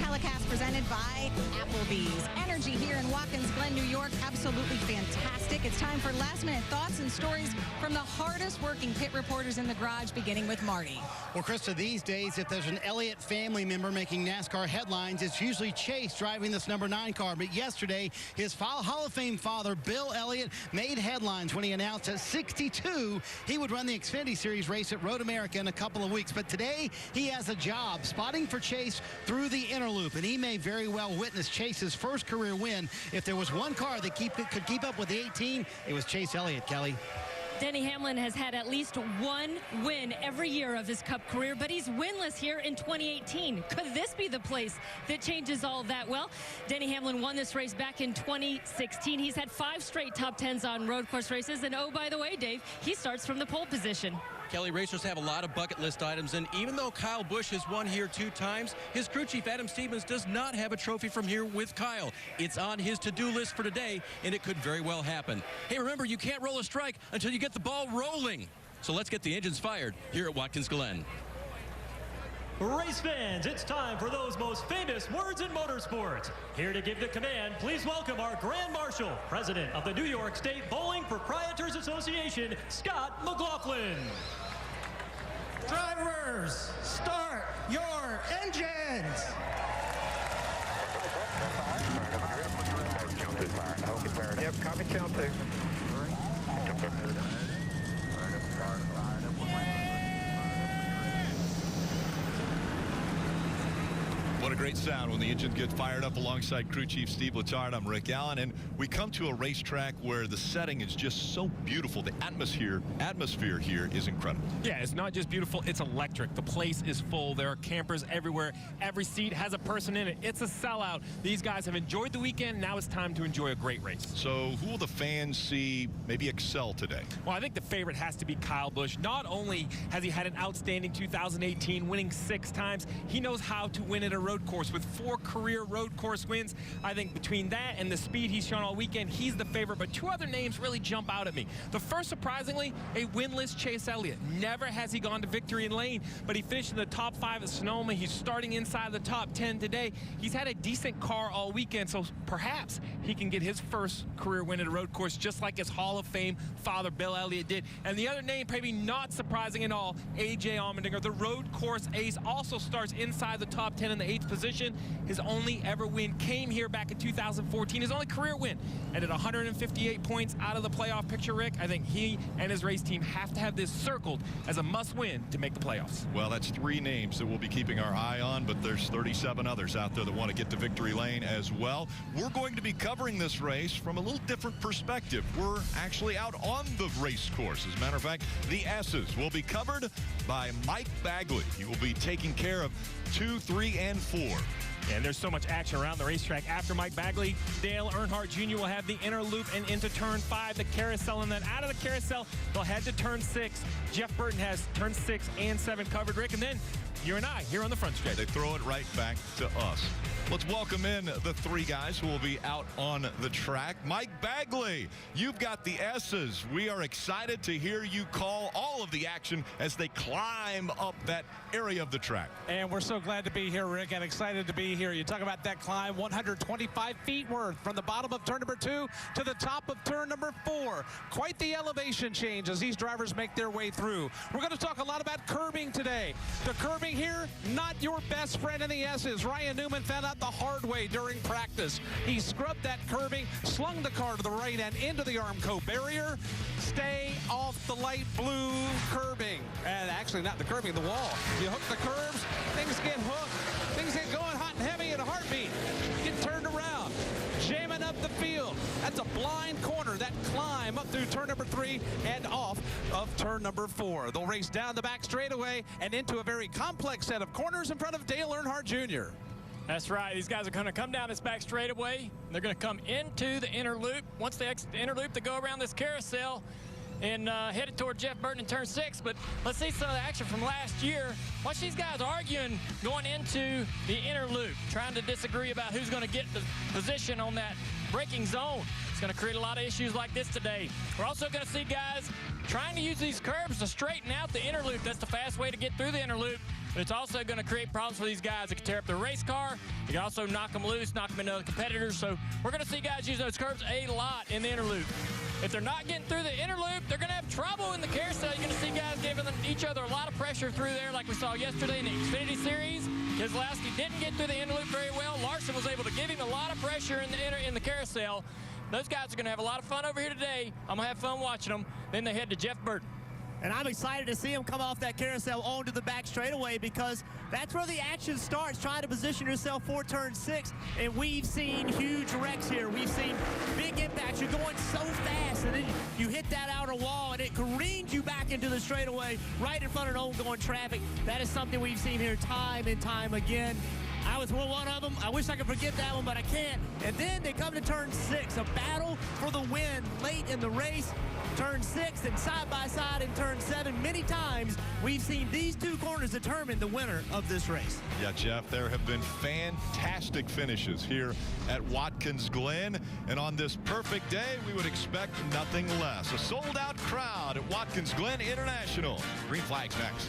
telecast presented by Applebee's. Energy here in Watkins Glen, New York, absolutely fantastic. It's time for last-minute thoughts and stories from the hardest-working pit reporters in the garage, beginning with Marty. Well, Krista, these days, if there's an Elliott family member making NASCAR headlines, it's usually Chase driving this number 9 car. But yesterday, his Hall of Fame father, Bill Elliott, made headlines when he announced at 62 he would run the Xfinity Series race at Road America in a couple of weeks. But today, he has a job spotting for Chase through the inner loop, and he may very well witness Chase's first career win. If there was one car that could keep up with the 18, it was Chase Elliott, Kelly. Denny Hamlin has had at least one win every year of his Cup career, but he's winless here in 2018. Could this be the place that changes all of that? Well, Denny Hamlin won this race back in 2016. He's had 5 straight top 10s on road course races. And oh, by the way, Dave, he starts from the pole position. Kelly, racers have a lot of bucket list items, and even though Kyle Busch has won here 2 times, his crew chief Adam Stevens does not have a trophy from here with Kyle. It's on his to-do list for today, and it could very well happen. Hey, remember, you can't roll a strike until you get the ball rolling. So let's get the engines fired here at Watkins Glen. Race fans, it's time for those most famous words in motorsports. Here to give the command, please welcome our Grand Marshal, President of the New York State Bowling Proprietors Association, Scott McLaughlin. Drivers, start your engines! Yep, copy count 2. What a great sound when the engine gets fired up alongside crew chief Steve Letard. I'm Rick Allen, and we come to a racetrack where the setting is just so beautiful. The atmosphere here is incredible. Yeah, it's not just beautiful, it's electric. The place is full. There are campers everywhere. Every seat has a person in it. It's a sellout. These guys have enjoyed the weekend. Now it's time to enjoy a great race. So who will the fans see maybe excel today? Well, I think the favorite has to be Kyle Busch. Not only has he had an outstanding 2018, winning 6 times, he knows how to win at a road course with 4 career road course wins. I think between that and the speed he's shown all weekend, he's the favorite. But 2 other names really jump out at me. The first, surprisingly, a winless Chase Elliott. Never has he gone to victory lane, but he finished in the top 5 at Sonoma. He's starting inside the top 10 today. He's had a decent car all weekend, so perhaps he can get his first career win at a road course, just like his Hall of Fame father, Bill Elliott, did. And the other name, maybe not surprising at all, A.J. Allmendinger, the road course ace, also starts inside the top 10 in the 8th position. His only ever win came here back in 2014. His only career win. And at 158 points out of the playoff picture, Rick, I think he and his race team have to have this circled as a must-win to make the playoffs. Well, that's 3 names that we'll be keeping our eye on, but there's 37 others out there that want to get to victory lane as well. We're going to be covering this race from a little different perspective. We're actually out on the race course. As a matter of fact, the S's will be covered by Mike Bagley. He will be taking care of 2, 3, and 4. And there's so much action around the racetrack. After Mike Bagley, Dale Earnhardt Jr. will have the inner loop and into turn 5, the carousel, and then out of the carousel, they'll head to turn 6. Jeff Burton has turn 6 and 7 covered, Rick, and then you and I here on the front stretch. They throw it right back to us. Let's welcome in the 3 guys who will be out on the track. Mike Bagley, you've got the S's. We are excited to hear you call all of the action as they climb up that area of the track. And we're so glad to be here, Rick, and excited to be here. You talk about that climb, 125 feet worth from the bottom of turn number 2 to the top of turn number 4. Quite the elevation change as these drivers make their way through. We're going to talk a lot about curbing today. The curbing here, not your best friend in the S's. Ryan Newman found out the hard way during practice. He scrubbed that curbing, slung the car to the right and into the Armco barrier. Stay off the light blue curbing. And actually not the curbing, the wall. You hook the curbs, things get hooked, things get going hot and heavy in a heartbeat. Get turned around, jamming up the field. That's a blind corner, that climb up through turn number 3 and off of turn number 4. They'll race down the back straightaway and into a very complex set of corners in front of Dale Earnhardt Jr. That's right. These guys are going to come down this back straightaway. They're going to come into the inner loop. Once they exit the inner loop, they go around this carousel and headed toward Jeff Burton in turn 6. But let's see some of the action from last year. Watch these guys arguing going into the inner loop, trying to disagree about who's going to get the position on that braking zone. going to create a lot of issues like this today. We're also going to see guys trying to use these curbs to straighten out the inner loop. That's the fast way to get through the inner loop. But it's also going to create problems for these guys. It can tear up their race car. You can also knock them loose, knock them into other competitors. So we're going to see guys use those curbs a lot in the inner loop. If they're not getting through the inner loop, they're going to have trouble in the carousel. You're going to see guys giving each other a lot of pressure through there like we saw yesterday in the Xfinity Series. Keselowski didn't get through the inner loop very well. Larson was able to give him a lot of pressure in the carousel. Those guys are going to have a lot of fun over here today. I'm going to have fun watching them. Then they head to Jeff Burton. And I'm excited to see him come off that carousel onto the back straightaway, because that's where the action starts, trying to position yourself for turn 6. And we've seen huge wrecks here. We've seen big impacts. You're going so fast, and then you hit that outer wall, and it careens you back into the straightaway right in front of ongoing traffic. That is something we've seen here time and time again. I was one of them. I wish I could forget that one, but I can't. And then they come to turn 6, a battle for the win late in the race. Turn 6 and side by side in turn 7. Many times we've seen these two corners determine the winner of this race. Yeah, Jeff, there have been fantastic finishes here at Watkins Glen. And on this perfect day, we would expect nothing less. A sold-out crowd at Watkins Glen International. Green flags next.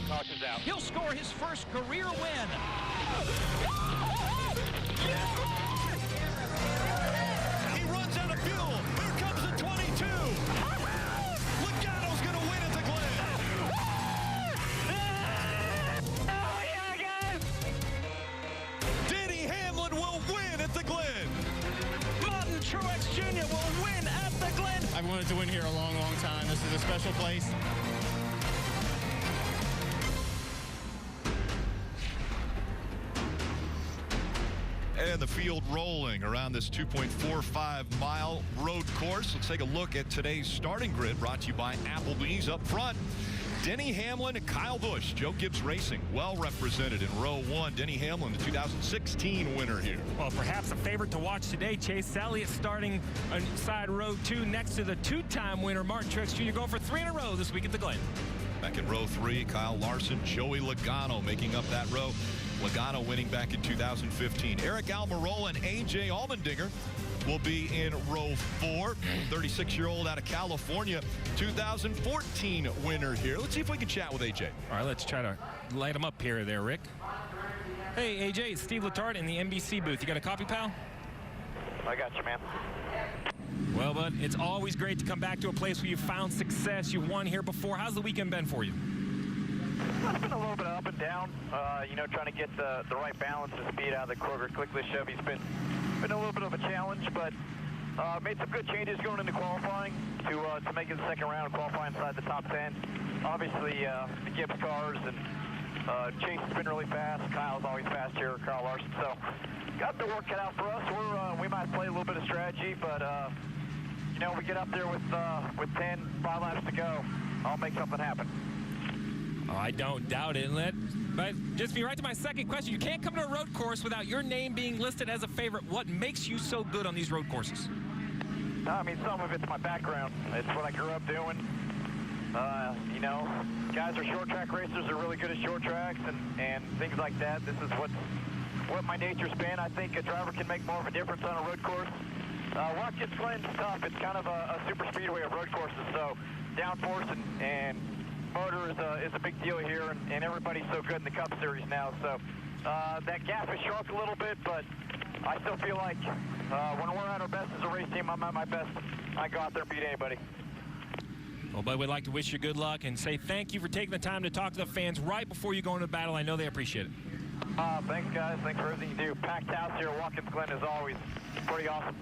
Caution's out. He'll score his first career win. He runs out of fuel. Here comes the 22. Logano's going to win at the Glen. Denny Hamlin will win at the Glen. Martin Truex Jr. will win at the Glen. I've wanted to win here a long, long time. This is a special place. And the field rolling around this 2.45-mile road course. Let's take a look at today's starting grid, brought to you by Applebee's. Up front, Denny Hamlin and Kyle Busch. Joe Gibbs Racing well represented in row 1. Denny Hamlin, the 2016 winner here. Well, perhaps a favorite to watch today. Chase Elliott starting inside row 2 next to the two-time winner Martin Truex Jr. going for 3 in a row this week at the Glen. Back in row 3, Kyle Larson, Joey Logano making up that row. Logano winning back in 2015. Eric Almirola and A.J. Allmendinger will be in row 4. 36-year-old out of California, 2014 winner here. Let's see if we can chat with A.J. All right, let's try to light him up here there, Rick. Hey, A.J., it's Steve Letarte in the NBC booth. You got a copy, pal? I got you, man. Well, bud, it's always great to come back to a place where you found success. You won here before. How's the weekend been for you? It's been a little bit up and down, trying to get the right balance of speed out of the Kroger Clickless Chevy's been a little bit of a challenge, but made some good changes going into qualifying to make it the second round, qualifying inside the top 10. Obviously, the Gibbs cars and Chase has been really fast. Kyle's always fast here, Kyle Larson. So got the work cut out for us. We might play a little bit of strategy, but we get up there with 5 laps to go. I'll make something happen. Oh, I don't doubt it. But just be right to my second question. You can't come to a road course without your name being listed as a favorite. What makes you so good on these road courses? I mean, some of it's my background. It's what I grew up doing. Guys are short track racers. Are really good at short tracks and things like that. This is what my nature's been. I think a driver can make more of a difference on a road course. Watkins Glen's tough. It's kind of a super speedway of road courses. So downforce and motor is a big deal here, and everybody's so good in the Cup Series now. So that gap has shrunk a little bit, but I still feel like when we're at our best as a race team, I'm at my best. I go out there and beat anybody. Well, bud, we'd like to wish you good luck and say thank you for taking the time to talk to the fans right before you go into battle. I know they appreciate it. Thanks, guys. Thanks for everything you do. Packed house here at Watkins Glen is always pretty awesome.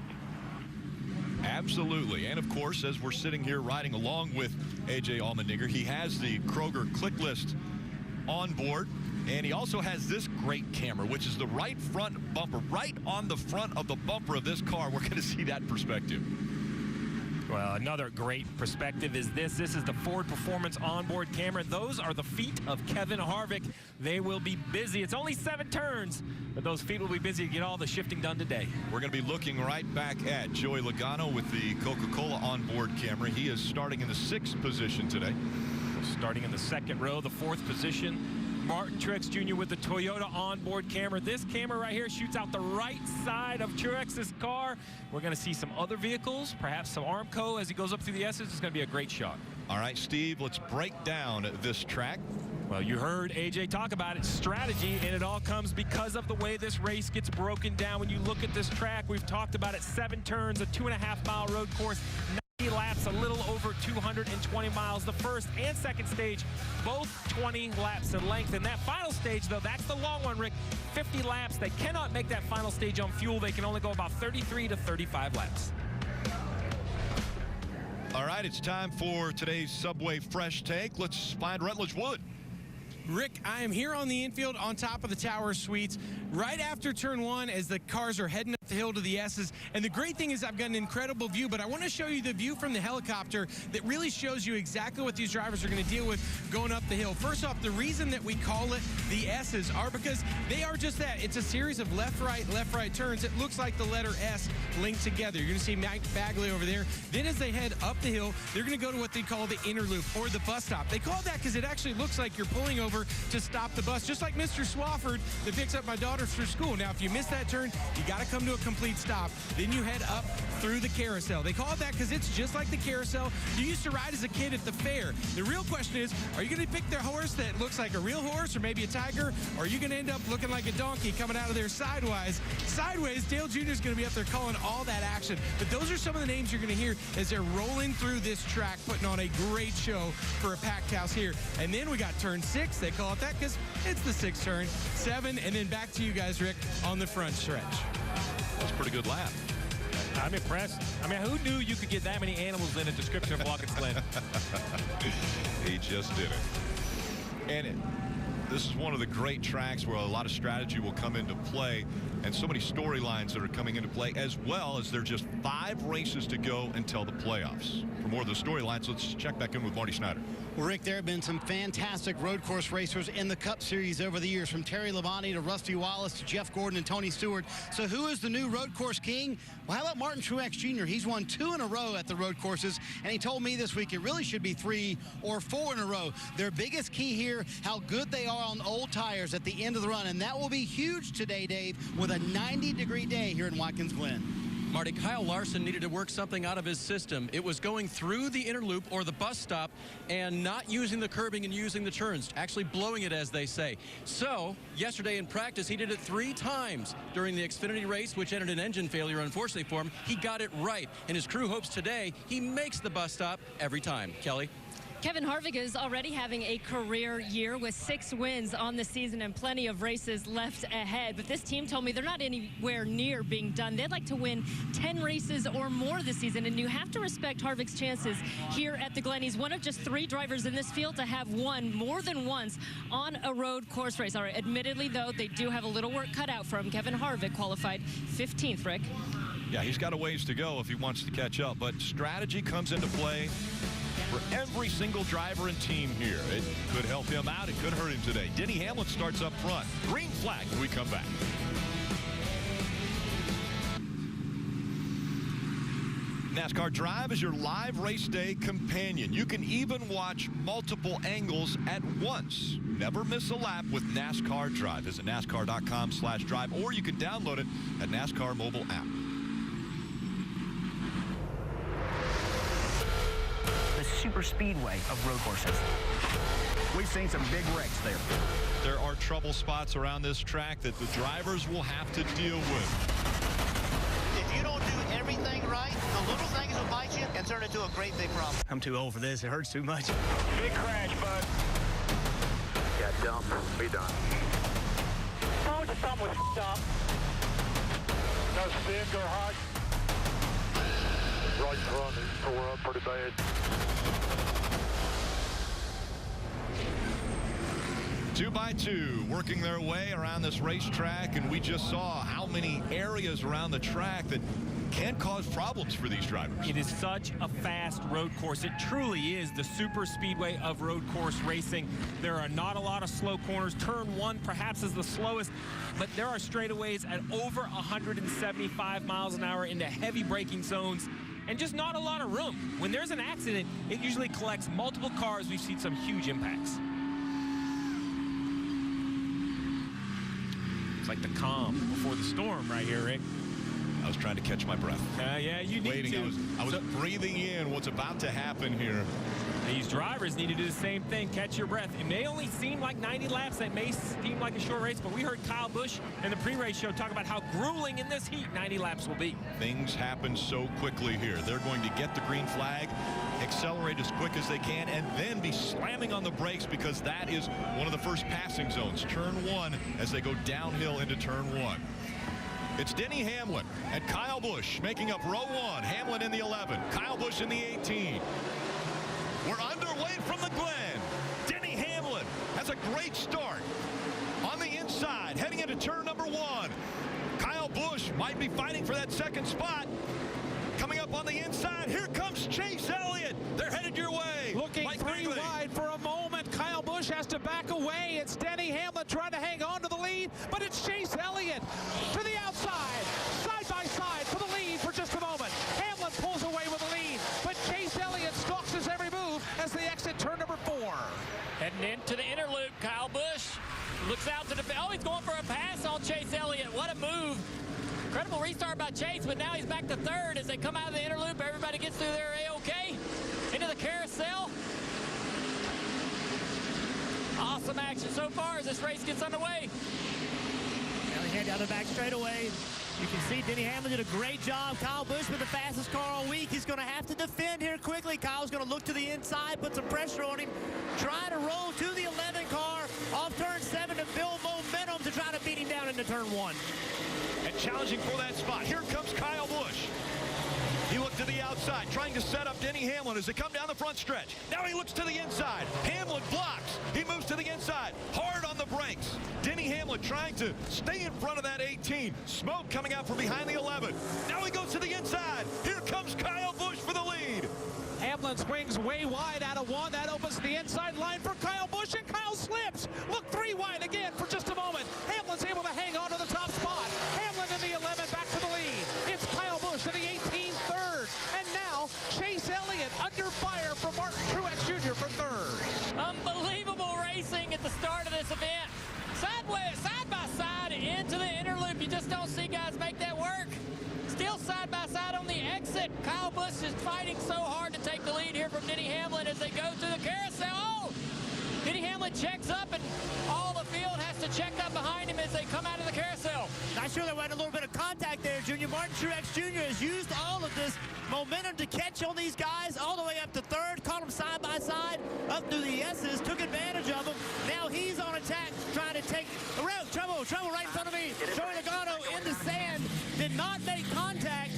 Absolutely. And, of course, as we're sitting here riding along with A.J. Allmendinger, he has the Kroger Click List on board. And he also has this great camera, which is the right front bumper. Right on the front of the bumper of this car, we're going to see that perspective. Well, another great perspective is this. This is the Ford Performance onboard camera. Those are the feet of Kevin Harvick. They will be busy. It's only 7 turns, but those feet will be busy to get all the shifting done today. We're going to be looking right back at Joey Logano with the Coca-Cola onboard camera. He is starting in the 6th position today. Starting in the 2nd row, the 4th position. Martin Truex Jr. with the Toyota onboard camera. This camera right here shoots out the right side of Truex's car. We're going to see some other vehicles, perhaps some Armco as he goes up through the S's. It's going to be a great shot. All right, Steve, let's break down this track. Well, you heard AJ talk about it, strategy, and it all comes because of the way this race gets broken down. When you look at this track, we've talked about it, 7 turns, a 2.5-mile road course, 90 laps, a little over 220 miles. The first and second stage, both 20 laps in length. And that final stage, though, that's the long one, Rick, 50 laps. They cannot make that final stage on fuel. They can only go about 33 to 35 laps. All right, it's time for today's Subway Fresh Take. Let's find Rutledge Wood. Rick, I am here on the infield on top of the Tower Suites right after turn 1 as the cars are heading up the hill to the S's. And the great thing is I've got an incredible view, but I want to show you the view from the helicopter that really shows you exactly what these drivers are going to deal with going up the hill. First off, the reason that we call it the S's are because they are just that. It's a series of left-right turns. It looks like the letter S linked together. You're going to see Mike Bagley over there. Then as they head up the hill, they're going to go to what they call the inner loop or the bus stop. They call it that because it actually looks like you're pulling over to stop the bus, just like Mr. Swafford that picks up my daughter for school. Now, if you miss that turn, you got to come to a complete stop. Then you head up through the carousel. They call it that because it's just like the carousel you used to ride as a kid at the fair. The real question is, are you going to pick the horse that looks like a real horse or maybe a tiger, or are you going to end up looking like a donkey coming out of there sideways? Dale Jr. is going to be up there calling all that action. But those are some of the names you're going to hear as they're rolling through this track, putting on a great show for a packed house here. And then we got turn 6. They call it that because it's the 6th turn, 7, and then back to you guys, Rick, on the front stretch. That's a pretty good lap. I'm impressed. I mean, who knew you could get that many animals in a description of Watkins Glen? He just did it. And this is one of the great tracks where a lot of strategy will come into play and so many storylines that are coming into play, as well as there are just 5 races to go until the playoffs. For more of the storylines, let's check back in with Marty Schneider. Well, Rick, there have been some fantastic road course racers in the Cup Series over the years, from Terry Labonte to Rusty Wallace to Jeff Gordon and Tony Stewart. So who is the new road course king? Well, how about Martin Truex Jr.? He's won 2 in a row at the road courses, and he told me this week it really should be 3 or 4 in a row. Their biggest key here, how good they are on old tires at the end of the run, and that will be huge today, Dave, with a 90-degree day here in Watkins Glen. Marty, Kyle Larson needed to work something out of his system. It was going through the inner loop or the bus stop and not using the curbing and using the turns, actually blowing it, as they say. So yesterday in practice, he did it 3 times during the Xfinity race, which ended in engine failure, unfortunately for him. He got it right, and his crew hopes today he makes the bus stop every time. Kelly? Kevin Harvick is already having a career year with 6 wins on the season and plenty of races left ahead. But this team told me they're not anywhere near being done. They'd like to win 10 races or more this season, and you have to respect Harvick's chances here at the Glen. He's one of just 3 drivers in this field to have won more than once on a road course race. All right, admittedly, though, they do have a little work cut out for him. Kevin Harvick qualified 15th, Rick. Yeah, he's got a ways to go if he wants to catch up, but strategy comes into play for every single driver and team here. It could help him out. It could hurt him today. Denny Hamlin starts up front. Green flag when we come back. NASCAR Drive is your live race day companion. You can even watch multiple angles at once. Never miss a lap with NASCAR Drive. Visit NASCAR.com/drive, or you can download it at NASCAR mobile app. Super speedway of road courses. We've seen some big wrecks there. There are trouble spots around this track that the drivers will have to deal with. If you don't do everything right, the little things will bite you and turn into a great big problem. I'm too old for this. It hurts too much. Big crash, bud. Got dumped. Be done. Oh, just something was up. No spin, go hot. Right front is tore up pretty bad. Two by two working their way around this racetrack, and we just saw how many areas around the track that can can cause problems for these drivers. It is such a fast road course. It truly is the super speedway of road course racing. There are not a lot of slow corners. Turn 1 perhaps is the slowest, but there are straightaways at over 175 miles an hour into heavy braking zones, and just not a lot of room. When there's an accident, it usually collects multiple cars. We've seen some huge impacts. It's like the calm before the storm right here, Rick. I was trying to catch my breath. Yeah, you need Waiting. to. I was breathing in what's about to happen here. These drivers need to do the same thing, catch your breath. It may only seem like 90 laps. That may seem like a short race, but we heard Kyle Busch in the pre-race show talk about how grueling in this heat 90 laps will be. Things happen so quickly here. They're going to get the green flag, accelerate as quick as they can, and then be slamming on the brakes because that is one of the first passing zones. Turn 1 as they go downhill into turn 1. It's Denny Hamlin and Kyle Busch making up row 1. Hamlin in the 11, Kyle Busch in the 18. We're underway from the Glen. Denny Hamlin has a great start on the inside, heading into turn number 1. Kyle Busch might be fighting for that second spot. Coming up on the inside, here comes Chase Elliott. They're headed your way. Looking three wide for a moment. Kyle Busch has to back away. It's Denny Hamlin trying to hang on to the lead, but it's Chase Elliott to the outside, side by side for the lead for just a moment. Hamlin pulls away with the lead, but Chase Elliott stalks his every move as they exit turn number 4. Heading into the inner loop, Kyle Busch looks out to the... Oh, he's going for a pass on Chase Elliott. What a move. Incredible restart by Chase, but now he's back to 3rd as they come out of the inner loop. Everybody gets through their A-OK. Into the carousel. Awesome action so far as this race gets underway. Hand down the back straightaway. You can see Denny Hamlin did a great job. Kyle Busch with the fastest car all week. He's going to have to defend here quickly. Kyle's going to look to the inside, put some pressure on him, try to roll to the 11 car off turn 7 to build momentum to try to beat him down into turn 1. And challenging for that spot. Here comes Kyle Busch. He looked to the outside, trying to set up Denny Hamlin as they come down the front stretch. Now he looks to the inside. Hamlin blocks. He moves to the inside. Hard on the brakes. Denny Hamlin trying to stay in front of that 18. Smoke coming out from behind the 11. Now he goes to the inside. Here comes Kyle Busch for the lead. Hamlin swings way wide out of 1. That opens the inside line for Kyle Busch, and Kyle slips. Look 3 wide again for just a moment. Hamlin's able to hang on to the top spot. Hamlin in the 11 back to the lead. It's Kyle Busch in the 18 3rd. And now Chase Elliott under fire from Martin Truex Jr. for 3rd. Unbelievable racing at the start of this event. Sideways, side by side into the inner loop. You just don't see guys make that work. Still side by side on the exit. Kyle Busch is fighting so hard to take the lead here from Denny Hamlin as they go through the carousel. Oh! Denny Hamlin checks up, and all the field has to check up behind him as they come out of the carousel. Not sure there wasn't a little bit of contact there, Junior. Martin Truex Jr. has used all of this momentum to catch on these guys all the way up to 3rd, caught them side by side, up through the S's, took advantage of them. Now he's on attack, trying to take the road. Trouble right in front of me. Joey Logano in the sand, did not make contact.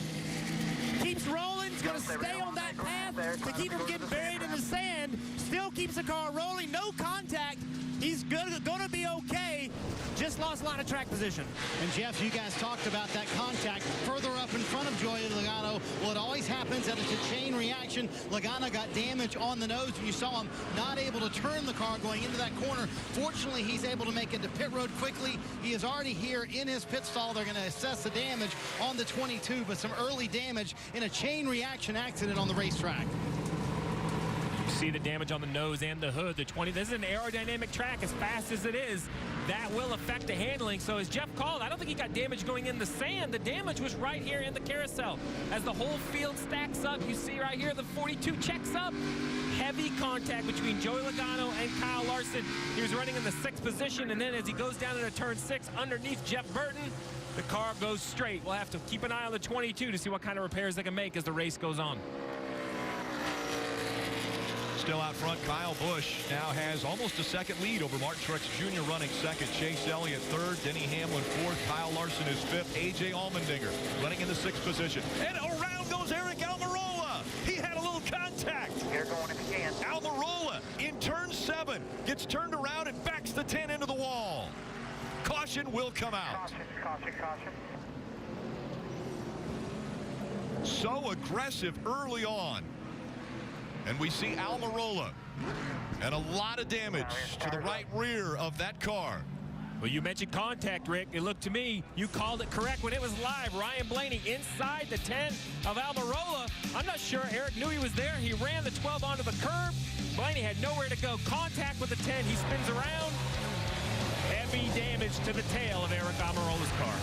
Keeps rolling, he's going to stay on that path to keep him getting buried in the sand. Still keeps the car rolling, no contact. He's going to be okay. Just lost a lot of track position. And Jeff, you guys talked about that contact further up in front of Joey Logano. Well, it always happens that it's a chain reaction. Logano got damage on the nose, and you saw him not able to turn the car going into that corner. Fortunately, he's able to make it to pit road quickly. He is already here in his pit stall. They're going to assess the damage on the 22, but some early damage in a chain reaction accident on the racetrack. See the damage on the nose and the hood. The 20, this is an aerodynamic track. As fast as it is, that will affect the handling. So as Jeff called, I don't think he got damage going in the sand. The damage was right here in the carousel. As the whole field stacks up, you see right here the 42 checks up. Heavy contact between Joey Logano and Kyle Larson. He was running in the 6th position, and then as he goes down into turn 6 underneath Jeff Burton, the car goes straight. We'll have to keep an eye on the 22 to see what kind of repairs they can make as the race goes on. Still out front, Kyle Busch now has almost a second lead over Martin Truex Jr. running 2nd. Chase Elliott 3rd. Denny Hamlin 4th. Kyle Larson is 5th. A.J. Allmendinger running in the 6th position. And around goes Eric Almirola. He had a little contact. Here going if you can. Almirola in turn 7 gets turned around and backs the 10 into the wall. Caution will come out. Caution. so aggressive early on. And we see Almirola and a lot of damage to the right rear of that car. Well, you mentioned contact, Rick. It looked to me, you called it correct when it was live. Ryan Blaney inside the 10 of Almirola. I'm not sure Eric knew he was there. He ran the 12 onto the curb. Blaney had nowhere to go. Contact with the 10. He spins around. Heavy damage to the tail of Eric Almirola's car.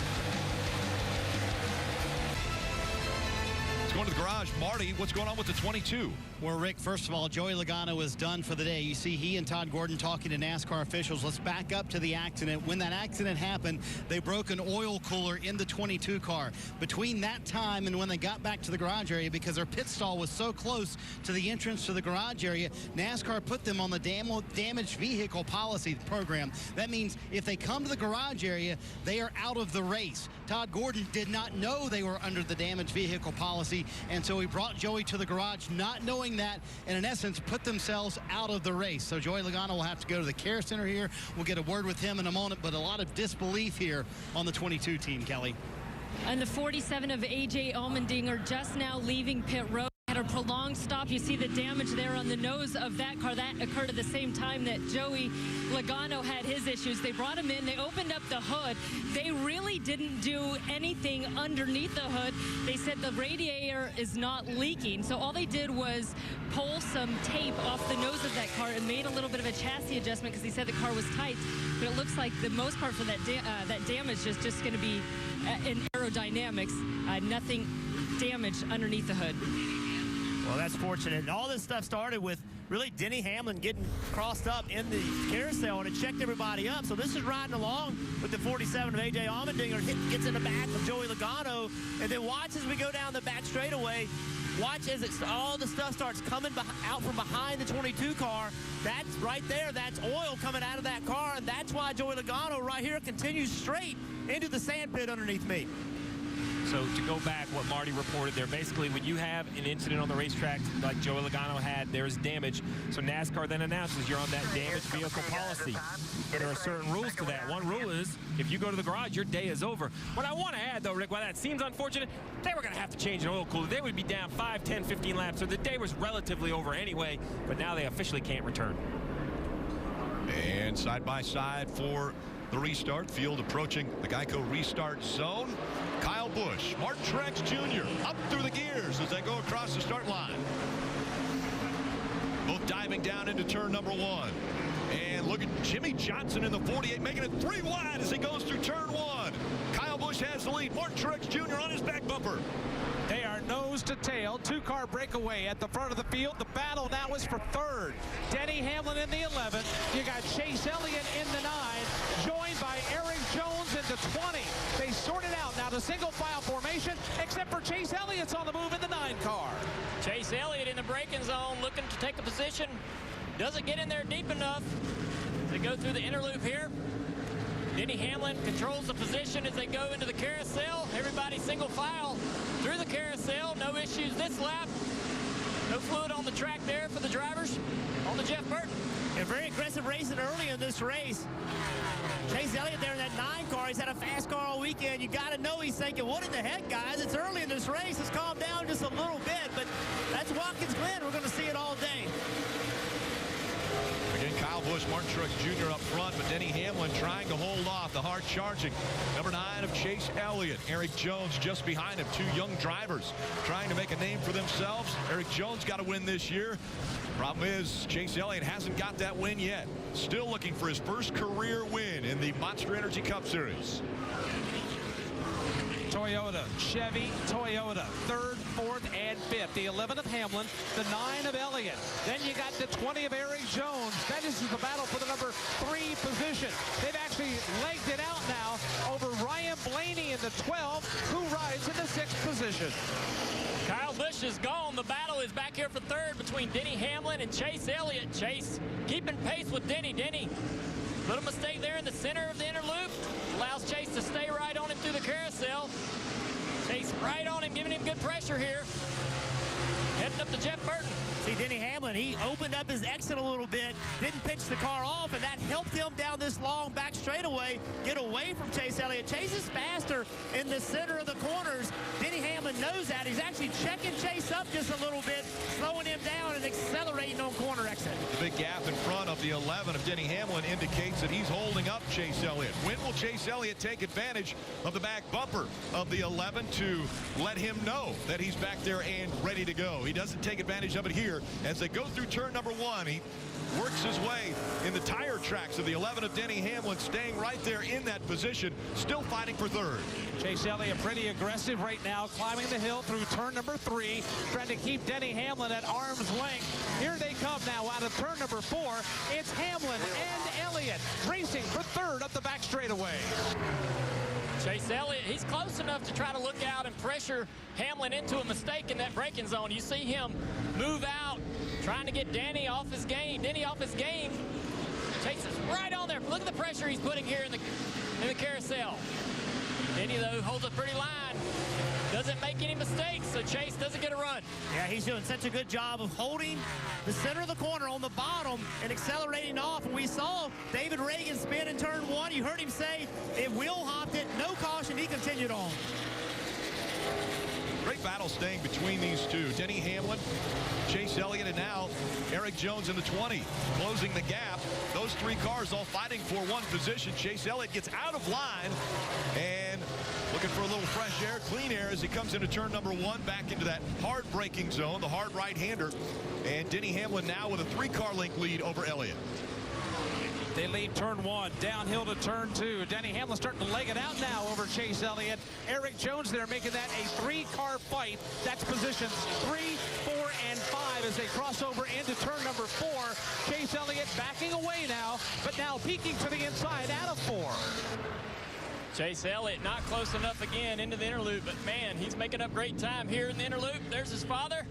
Going to the garage. Marty, what's going on with the 22? Well, Rick, first of all, Joey Logano is done for the day. You see he and Todd Gordon talking to NASCAR officials. Let's back up to the accident. When that accident happened, they broke an oil cooler in the 22 car. Between that time and when they got back to the garage area, because their pit stall was so close to the entrance to the garage area, NASCAR put them on the damaged vehicle policy program. That means if they come to the garage area, they are out of the race. Todd Gordon did not know they were under the damaged vehicle policy, and so he brought Joey to the garage not knowing that, and in essence put themselves out of the race. So Joey Logano will have to go to the care center here. We'll get a word with him in a moment, but a lot of disbelief here on the 22 team, Kelly. And the 47 of A.J. Allmendinger just now leaving pit road. Had a prolonged stop. You see the damage there on the nose of that car. That occurred at the same time that Joey Logano had his issues. They brought him in. They opened up the hood. They really didn't do anything underneath the hood. They said the radiator is not leaking. So all they did was pull some tape off the nose of that car and made a little bit of a chassis adjustment because he said the car was tight. But it looks like the most part for that damage is just going to be in aerodynamics. Nothing damage underneath the hood. Well, that's fortunate. And all this stuff started with really Denny Hamlin getting crossed up in the carousel, and it checked everybody up. So this is riding along with the 47 of A.J. Allmendinger. Gets in the back of Joey Logano, and then watch as we go down the back straightaway. Watch as all the stuff starts coming out from behind the 22 car. That's right there. That's oil coming out of that car, and that's why Joey Logano right here continues straight into the sand pit underneath me. So to go back, what Marty reported there, basically when you have an incident on the racetrack like Joey Logano had, there's damage. So NASCAR then announces you're on that damaged vehicle policy. There are certain rules to that. One rule is if you go to the garage, your day is over. What I want to add, though, Rick, while that seems unfortunate, they were going to have to change an oil cooler. They would be down 5, 10, 15 laps. So the day was relatively over anyway, but now they officially can't return. And side by side for the restart. Field approaching the Geico restart zone. Kyle Busch, Martin Truex Jr. up through the gears as they go across the start line. Both diving down into turn number 1. And look at Jimmy Johnson in the 48 making it 3 wide as he goes through turn 1. Kyle Busch has the lead. Martin Truex Jr. on his back bumper. They are nose to tail. 2-car breakaway at the front of the field. The battle now is for third. Denny Hamlin in the 11th. You got Chase Elliott in the 9, joined by Eric Jones in the 20. They sort it out now to single file formation, except for Chase Elliott's on the move in the 9 car. Chase Elliott in the braking zone looking to take a position. Doesn't get in there deep enough. They go through the inner loop here. Denny Hamlin controls the position as they go into the carousel. Everybody single file through the carousel. No issues this lap. No fluid on the track there for the drivers on the Jeff Burton. A very aggressive racing early in this race. Chase Elliott there in that 9 car. He's had a fast car all weekend. You got to know he's thinking, what in the heck, guys? It's early in this race. Let's calm down just a little bit. But that's Watkins Glen. We're going to see it all day. Again, Kyle Busch, Martin Truex Jr. up front, but Denny Hamlin trying to hold off the hard charging. Number 9 of Chase Elliott. Eric Jones just behind him. 2 young drivers trying to make a name for themselves. Eric Jones got a win this year. Problem is, Chase Elliott hasn't got that win yet. Still looking for his first career win in the Monster Energy Cup Series. Toyota, Chevy, Toyota, 3rd, 4th, and 5th. The 11 of Hamlin, the 9 of Elliott. Then you got the 20 of Eric Jones. That is the battle for the number 3 position. They've actually legged it out now over Ryan Blaney in the 12, who rides in the 6th position. Kyle Busch is gone. The battle is back here for 3rd between Denny Hamlin and Chase Elliott. Chase keeping pace with Denny. Denny, little mistake there in the center of the inner loop. Allows Chase to stay right on him through the carousel. Chase right on him, giving him good pressure here. Heading up to Jeff Burton. See, Denny Hamlin, he opened up his exit a little bit, didn't pitch the car off, and that helped him down this long back straightaway, get away from Chase Elliott. Chase is faster in the center of the corners. Denny Hamlin knows that. He's actually checking Chase up just a little bit, slowing him down and accelerating on corner exit. The big gap in front of the 11 of Denny Hamlin indicates that he's holding up Chase Elliott. When will Chase Elliott take advantage of the back bumper of the 11 to let him know that he's back there and ready to go? He doesn't take advantage of it here as they go through turn number 1. He works his way in the tire tracks of the 11 of Denny Hamlin, staying right there in that position, still fighting for third. Chase Elliott pretty aggressive right now, climbing the hill through turn number 3, trying to keep Denny Hamlin at arm's length. Here they come now out of turn number 4. It's Hamlin and Elliott racing for third up the back straightaway. Chase Elliott, he's close enough to try to look out and pressure Hamlin into a mistake in that braking zone. You see him move out, trying to get Denny off his game. Denny off his game. Chase is right on there. Look at the pressure he's putting here in the carousel. Denny, though, holds a pretty line. Doesn't make any mistakes, so Chase doesn't get a run. Yeah, he's doing such a good job of holding the center of the corner on the bottom and accelerating off. And we saw David Reagan spin in turn 1. You heard him say it wheel hopped it, no caution. He continued on. Great battle staying between these two. Denny Hamlin, Chase Elliott, and now Eric Jones in the 20, closing the gap. Those 3 cars all fighting for one position. Chase Elliott gets out of line and looking for a little fresh air, clean air as he comes into turn number 1, back into that hard braking zone, the hard right-hander. And Denny Hamlin now with a 3-car length lead over Elliott. They lead turn 1, downhill to turn 2. Denny Hamlin starting to leg it out now over Chase Elliott. Eric Jones there making that a 3-car fight. That's positions 3, 4, and 5 as they cross over into turn number 4. Chase Elliott backing away now, but now peeking to the inside out of 4. Chase Elliott not close enough again into the inner loop, but man, he's making up great time here in the inner loop. There's his father,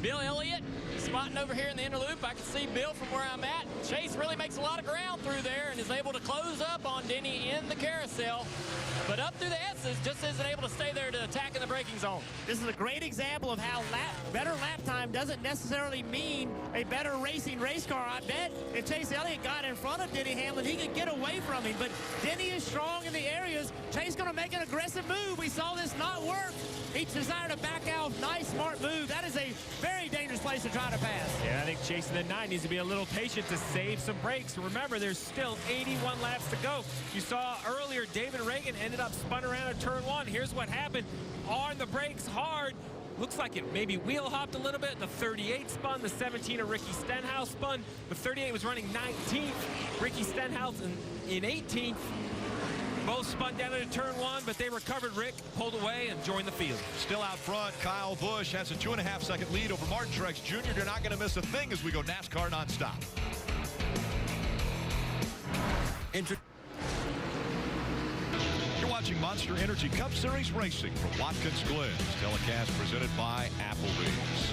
Bill Elliott, spotting over here in the inner loop. I can see Bill from where I'm at. Chase really makes a lot of ground through there and is able to close up on Denny in the carousel. But up through the S's, just isn't able to stay there to attack in the braking zone. This is a great example of how better lap time doesn't necessarily mean a better racing race car. I bet if Chase Elliott got in front of Denny Hamlin, he could get away from him. But Denny is strong in the areas. Chase going to make an aggressive move. We saw this not work. He decided to back out. Nice, smart move. That is a very dangerous place to try to pass. Yeah, I think Chase in the 9 needs to be a little patient to save some brakes. Remember, there's still 81 laps to go. You saw earlier David Reagan ended up spun around at turn 1. Here's what happened. On the brakes hard. Looks like it maybe wheel hopped a little bit. The 38 spun. The 17 of Ricky Stenhouse spun. The 38 was running 19th. Ricky Stenhouse in 18th. Both spun down into turn 1, but they recovered. Rick pulled away and joined the field. Still out front, Kyle Busch has a 2.5-second lead over Martin Truex Jr. You're not going to miss a thing as we go NASCAR nonstop. You're watching Monster Energy Cup Series Racing from Watkins Glen. Telecast presented by Applebee's.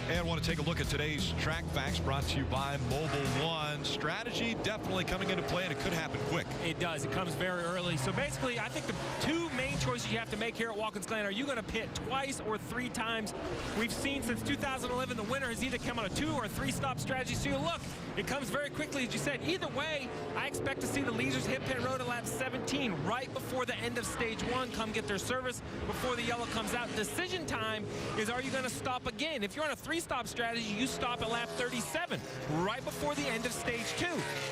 And I want to take a look at today's track facts brought to you by Mobile One. Strategy definitely coming into play, and it could happen quick. It does. It comes very early. So basically, I think the 2 main choices you have to make here at Watkins Glen are you going to pit twice or 3 times? We've seen since 2011 the winner has either come on a 2 or 3 stop strategy. So you look, it comes very quickly, as you said. Either way, I expect to see the leaders hit pit road at lap 17 right before the end of stage 1. Come get their service before the yellow comes out. Decision time is, are you going to stop again? If you're on a 3-stop strategy, you stop at lap 37 right before the end of stage 2.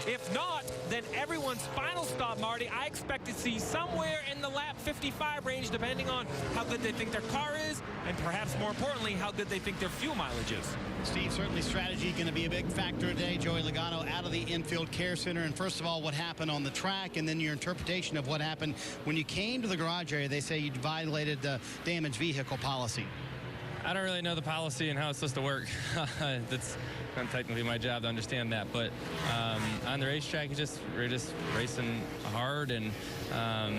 If not, then everyone's final stop, Marty, I expect to see somewhere in the lap 55 range, depending on how good they think their car is, and perhaps more importantly, how good they think their fuel mileage is. Steve, certainly strategy going to be a big factor today. Joey Logano out of the infield care center. And first of all, what happened on the track, and then your interpretation of what happened when you came to the garage area. They say you violated the damaged vehicle policy. I don't really know the policy and how it's supposed to work. That's not technically my job to understand that. But on the racetrack, we're just racing hard, and I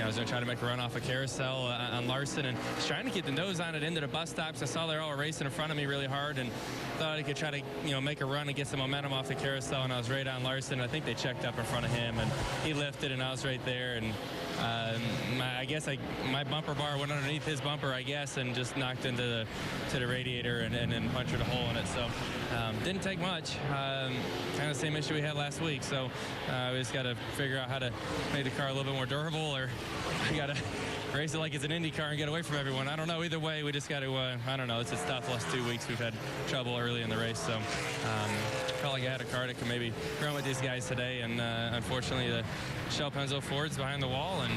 was going to try to make a run off a carousel on Larson, and was trying to keep the nose on it into the bus stops. I saw they were all racing in front of me really hard, and thought I could try to make a run and get some momentum off the carousel, and I was right on Larson. I think they checked up in front of him, and he lifted, and I was right there, and I guess my bumper bar went underneath his bumper, I guess, and just knocked into the radiator and then punctured a hole in it. So didn't take much. Kind of the same issue we had last week. So we just got to figure out how to make the car a little bit more durable, or we got to race it like it's an Indy car and get away from everyone. I don't know. Either way, we just got to, I don't know. It's tough. Last 2 weeks we've had trouble early in the race. So felt like I had a car that could maybe run with these guys today. And unfortunately, the Shell Penzo Ford's behind the wall, and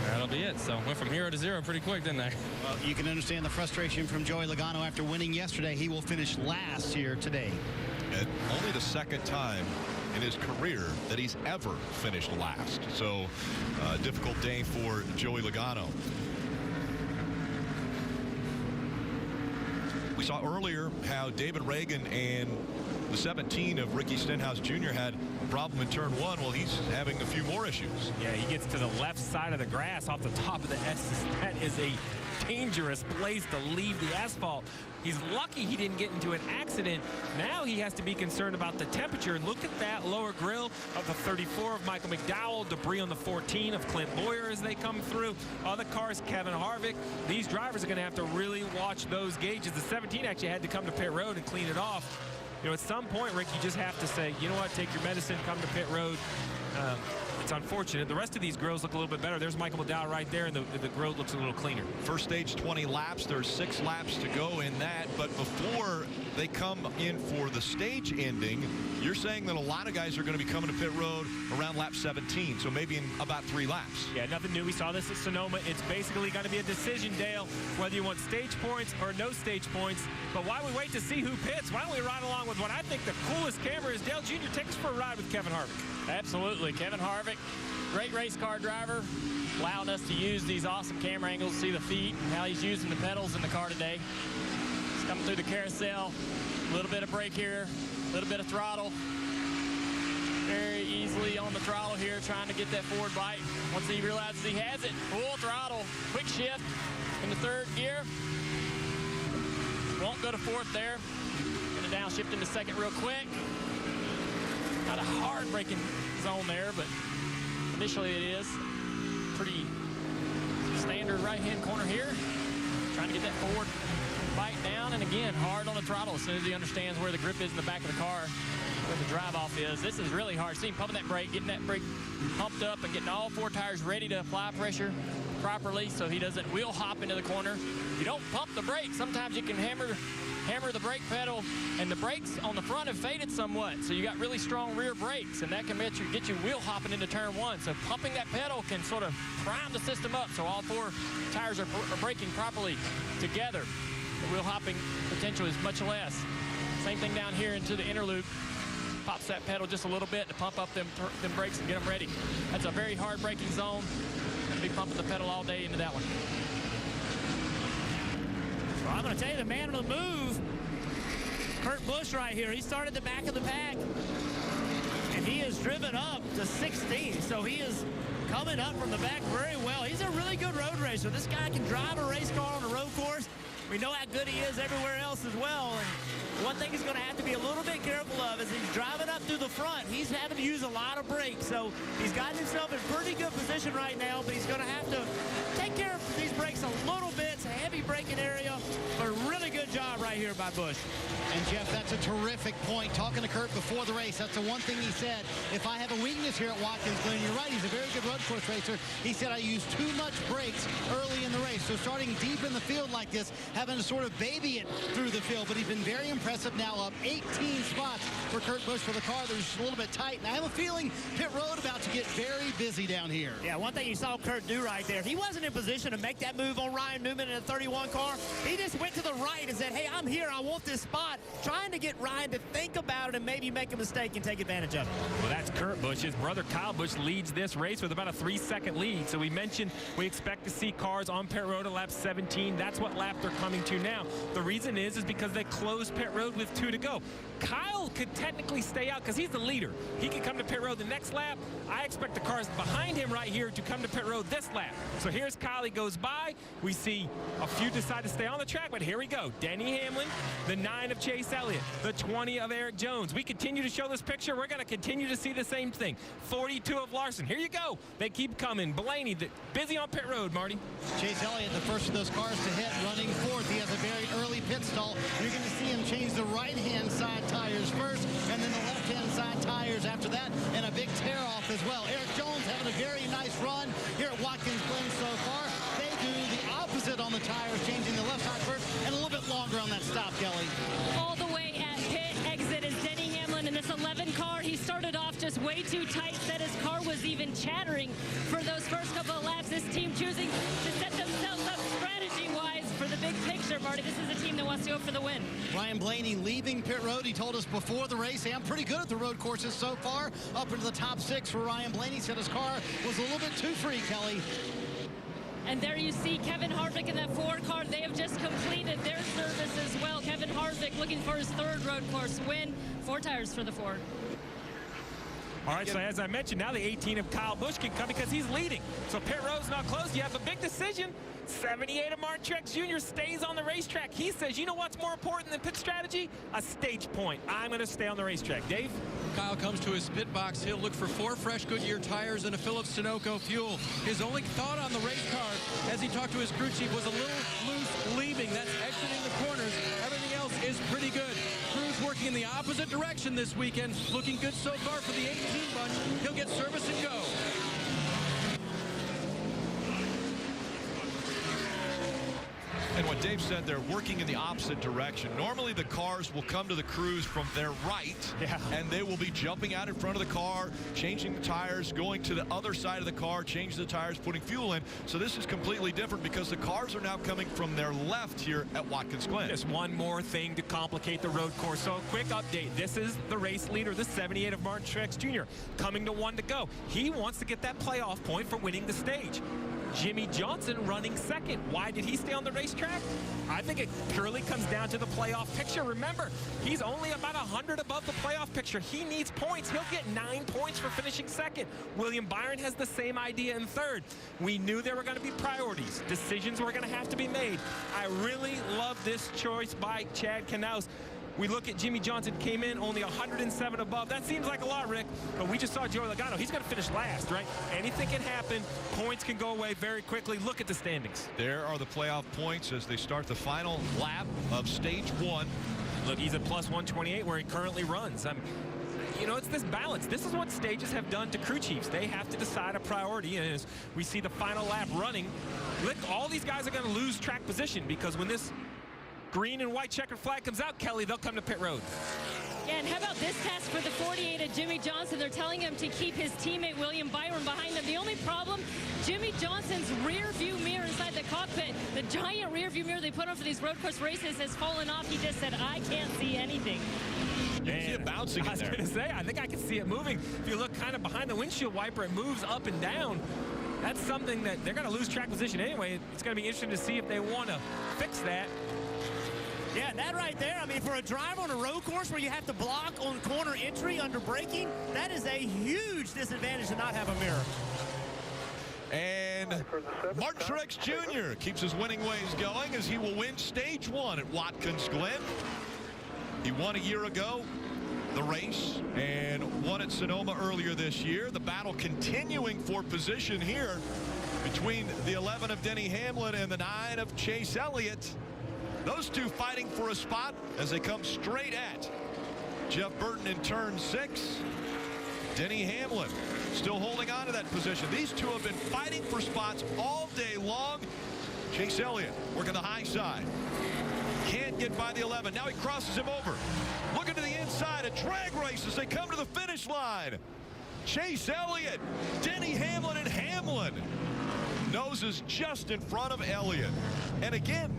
that'll be it. So went from 0 to 0 pretty quick, didn't I? Well, you can understand the frustration from Joey Logano after winning yesterday. He will finish last here today. And only the second time in his career that he's ever finished last. So difficult day for Joey Logano. We saw earlier how David Reagan and the 17 of Ricky Stenhouse Jr. had a problem in turn 1. Well, he's having a few more issues. Yeah, he gets to the left side of the grass off the top of the S. That is a dangerous place to leave the asphalt. He's lucky he didn't get into an accident. Now he has to be concerned about the temperature. Look at that lower grill of the 34 of Michael McDowell, debris on the 14 of Clint Boyer as they come through. Other cars, Kevin Harvick. These drivers are going to have to really watch those gauges. The 17 actually had to come to pit road and clean it off. You know, at some point, Rick, you just have to say, you know what, take your medicine, come to pit road. It's unfortunate. The rest of these grills look a little bit better. There's Michael McDowell right there, and the grill looks a little cleaner. First stage 20 laps. There's 6 laps to go in that. But before they come in for the stage ending, you're saying that a lot of guys are going to be coming to pit road around lap 17, so maybe in about 3 laps. Yeah, nothing new. We saw this at Sonoma. It's basically going to be a decision, Dale, whether you want stage points or no stage points. But while we wait to see who pits, why don't we ride along with what I think the coolest camera is. Dale Jr., take us for a ride with Kevin Harvick. Absolutely. Kevin Harvick, great race car driver, allowing us to use these awesome camera angles to see the feet and how he's using the pedals in the car today. He's coming through the carousel, a little bit of brake here, a little bit of throttle. Very easily on the throttle here, trying to get that forward bite. Once he realizes he has it, full throttle, quick shift in the 3rd gear. Won't go to 4th there. Gonna downshift into 2nd real quick. Not a hard braking zone there, but initially it is. Pretty standard right-hand corner here. Trying to get that forward bite down, and again, hard on the throttle as soon as he understands where the grip is in the back of the car, where the drive-off is. This is really hard. See him pumping that brake, getting that brake pumped up, and getting all 4 tires ready to apply pressure properly so he doesn't wheel hop into the corner. If you don't pump the brake, sometimes you can hammer the brake pedal, and the brakes on the front have faded somewhat, so you got really strong rear brakes, and that can get you wheel hopping into turn 1. So pumping that pedal can sort of prime the system up so all 4 tires are braking properly together. The wheel hopping potential is much less. Same thing down here into the inner loop. Pops that pedal just a little bit to pump up them brakes and get them ready. That's a very hard braking zone. Gonna be pumping the pedal all day into that one. Well, I'm going to tell you, the man on the move, Kurt Busch right here. He started the back of the pack, and he has driven up to 16. So he is coming up from the back very well. He's a really good road racer. This guy can drive a race car on a road course. We know how good he is everywhere else as well. And one thing he's going to have to be a little bit careful of is he's driving up through the front. He's having to use a lot of brakes. So he's gotten himself in pretty good position right now, but he's going to have to take care of these brakes a little bit. It's a heavy braking area, but a really good job right here by Busch. And Jeff, that's a terrific point. Talking to Kurt before the race, that's the one thing he said. If I have a weakness here at Watkins Glen, you're right, he's a very good road course racer. He said I use too much brakes early in the race. So starting deep in the field like this, having to sort of baby it through the field, but he's been very impressive now, up 18 spots for Kurt Busch for the car. They're just a little bit tight, and I have a feeling pit road about to get very busy down here. Yeah, one thing you saw Kurt do right there, he wasn't in position to make that move on Ryan Newman in a 31 car. He just went to the right and said, hey, I'm here, I want this spot, trying to get Ryan to think about it and maybe make a mistake and take advantage of it. Well, that's Kurt Busch. His brother Kyle Busch leads this race with about a 3-second lead. So we mentioned we expect to see cars on pit road at lap 17. That's what lap they're coming to now. The reason is because they closed pit road with 2 to go. Kyle could technically stay out because he's the leader. He could come to pit road the next lap. I expect the cars behind him right here to come to pit road this lap. So here's Kyle. He goes by. We see a few decide to stay on the track, but here we go. Denny Hamlin, Hamlin, the 9 of Chase Elliott, the 20 of Eric Jones. We continue to show this picture. We're going to continue to see the same thing. 42 of Larson. Here you go. They keep coming. Blaney, busy on pit road, Marty. Chase Elliott, the first of those cars to hit, running fourth. He has a very early pit stall. You're going to see him change the right-hand side tires first, and then the left-hand side tires after that, and a big tear-off as well. Eric Jones having a very nice run here at Watkins Glen so far. They do the opposite on the tires, changing the left side first, and a little bit longer on that stop, Kelly. All the way at pit exit is Denny Hamlin in this 11 car. He started off just way too tight, said his car was even chattering for those first couple of laps. This team choosing to set themselves up strategy-wise for the big picture, Marty. This is a team that wants to go for the win. Ryan Blaney leaving pit road. He told us before the race, hey, I'm pretty good at the road courses so far. Up into the top 6 for Ryan Blaney. Said his car was a little bit too free, Kelly. And there you see Kevin Harvick in that 4 car. They have just completed their service as well. Kevin Harvick looking for his 3rd road course win. 4 tires for the 4. All right, so as I mentioned, now the 18 of Kyle Busch can come because he's leading. So pit road's not closed. You have a big decision. 78 of Martin Truex Jr. stays on the racetrack. He says, you know what's more important than pit strategy? A stage point. I'm going to stay on the racetrack. Dave? Kyle comes to his pit box. He'll look for 4 fresh Goodyear tires and a fill of Sunoco fuel. His only thought on the race car as he talked to his crew chief was a little loose leaving. That's exiting the corners. Everything else is pretty good. Crew's working in the opposite direction this weekend. Looking good so far for the 18 bunch. He'll get service and go. And what Dave said, they're working in the opposite direction. Normally the cars will come to the crews from their right, and they will be jumping out in front of the car, changing the tires, going to the other side of the car, changing the tires, putting fuel in. So this is completely different because the cars are now coming from their left here at Watkins Glen. Just one more thing to complicate the road course. So a quick update. This is the race leader, the 78 of Martin Truex Jr. coming to 1 to go. He wants to get that playoff point for winning the stage. Jimmy Johnson running 2nd. Why did he stay on the racetrack? I think it purely comes down to the playoff picture. Remember, he's only about 100 above the playoff picture. He needs points. He'll get 9 points for finishing 2nd. William Byron has the same idea in 3rd. We knew there were going to be priorities. Decisions were going to have to be made. I really love this choice by Chad Knaus. We look at Jimmy Johnson, came in only 107 above. That seems like a lot, Rick, but we just saw Joey Logano. He's going to finish last, right? Anything can happen. Points can go away very quickly. Look at the standings. There are the playoff points as they start the final lap of stage 1. Look, he's at plus 128 where he currently runs. You know, it's this balance. This is what stages have done to crew chiefs. They have to decide a priority, and as we see the final lap running, look, all these guys are going to lose track position because when this green and white checkered flag comes out, Kelly, they'll come to pit road. Yeah, and how about this test for the 48 of Jimmy Johnson? They're telling him to keep his teammate William Byron behind him. The only problem, Jimmy Johnson's rear view mirror inside the cockpit, the giant rear view mirror they put on for these road course races has fallen off. He just said, I can't see anything. You can see it bouncing in there. I was going to say, I think I can see it moving. If you look kind of behind the windshield wiper, it moves up and down. That's something that they're going to lose track position anyway. It's going to be interesting to see if they want to fix that. Yeah, that right there, I mean, for a driver on a road course where you have to block on corner entry under braking, that is a huge disadvantage to not have a mirror. And Martin Truex Jr. keeps his winning ways going as he will win stage 1 at Watkins Glen. He won a year ago the race and won at Sonoma earlier this year. The battle continuing for position here between the 11 of Denny Hamlin and the 9 of Chase Elliott. Those two fighting for a spot as they come straight at Jeff Burton in turn 6. Denny Hamlin still holding on to that position. These two have been fighting for spots all day long. Chase Elliott working the high side. Can't get by the 11. Now he crosses him over. Looking to the inside. A drag race as they come to the finish line. Chase Elliott, Denny Hamlin, and Hamlin. Noses just in front of Elliott. And again,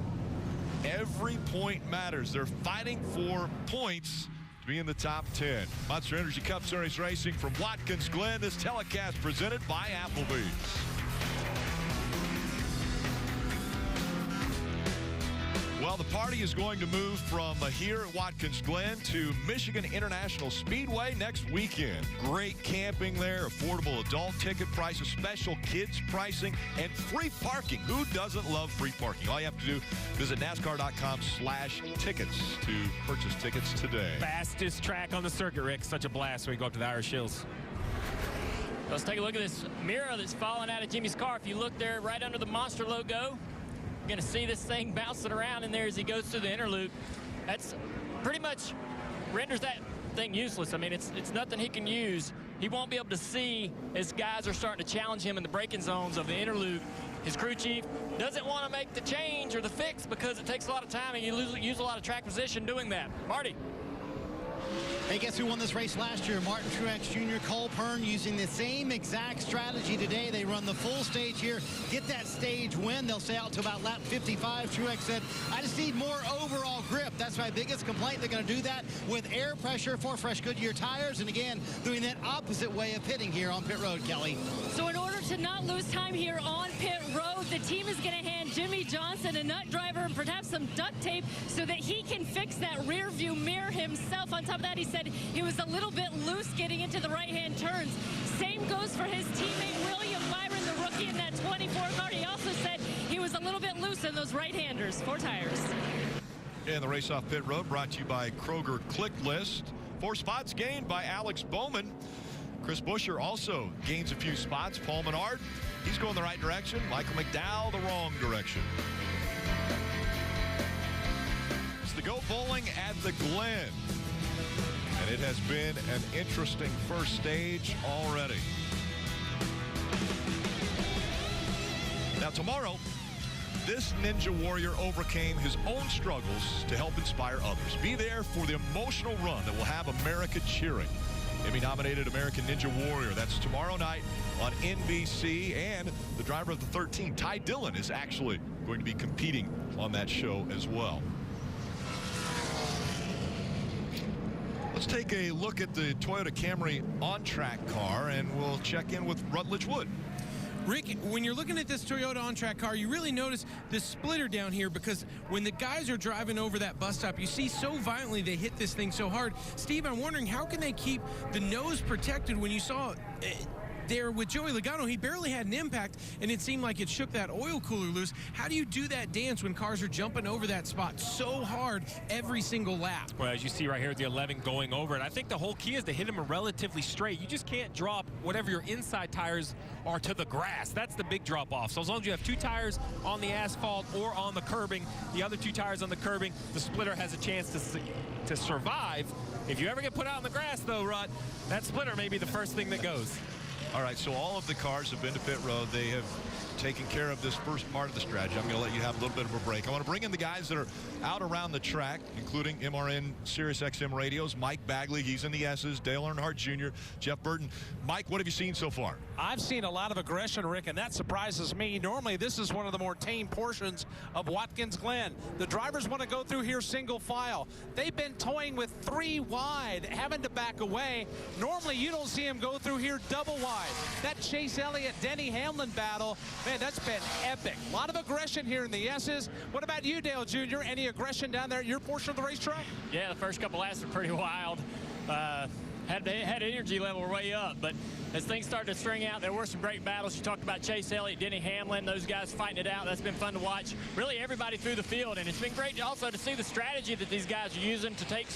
every point matters. They're fighting for points to be in the top 10. Monster Energy Cup Series racing from Watkins Glen. This telecast presented by Applebee's. Well, the party is going to move from here at Watkins Glen to Michigan International Speedway next weekend. Great camping there, affordable adult ticket prices, special kids pricing, and free parking. Who doesn't love free parking? All you have to do, visit NASCAR.com/tickets to purchase tickets today. Fastest track on the circuit, Rick. Such a blast when we go up to the Irish Hills. Let's take a look at this mirror that's falling out of Jimmy's car. If you look there right under the Monster logo, you're going to see this thing bouncing around in there as he goes through the inner loop. That's pretty much renders that thing useless. I mean, it's nothing he can use. He won't be able to see as guys are starting to challenge him in the braking zones of the inner loop. His crew chief doesn't want to make the change or the fix because it takes a lot of time and you use a lot of track position doing that. Marty. Hey, guess who won this race last year? Martin Truex Jr., Cole Pern, using the same exact strategy today. They run the full stage here, get that stage win. They'll stay out to about lap 55. Truex said, I just need more overall grip. That's my biggest complaint. They're going to do that with air pressure for fresh Goodyear tires. And again, doing that opposite way of pitting here on pit road, Kelly. So in order to not lose time here on pit road, the team is going to hand Jimmie Johnson a nut driver and perhaps some duct tape so that he can fix that rear view mirror himself. On top of that, he said he was a little bit loose getting into the right-hand turns. Same goes for his teammate William Byron, the rookie in that 24 car. He also said he was a little bit loose in those right-handers. 4 tires. And the race off pit road brought to you by Kroger Click List. 4 spots gained by Alex Bowman. Chris Buescher also gains a few spots. Paul Menard, he's going the right direction. Michael McDowell, the wrong direction. It's the Go Bowling at the Glen. And it has been an interesting first stage already. Now tomorrow, this Ninja Warrior overcame his own struggles to help inspire others. Be there for the emotional run that will have America cheering. Emmy-nominated American Ninja Warrior. That's tomorrow night on NBC. And the driver of the 13, Ty Dillon, is actually going to be competing on that show as well. Let's take a look at the Toyota Camry on-track car, and we'll check in with Rutledge Wood. Rick, when you're looking at this Toyota on-track car, you really notice the splitter down here because when the guys are driving over that bus stop, you see so violently they hit this thing so hard. Steve, I'm wondering, how can they keep the nose protected when you saw there with Joey Logano? He barely had an impact, and it seemed like it shook that oil cooler loose. How do you do that dance when cars are jumping over that spot so hard every single lap? Well, as you see right here, the 11 going over it. I think the whole key is to hit them relatively straight. You just can't drop whatever your inside tires are to the grass. That's the big drop off. So as long as you have 2 tires on the asphalt or on the curbing, the other 2 tires on the curbing, the splitter has a chance to survive. If you ever get put out in the grass, though, Rut, that splitter may be the first thing that goes. All right, so all of the cars have been to pit road. They have taken care of this first part of the strategy. I'm going to let you have a little bit of a break. I want to bring in the guys that are out around the track, including MRN Sirius XM radios. Mike Bagley, he's in the S's. Dale Earnhardt Jr., Jeff Burton. Mike, what have you seen so far? I've seen a lot of aggression, Rick, and that surprises me. Normally, this is one of the more tame portions of Watkins Glen. The drivers want to go through here single file. They've been toying with 3 wide, having to back away. Normally, you don't see them go through here double wide. That Chase Elliott-Denny Hamlin battle, man, that's been epic. A lot of aggression here in the S's. What about you, Dale Jr.? Any aggression down there at your portion of the racetrack? Yeah, the first couple laps were pretty wild. Had energy level way up, but as things started to string out, there were some great battles. You talked about Chase Elliott, Denny Hamlin, those guys fighting it out. That's been fun to watch. Really everybody through the field, and it's been great also to see the strategy that these guys are using to take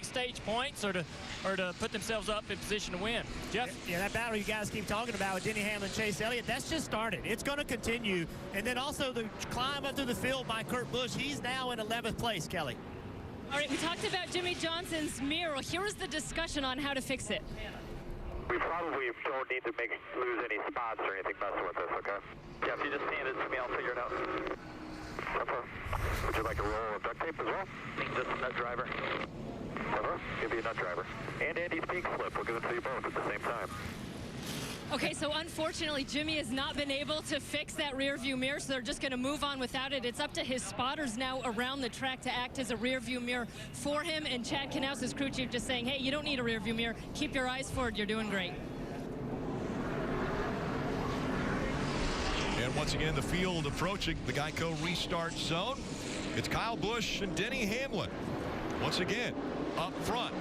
stage points or to put themselves up in position to win. Jeff? Yeah, that battle you guys keep talking about with Denny Hamlin, Chase Elliott, that's just started. It's going to continue. And then also the climb up through the field by Kurt Busch. He's now in 11th place, Kelly. All right, we talked about Jimmie Johnson's mirror. Here was the discussion on how to fix it. We probably don't need to lose any spots or anything messing with this, okay? Yeah, if you just hand it to me, I'll figure it out. Would you like a roll of duct tape as well? Just a nut driver. Give you a nut driver. And Andy's pink slip. We'll give it to you both at the same time. Okay, so unfortunately, Jimmy has not been able to fix that rear view mirror, so they're just going to move on without it. It's up to his spotters now around the track to act as a rear view mirror for him. And Chad Knaus, his crew chief, just saying, hey, you don't need a rear view mirror. Keep your eyes forward. You're doing great. And once again, the field approaching the Geico restart zone. It's Kyle Busch and Denny Hamlin once again up front.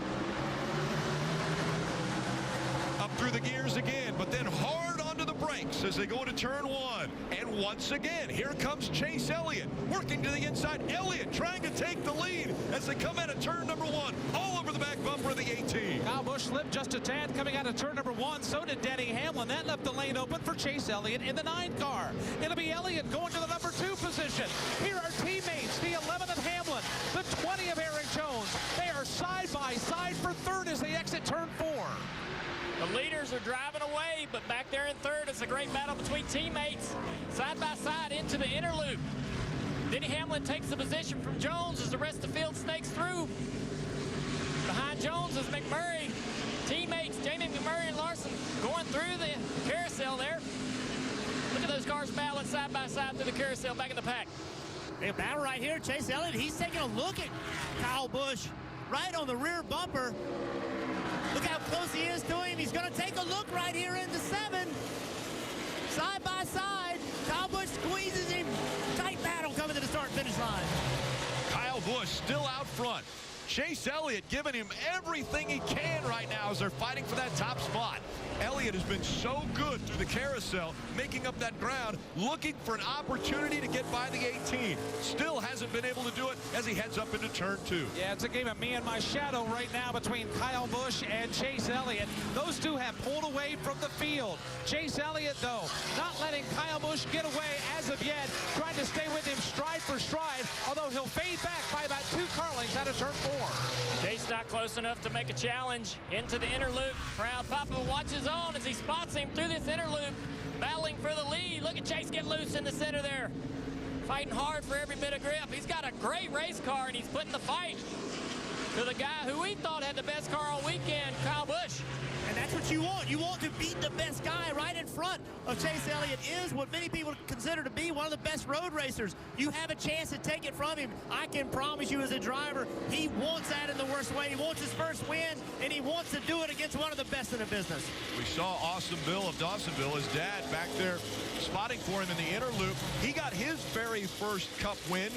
Up through the gears again, but then hard onto the brakes as they go into turn one. And once again, here comes Chase Elliott working to the inside. Elliott trying to take the lead as they come out of turn number one, all over the back bumper of the 18. Kyle Busch slipped just a tad coming out of turn number one. So did Denny Hamlin. That left the lane open for Chase Elliott in the 9 car. It'll be Elliott going to the number 2 position. Here are teammates, the 11 of Hamlin, the 20 of Aaron Jones. They are side by side for third as they exit turn 4. The leaders are driving away, but back there in third, it's a great battle between teammates. Side by side into the inner loop. Denny Hamlin takes the position from Jones as the rest of the field snakes through. Behind Jones is McMurray. Teammates Jamie McMurray and Larson going through the carousel there. Look at those cars battling side by side through the carousel back in the pack. A battle right here. Chase Elliott, he's taking a look at Kyle Busch right on the rear bumper. Look how close he is to him. He's going to take a look right here into 7. Side by side. Kyle Busch squeezes him. Tight battle coming to the start-finish line. Kyle Busch still out front. Chase Elliott giving him everything he can right now as they're fighting for that top spot. Elliott has been so good through the carousel, making up that ground, looking for an opportunity to get by the 18. Still hasn't been able to do it as he heads up into turn 2. Yeah, it's a game of me and my shadow right now between Kyle Busch and Chase Elliott. Those two have pulled away from the field. Chase Elliott, though, not letting Kyle Busch get away as of yet, trying to stay with him stride for stride, although he'll fade back by about 2 car lengths out of turn 4. Chase not close enough to make a challenge into the inner loop. Proud Papa watches on as he spots him through this inner loop, battling for the lead. Look at Chase get loose in the center there. Fighting hard for every bit of grip. He's got a great race car, and he's putting the fight to the guy who we thought had the best car all weekend, Kyle Busch. And that's what you want. You want to beat the best guy. Right in front of Chase Elliott is what many people consider to be one of the best road racers. You have a chance to take it from him. I can promise you as a driver, he wants that in the worst way. He wants his first win, and he wants to do it against one of the best in the business. We saw Austin Bill of Dawsonville, his dad, back there spotting for him in the inner loop. He got his very first Cup win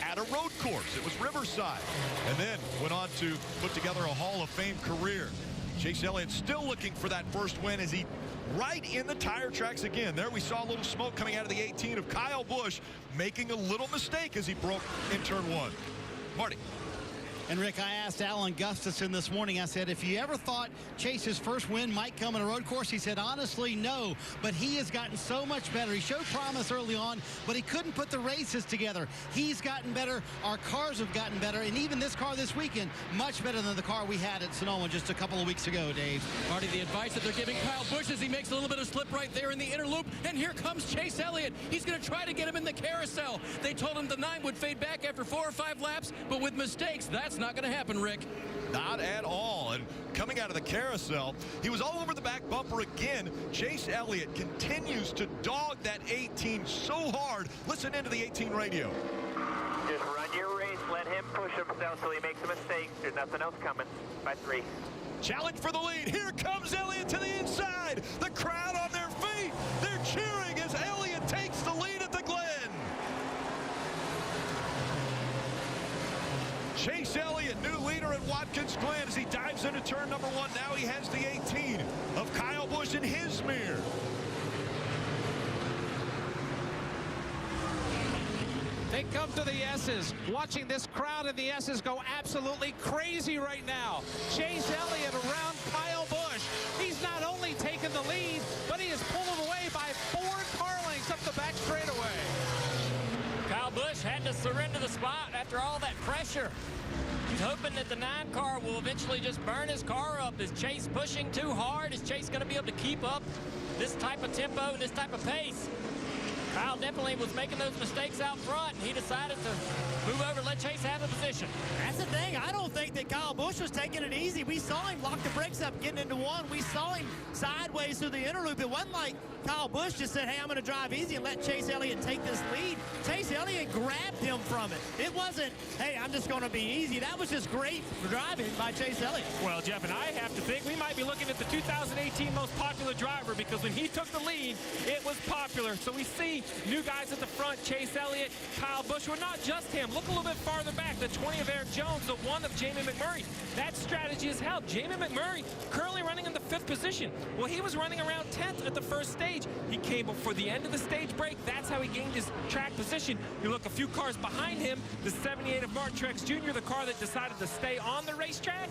at a road course. It was Riverside, and then went on to put together a Hall of Fame career. Chase Elliott still looking for that first win as he right in the tire tracks again. There we saw a little smoke coming out of the 18 of Kyle Busch making a little mistake as he broke in turn 1. Marty. And Rick, I asked Alan Gustafson this morning, I said, if you ever thought Chase's first win might come in a road course, he said, honestly, no. But he has gotten so much better. He showed promise early on, but he couldn't put the races together. He's gotten better. Our cars have gotten better. And even this car this weekend, much better than the car we had at Sonoma just a couple of weeks ago, Dave. Marty, the advice that they're giving Kyle Busch is he makes a little bit of slip right there in the inner loop. And here comes Chase Elliott. He's going to try to get him in the carousel. They told him the 9 would fade back after 4 or 5 laps, but with mistakes, that's not going to happen, Rick. Not at all. And coming out of the carousel, he was all over the back bumper again. Chase Elliott continues to dog that 18 so hard. Listen into the 18 radio. Just run your race. Let him push himself so he makes a mistake. There's nothing else coming. By 3. Challenge for the lead. Here comes Elliott to the inside. The crowd on their feet. They're cheering as Elliott takes the lead at the Glen. Chase Elliott, new leader at Watkins Glen as he dives into turn number 1. Now he has the 18 of Kyle Busch in his mirror. They come to the S's. Watching this crowd in the S's go absolutely crazy right now. Chase Elliott around Kyle Busch. He's not only taken the lead, but he is pulling away by 4 car lengths up the back straightaway. Kyle Busch had to surrender the spot after all that pressure. He's hoping that the 9 car will eventually just burn his car up. Is Chase pushing too hard? Is Chase going to be able to keep up this type of tempo and this type of pace? Kyle definitely was making those mistakes out front, and he decided to move over and let Chase have the position. That's the thing. I don't think that Kyle Busch was taking it easy. We saw him lock the brakes up getting into 1. We saw him sideways through the inner loop. It wasn't like Kyle Busch just said, hey, I'm going to drive easy and let Chase Elliott take this lead. Chase Elliott grabbed him from it. It wasn't, hey, I'm just going to be easy. That was just great driving by Chase Elliott. Well, Jeff, and I have to think we might be looking at the 2018 most popular driver, because when he took the lead, it was popular. So we see see new guys at the front, Chase Elliott, Kyle Busch. Well, not just him. Look a little bit farther back. The 20 of Eric Jones, the 1 of Jamie McMurray. That strategy has helped. Jamie McMurray currently running in the 5th position. Well, he was running around 10th at the first stage. He came before the end of the stage break. That's how he gained his track position. You look a few cars behind him, the 78 of Martin Truex Jr., the car that decided to stay on the racetrack,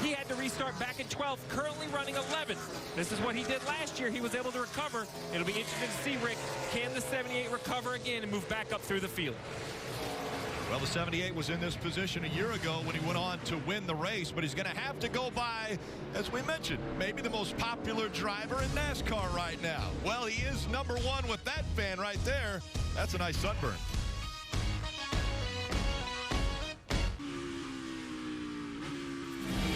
he had to restart back in 12th, currently running 11th. This is what he did last year. He was able to recover. It'll be interesting to see, Rick, can the 78 recover again and move back up through the field? Well, the 78 was in this position a year ago when he went on to win the race, but he's going to have to go by, as we mentioned, maybe the most popular driver in NASCAR right now. Well, he is #1 with that fan right there. That's a nice sunburn.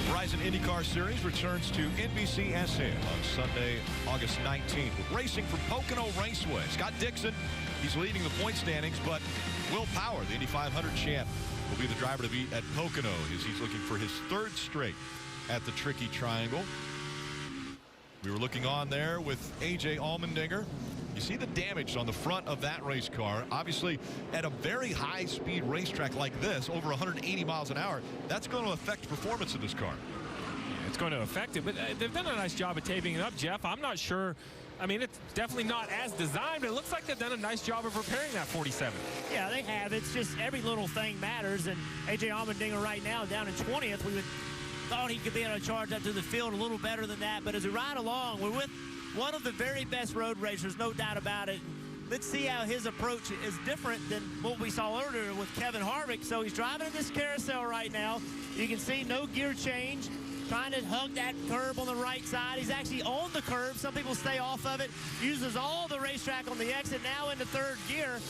Verizon IndyCar Series returns to NBCSN on Sunday, August 19th with racing from Pocono Raceway. Scott Dixon, he's leading the point standings, but Will Power, the Indy 500 champ, will be the driver to beat at Pocono as he's looking for his 3rd straight at the Tricky Triangle. We were looking on there with A.J. Allmendinger. You see the damage on the front of that race car. Obviously, at a very high-speed racetrack like this, over 180 miles an hour, that's going to affect performance of this car. Yeah, it's going to affect it, but they've done a nice job of taping it up, Jeff. I'm not sure. I mean, it's definitely not as designed, but it looks like they've done a nice job of repairing that 47. Yeah, they have. It's just every little thing matters, and A.J. Allmendinger right now down in 20th. We thought he could be able to charge up to the field a little better than that, but as we ride along, we're with one of the very best road racers, no doubt about it. Let's see how his approach is different than what we saw earlier with Kevin Harvick. So he's driving in this carousel right now. You can see no gear change, trying to hug that curb on the right side. He's actually on the curb. Some people stay off of it. Uses all the racetrack on the exit, now into 3rd gear.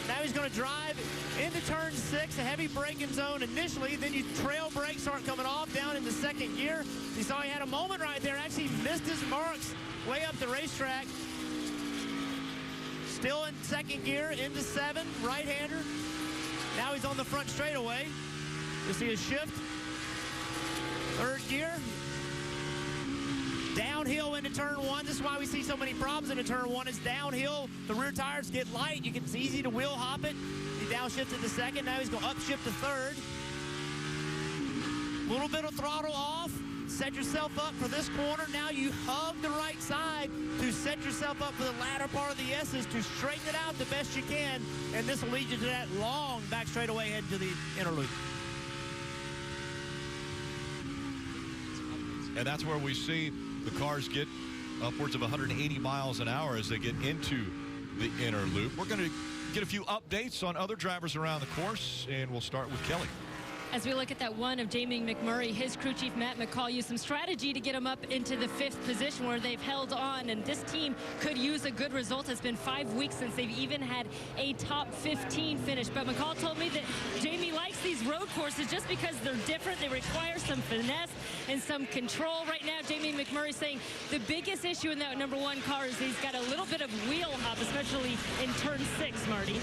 Now he's going to drive into turn 6, a heavy braking zone initially. Then you trail brakes start coming off down into 2nd gear. You saw he had a moment right there, actually missed his marks way up the racetrack. Still in 2nd gear, into 7, right-hander. Now he's on the front straightaway. You see a shift. 3rd gear. Downhill into turn 1. This is why we see so many problems into turn 1. It's downhill. The rear tires get light. It's easy to wheel hop it. He downshifted to 2nd. Now he's going to upshift to 3rd. A little bit of throttle off. Set yourself up for this corner. Now you hug the right side to set yourself up for the latter part of the S's to straighten it out the best you can. And this will lead you to that long back straightaway heading to the inner loop. And that's where we see the cars get upwards of 180 miles an hour as they get into the inner loop. We're going to get a few updates on other drivers around the course, and we'll start with Kelly. As we look at that 1 of Jamie McMurray, his crew chief Matt McCall used some strategy to get him up into the 5th position where they've held on, and this team could use a good result. It's been 5 weeks since they've even had a top 15 finish, but McCall told me that Jamie likes these road courses just because they're different. They require some finesse and some control. Right now, Jamie McMurray saying the biggest issue in that #1 car is he's got a little bit of wheel hop, especially in turn 6, Marty.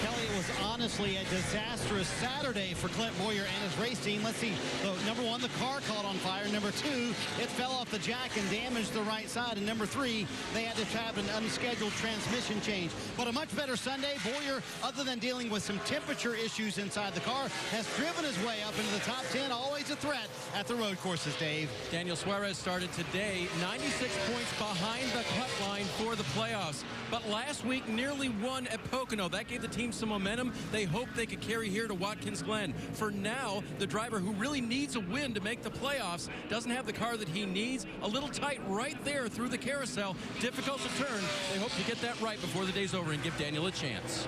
Kelly, it was honestly a disastrous Saturday for Clint Boyer and his race team. Let's see. So, #1, the car caught on fire. #2, it fell off the jack and damaged the right side. And #3, they had to have an unscheduled transmission change. But a much better Sunday. Boyer, other than dealing with some temperature issues inside the car, has driven his way up into the top 10. Always a threat at the road courses, Dave. Daniel Suarez started today 96 points behind the cut line for the playoffs. But last week, nearly won at Pocono. That gave the team some momentum. They hope they could carry here to Watkins Glen. For now, the driver who really needs a win to make the playoffs doesn't have the car that he needs. A little tight right there through the carousel. Difficult to turn. They hope to get that right before the day's over and give Daniel a chance.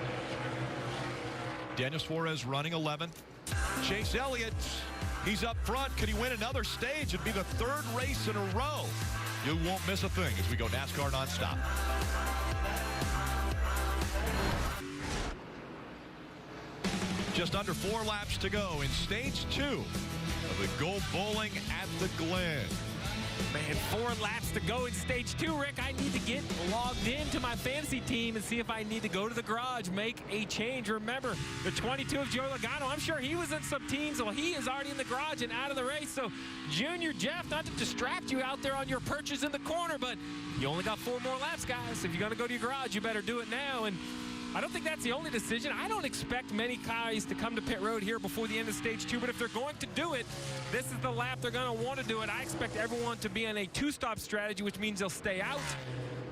Daniel Suarez running 11th. Chase Elliott, he's up front. Could he win another stage? It'd be the 3rd race in a row. You won't miss a thing as we go NASCAR nonstop. Just under 4 laps to go in stage 2 of the Go Bowling at the Glen. Man, 4 laps to go in stage 2, Rick. I need to get logged into my fantasy team and see if I need to go to the garage, make a change. Remember, the 22 of Joey Logano, I'm sure he was in some teams. Well, he is already in the garage and out of the race. So, Junior Jeff, not to distract you out there on your perches in the corner, but you only got 4 more laps, guys. If you're going to go to your garage, you better do it now. And I don't think that's the only decision. I don't expect many guys to come to pit road here before the end of stage 2, but if they're going to do it, this is the lap they're going to want to do it. I expect everyone to be on a 2-stop strategy, which means they'll stay out.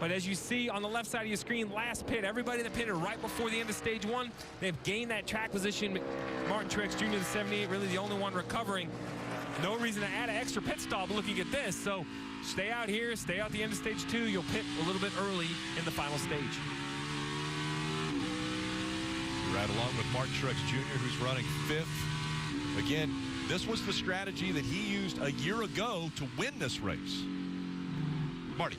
But as you see on the left side of your screen, last pit, everybody that pitted right before the end of stage 1, they've gained that track position. Martin Truex Jr., the 78, really the only one recovering. No reason to add an extra pit stop looking at this. So stay out here, stay out the end of stage 2. You'll pit a little bit early in the final stage. Right along with Martin Truex Jr., who's running 5th. Again, this was the strategy that he used a year ago to win this race. Marty.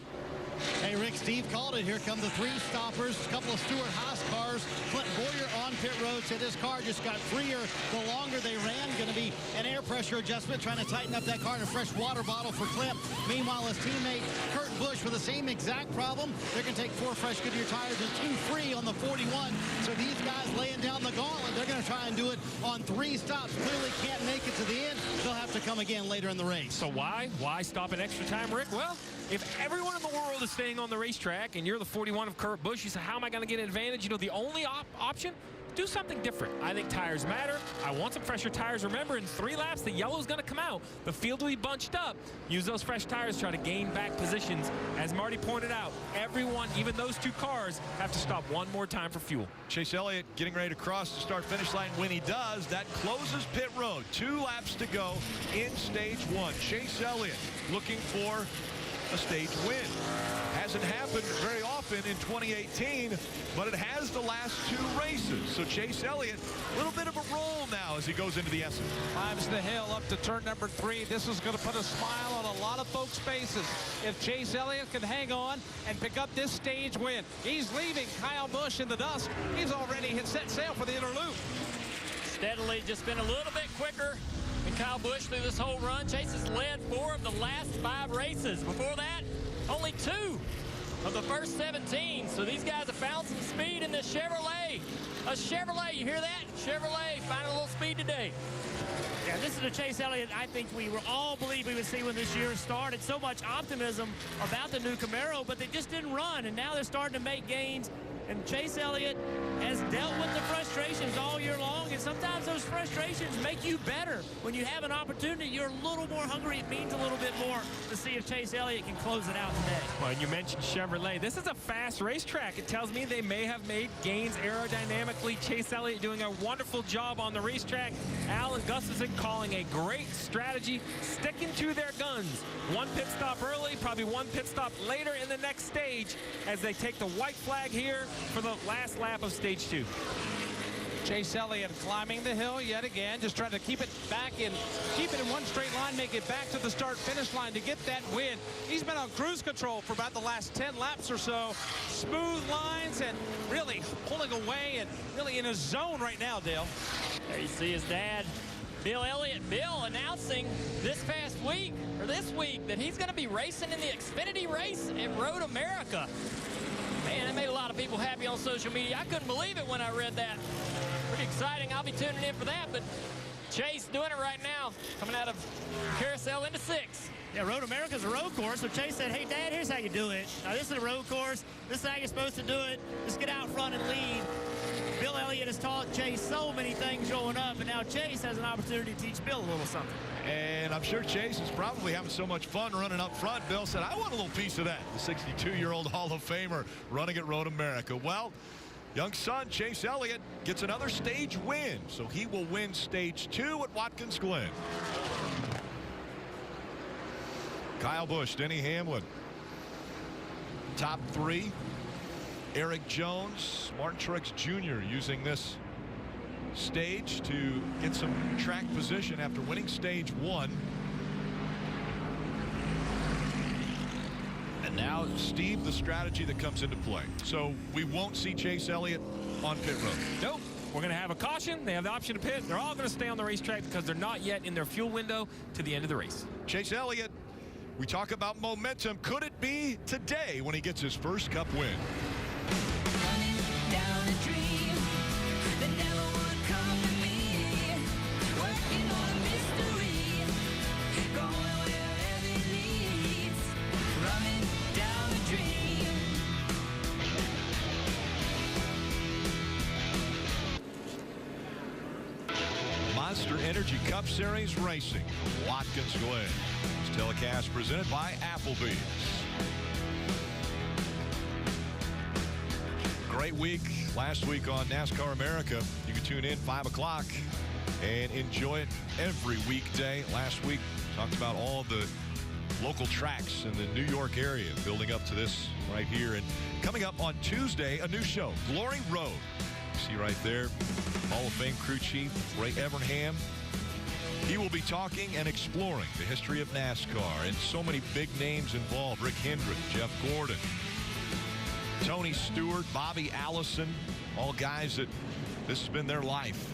Hey, Rick, Steve called it. Here come the 3 stoppers. A couple of Stewart Haas cars. Clint Boyer on pit road said his car just got freer the longer they ran. Going to be an air pressure adjustment, trying to tighten up that car, and a fresh water bottle for Clint. Meanwhile, his teammate Kurt Busch with the same exact problem. They're going to take 4 fresh Goodyear tires and 2 free on the 41. So these guys laying down the gauntlet. They're going to try and do it on 3 stops. Clearly can't make it to the end. They'll have to come again later in the race. So why? Why stop an extra time, Rick? Well, if everyone in the world is staying on the racetrack and you're the 41 of Kurt Busch, you say, how am I going to get an advantage? You know, the only option, do something different. I think tires matter. I want some fresher tires. Remember, in 3 laps, the yellow's going to come out. The field will be bunched up. Use those fresh tires to try to gain back positions. As Marty pointed out, everyone, even those 2 cars, have to stop one more time for fuel. Chase Elliott getting ready to cross the start-finish line. When he does, that closes pit road. 2 laps to go in stage 1. Chase Elliott looking for a stage win. Hasn't happened very often in 2018, but it has the last 2 races. So Chase Elliott, a little bit of a roll now as he goes into the S's. Climbs the hill up to turn number 3. This is going to put a smile on a lot of folks' faces. If Chase Elliott can hang on and pick up this stage win, he's leaving Kyle Busch in the dust. He's already hit set sail for the inner loop. Steadily just been a little bit quicker than Kyle Busch through this whole run. Chase has led 4 of the last 5 races. Before that, only 2 of the first 17. So these guys have found some speed in this Chevrolet. A Chevrolet, you hear that? Chevrolet finding a little speed today. Yeah, this is the Chase Elliott I think we were all believe we would see when this year started. So much optimism about the new Camaro, but they just didn't run, and now they're starting to make gains. And Chase Elliott has dealt with the frustrations all year long, and sometimes those frustrations make you better. When you have an opportunity, you're a little more hungry. It means a little bit more to see if Chase Elliott can close it out today. Well, and you mentioned Chevrolet. This is a fast racetrack. It tells me they may have made gains aerodynamically. Chase Elliott doing a wonderful job on the racetrack. Alan Gustafson calling a great strategy, sticking to their guns. 1 pit stop early, probably 1 pit stop later in the next stage as they take the white flag here for the last lap of stage 2. Chase Elliott climbing the hill yet again, just trying to keep it back in, keep it in one straight line, make it back to the start-finish line to get that win. He's been on cruise control for about the last 10 laps or so. Smooth lines and really pulling away and really in his zone right now, Dale. There you see his dad, Bill Elliott. Bill announcing this week that he's going to be racing in the Xfinity race at Road America. Man, that made a lot of people happy on social media. I couldn't believe it when I read that. Pretty exciting. I'll be tuning in for that, but Chase doing it right now, coming out of carousel into 6. Yeah, Road America's a road course, so Chase said, hey, Dad, here's how you do it. Now, this is a road course. This is how you're supposed to do it. Just get out front and lead. Bill Elliott has taught Chase so many things growing up, and now Chase has an opportunity to teach Bill a little something. And I'm sure Chase is probably having so much fun running up front. Bill said, I want a little piece of that. The 62-year-old Hall of Famer running at Road America. Well, young son Chase Elliott gets another stage win, so he will win stage 2 at Watkins Glen. Kyle Busch, Denny Hamlin, top 3. Eric Jones, Martin Truex Jr. using this stage to get some track position after winning stage 1. And now, Steve, the strategy that comes into play. So we won't see Chase Elliott on pit road. Nope. We're going to have a caution. They have the option to pit. They're all going to stay on the racetrack because they're not yet in their fuel window to the end of the race. Chase Elliott, we talk about momentum. Could it be today when he gets his first Cup win? Monster Energy Cup Series Racing from Watkins Glen. This telecast presented by Applebee's. Great week last week on NASCAR America. You can tune in 5 o'clock and enjoy it every weekday. Last week talked about all the local tracks in the New York area building up to this right here. And coming up on Tuesday, a new show, Glory Road. See right there, Hall of Fame crew chief Ray Evernham. He will be talking and exploring the history of NASCAR and so many big names involved. Rick Hendrick, Jeff Gordon, Tony Stewart, Bobby Allison, all guys that this has been their life.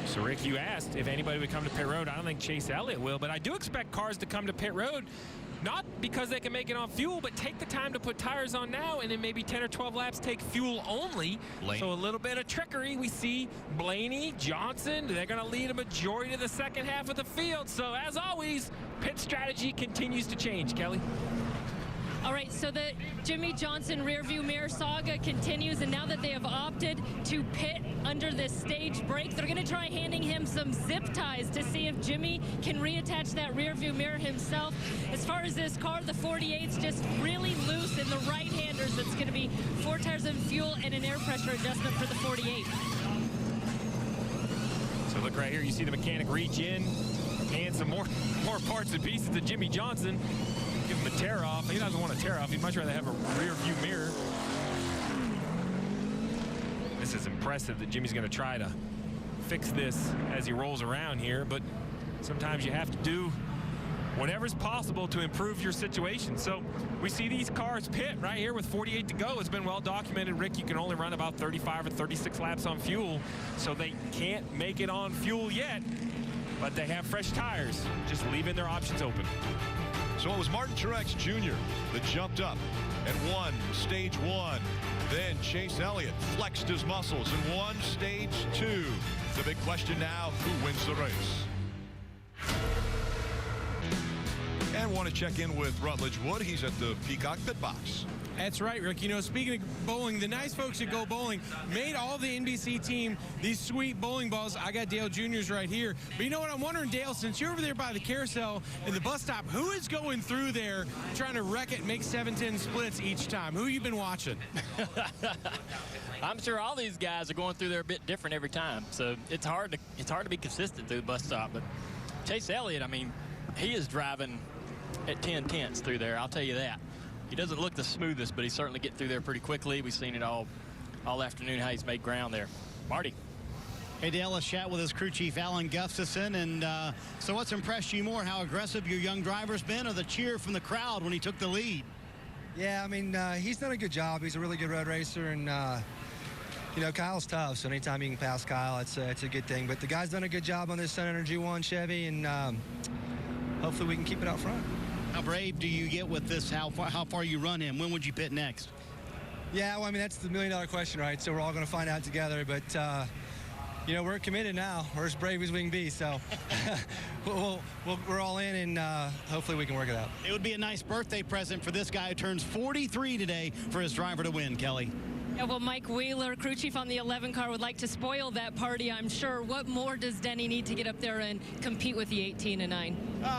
So, Rick, you asked if anybody would come to pit road. I don't think Chase Elliott will, but I do expect cars to come to pit road, not because they can make it on fuel, but take the time to put tires on now, and then maybe 10 or 12 laps take fuel only. So a little bit of trickery. We see Blaney, Johnson, they're going to lead a majority of the second half of the field. So, as always, pit strategy continues to change, Kelly. All right, so the Jimmy Johnson rearview mirror saga continues, and now that they have opted to pit under this stage break, they're going to try handing him some zip ties to see if Jimmy can reattach that rearview mirror himself. As far as this car, the 48's just really loose in the right-handers. It's going to be 4 tires of fuel and an air pressure adjustment for the 48. So look right here, you see the mechanic reach in and some more parts and pieces to Jimmy Johnson. Give him a tear off. He doesn't want to tear off. He'd much rather have a rear view mirror. This is impressive that Jimmy's going to try to fix this as he rolls around here, but sometimes you have to do whatever's possible to improve your situation. So we see these cars pit right here with 48 to go. It's been well documented, Rick, you can only run about 35 or 36 laps on fuel, so they can't make it on fuel yet, but they have fresh tires, just leaving their options open. So it was Martin Truex Jr. that jumped up and won stage 1. Then Chase Elliott flexed his muscles and won stage 2. The big question now, who wins the race? And want to check in with Rutledge Wood. He's at the Peacock Pit Box. That's right, Rick. You know, speaking of bowling, the nice folks at Go Bowling made all the NBC team these sweet bowling balls. I got Dale Jr.'s right here. But you know what? I'm wondering, Dale, since you're over there by the carousel and the bus stop, who is going through there trying to wreck it and make 7-10 splits each time? Who you been watching? I'm sure all these guys are going through there a bit different every time. So it's hard to be consistent through the bus stop. But Chase Elliott, I mean, he is driving at 10 tenths through there. I'll tell you that. He doesn't look the smoothest, but he's certainly getting through there pretty quickly. We've seen it all afternoon, how he's made ground there. Marty. Hey, Dale, let's chat with his crew chief, Alan Gustafson. And so what's impressed you more, how aggressive your young driver's been, or the cheer from the crowd when he took the lead? Yeah, I mean, he's done a good job. He's a really good road racer, and, you know, Kyle's tough, so anytime you can pass Kyle, it's a good thing. But the guy's done a good job on this Sun Energy 1 Chevy, and hopefully we can keep it out front. How brave do you get with this, how far you run him? When would you pit next? Yeah, well, I mean, that's the million-dollar question, right? So we're all going to find out together. But, you know, we're committed now. We're as brave as we can be. So we're all in, and hopefully we can work it out. It would be a nice birthday present for this guy who turns 43 today for his driver to win, Kelly. Yeah, well, Mike Wheeler, crew chief on the 11 car, would like to spoil that party, I'm sure. What more does Denny need to get up there and compete with the 18 and 9?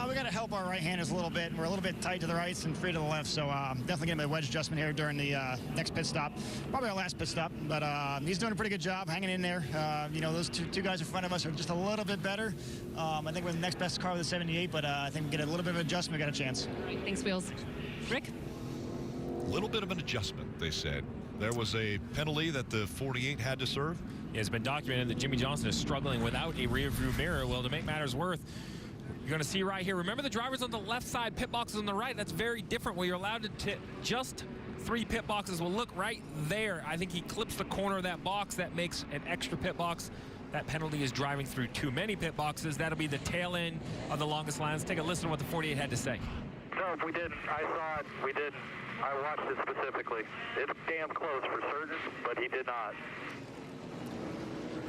We got to help our right-handers a little bit. We're a little bit tight to the rights and free to the left, so definitely getting a wedge adjustment here during the next pit stop. Probably our last pit stop, but he's doing a pretty good job hanging in there. You know, those two guys in front of us are just a little bit better. I think we're the next best car with a 78, but I think we get a little bit of adjustment, we got a chance. All right, thanks, Wheels. Rick? A little bit of an adjustment, they said. There was a penalty that the 48 had to serve. Yeah, it's been documented that Jimmy Johnson is struggling without a rear view mirror. Well, to make matters worse, you're going to see right here. Remember, the drivers on the left side, pit boxes on the right. That's very different where you're allowed to just 3 pit boxes. Well, look right there. I think he clips the corner of that box. That makes an extra pit box. That penalty is driving through too many pit boxes. That'll be the tail end of the longest lines. Take a listen to what the 48 had to say. No, we didn't. I saw it. We didn't. I watched it specifically. It's damn close for certain, but he did not.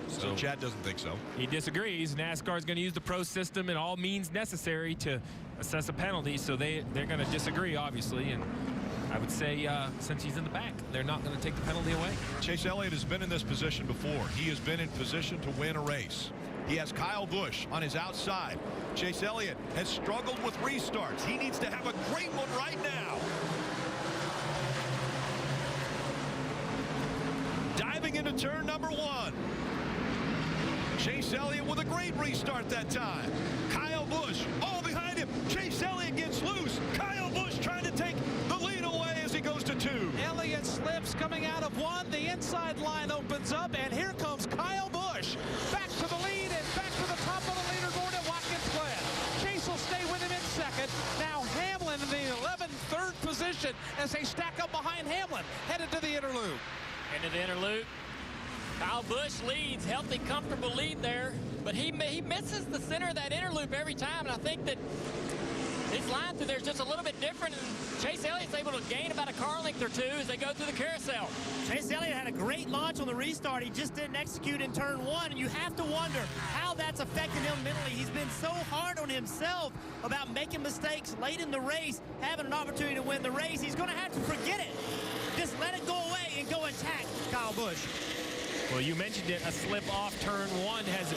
So Chad doesn't think so. He disagrees. NASCAR is going to use the pro system and all means necessary to assess a penalty, so they're going to disagree, obviously. And I would say since he's in the back, they're not going to take the penalty away. Chase Elliott has been in this position before. He has been in position to win a race. He has Kyle Busch on his outside. Chase Elliott has struggled with restarts. He needs to have a great one right now. Diving into turn number 1. Chase Elliott with a great restart that time. Kyle Busch all behind him. Chase Elliott gets loose. Kyle Busch trying to take the lead away as he goes to 2. Elliott slips coming out of 1. The inside line opens up, and here comes Kyle Busch. Back to the lead and back to the top of the leaderboard at Watkins Glen. Chase will stay with him in second. Now Hamlin in the 11th, third position as they stack up behind Hamlin, headed to the inner loop. Into the inner loop. Kyle Busch leads, healthy, comfortable lead there, but he misses the center of that inner loop every time, and I think that his line through there is just a little bit different, and Chase Elliott's able to gain about a car length or 2 as they go through the carousel. Chase Elliott had a great launch on the restart. He just didn't execute in turn 1, and you have to wonder how that's affecting him mentally. He's been so hard on himself about making mistakes late in the race, having an opportunity to win the race. He's going to have to forget it. Just let it go away and go attack Kyle Busch. Well, you mentioned it. A slip off turn 1 has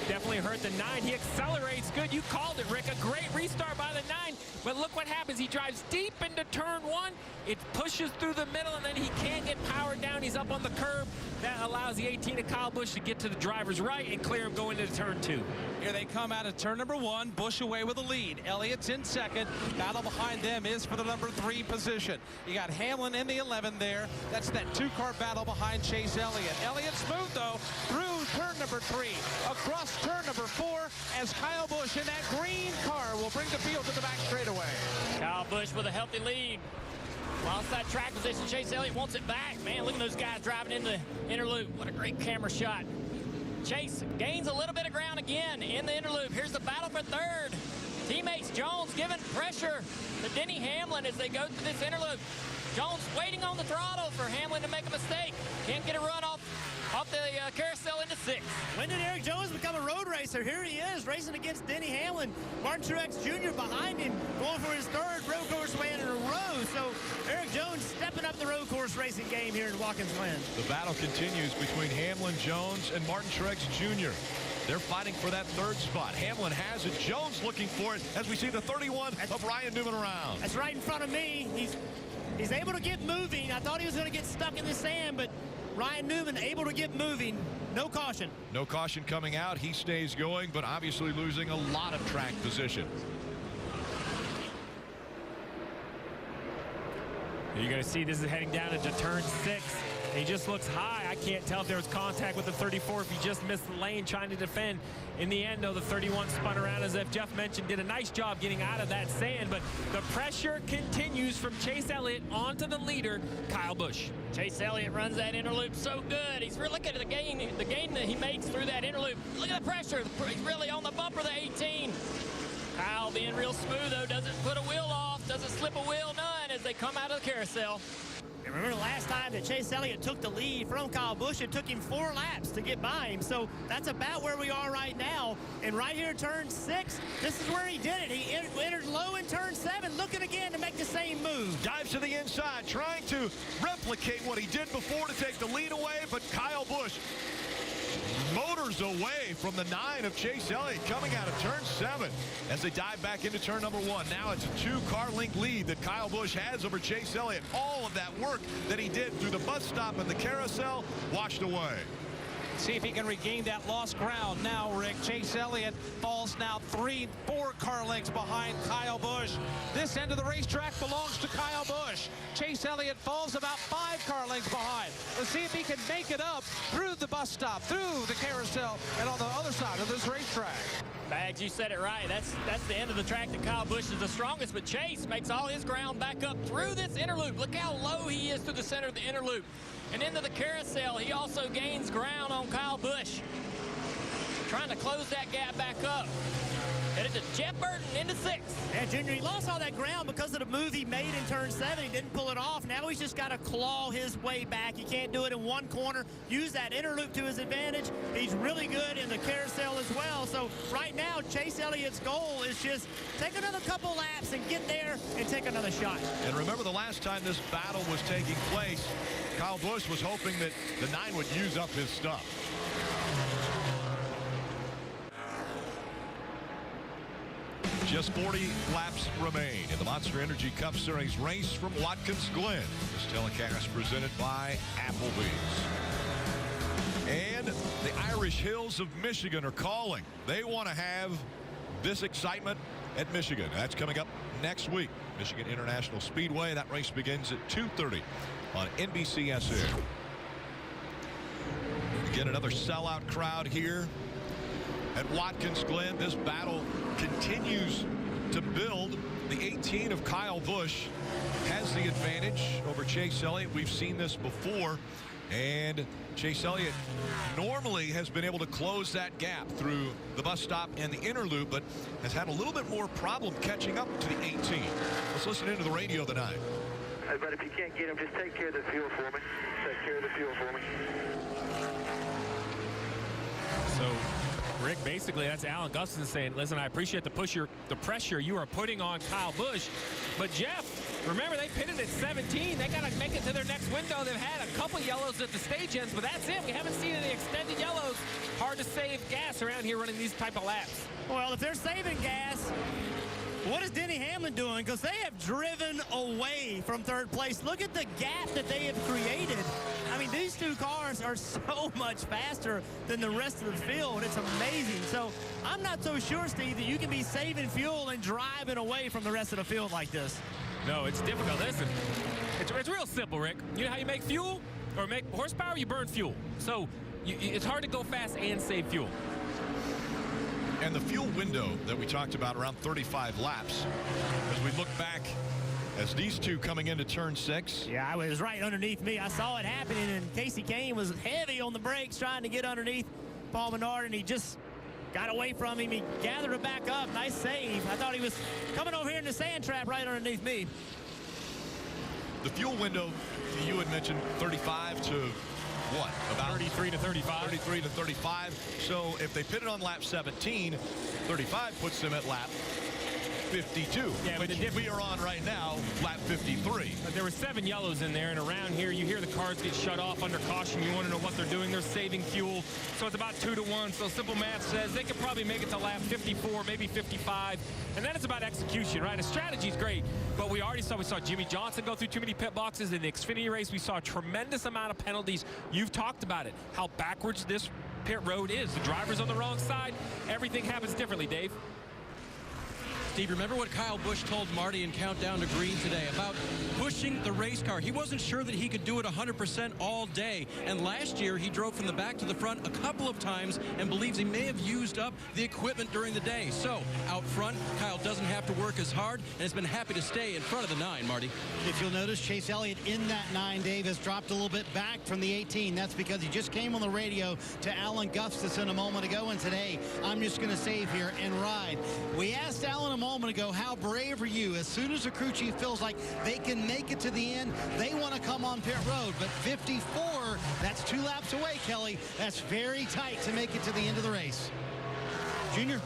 definitely hurt the 9. He accelerates good. You called it, Rick. A great restart by the 9. But look what happens. He drives deep into turn 1. It pushes through the middle, and then he can't get powered down. He's up on the curb. That allows the 18 of Kyle Busch to get to the driver's right and clear him going into turn 2. Here they come out of turn number 1. Busch away with the lead. Elliott's in second. Battle behind them is for the number 3 position. You got Hamlin in the 11 there. That's that 2-car battle behind Chase Elliott. Elliott smooth, though, through turn number 3. Across turn number 4 as Kyle Busch in that green car will bring the field to the back straightaway. Kyle Busch with a healthy lead. Lost that track position. Chase Elliott wants it back. Man, look at those guys driving in the inner loop. What a great camera shot. Chase gains a little bit of ground again in the inner loop. Here's the battle for third. Teammates Jones giving pressure to Denny Hamlin as they go through this inner loop. Jones waiting on the throttle for Hamlin to make a mistake. Can't get a run off the carousel into 6. When did Eric Jones become a road racer? Here he is, racing against Denny Hamlin. Martin Truex Jr. behind him, going for his 3rd road course win in a row. So Eric Jones stepping up the road course racing game here in Watkins Glen. The battle continues between Hamlin, Jones, and Martin Truex Jr. They're fighting for that 3rd spot. Hamlin has it. Jones looking for it as we see the 31 of Ryan Newman around. That's right in front of me. He's able to get moving. I thought he was going to get stuck in the sand, but Ryan Newman able to get moving. No caution. No caution coming out. He stays going, but obviously losing a lot of track position. You're going to see this is heading down into turn 6. He just looks high. I can't tell if there was contact with the 34 if he just missed the lane trying to defend. In the end, though, the 31 spun around, as if Jeff mentioned, did a nice job getting out of that sand. But the pressure continues from Chase Elliott onto the leader, Kyle Busch. Chase Elliott runs that inner loop so good. He's really looking at the gain that he makes through that inner loop. Look at the pressure. He's really on the bumper, the 18. Kyle being real smooth, though, doesn't put a wheel off, doesn't slip a wheel, none, as they come out of the carousel. And remember the last time that Chase Elliott took the lead from Kyle Busch, it took him 4 laps to get by him. So that's about where we are right now. And right here, turn 6, this is where he did it. He entered low in turn 7, looking again to make the same move. Dives to the inside, trying to replicate what he did before to take the lead away, but Kyle Busch motors away from the 9 of Chase Elliott coming out of turn 7 as they dive back into turn number 1. Now it's a 2-car length lead that Kyle Busch has over Chase Elliott. All of that work that he did through the bus stop and the carousel washed away. See if he can regain that lost ground now, Rick. Chase Elliott falls now 3-4 car lengths behind Kyle Busch. This end of the racetrack belongs to Kyle Busch. Chase Elliott falls about 5 car lengths behind. Let's see if he can make it up through the bus stop, through the carousel, and on the other side of this racetrack. Bags, you said it right. That's the end of the track that Kyle Busch is the strongest, but Chase makes all his ground back up through this inner loop. Look how low he is through the center of the inner loop. And into the carousel, he also gains ground on Kyle Busch. Trying to close that gap back up. Headed to Jeff Burton into 6. Yeah, Junior, he lost all that ground because of the move he made in turn 7. He didn't pull it off. Now he's just got to claw his way back. He can't do it in one corner. Use that inner loop to his advantage. He's really good in the carousel as well. So right now, Chase Elliott's goal is just take another couple laps and get there and take another shot. And remember the last time this battle was taking place, Kyle Busch was hoping that the 9 would use up his stuff. Just 40 laps remain in the Monster Energy Cup Series race from Watkins Glen. This telecast presented by Applebee's. And the Irish Hills of Michigan are calling. They want to have this excitement at Michigan. That's coming up next week. Michigan International Speedway. That race begins at 2:30 on NBCSN. Again, another sellout crowd here at Watkins Glen. This battle continues to build. The 18 of Kyle Busch has the advantage over Chase Elliott. We've seen this before, and Chase Elliott normally has been able to close that gap through the bus stop and the inner loop, but has had a little bit more problem catching up to the 18. Let's listen into the radio tonight. But if you can't get him, just take care of the fuel for me. Take care of the fuel for me. So, Rick, basically that's Alan Gustafson saying, listen, I appreciate the pressure you are putting on Kyle Busch, but Jeff, remember they pitted at 17. They got to make it to their next window. They've had a couple yellows at the stage ends, but that's it. We haven't seen any extended yellows. Hard to save gas around here running these type of laps. Well, if they're saving gas, what is Denny Hamlin doing? Because they have driven away from third place. Look at the gap that they have created. I mean, these two cars are so much faster than the rest of the field. It's amazing. So I'm not so sure, Steve, that you can be saving fuel and driving away from the rest of the field like this. No, it's difficult. Listen, it's real simple, Rick. You know how you make fuel or make horsepower? You burn fuel. So it's hard to go fast and save fuel. And the fuel window that we talked about, around 35 laps, as we look back as these two coming into turn 6. Yeah, it was right underneath me. I saw it happening, and Casey Kane was heavy on the brakes trying to get underneath Paul Menard, and he just got away from him. He gathered it back up. Nice save. I thought he was coming over here in the sand trap right underneath me. The fuel window, you had mentioned 35 to what? About 33 to 35. 33 to 35. So if they pit it on lap 17, 35 puts them at lap 52. Yeah, which we are on right now, lap 53. But there were 7 yellows in there, and around here you hear the cars get shut off under caution. You want to know what they're doing. They're saving fuel. So it's about 2 to 1. So simple math says they could probably make it to lap 54, maybe 55. And then it's about execution, right? A strategy's great, but we saw Jimmy Johnson go through too many pit boxes in the Xfinity race. We saw a tremendous amount of penalties. You've talked about it, how backwards this pit road is. The driver's on the wrong side. Everything happens differently, Dave. Steve, remember what Kyle Busch told Marty in Countdown to Green today about pushing the race car. He wasn't sure that he could do it 100% all day. And last year, he drove from the back to the front a couple of times and believes he may have used up the equipment during the day. So out front, Kyle doesn't have to work as hard and has been happy to stay in front of the 9, Marty. If you'll notice, Chase Elliott in that 9, Dave, has dropped a little bit back from the 18. That's because he just came on the radio to Alan Gustafson a moment ago, and today, I'm just going to save here and ride. We asked Alan a moment ago, how brave are you? As soon as the crew chief feels like they can make it to the end, they want to come on pit road. But 54, that's 2 laps away, Kelly. That's very tight to make it to the end of the race. Junior?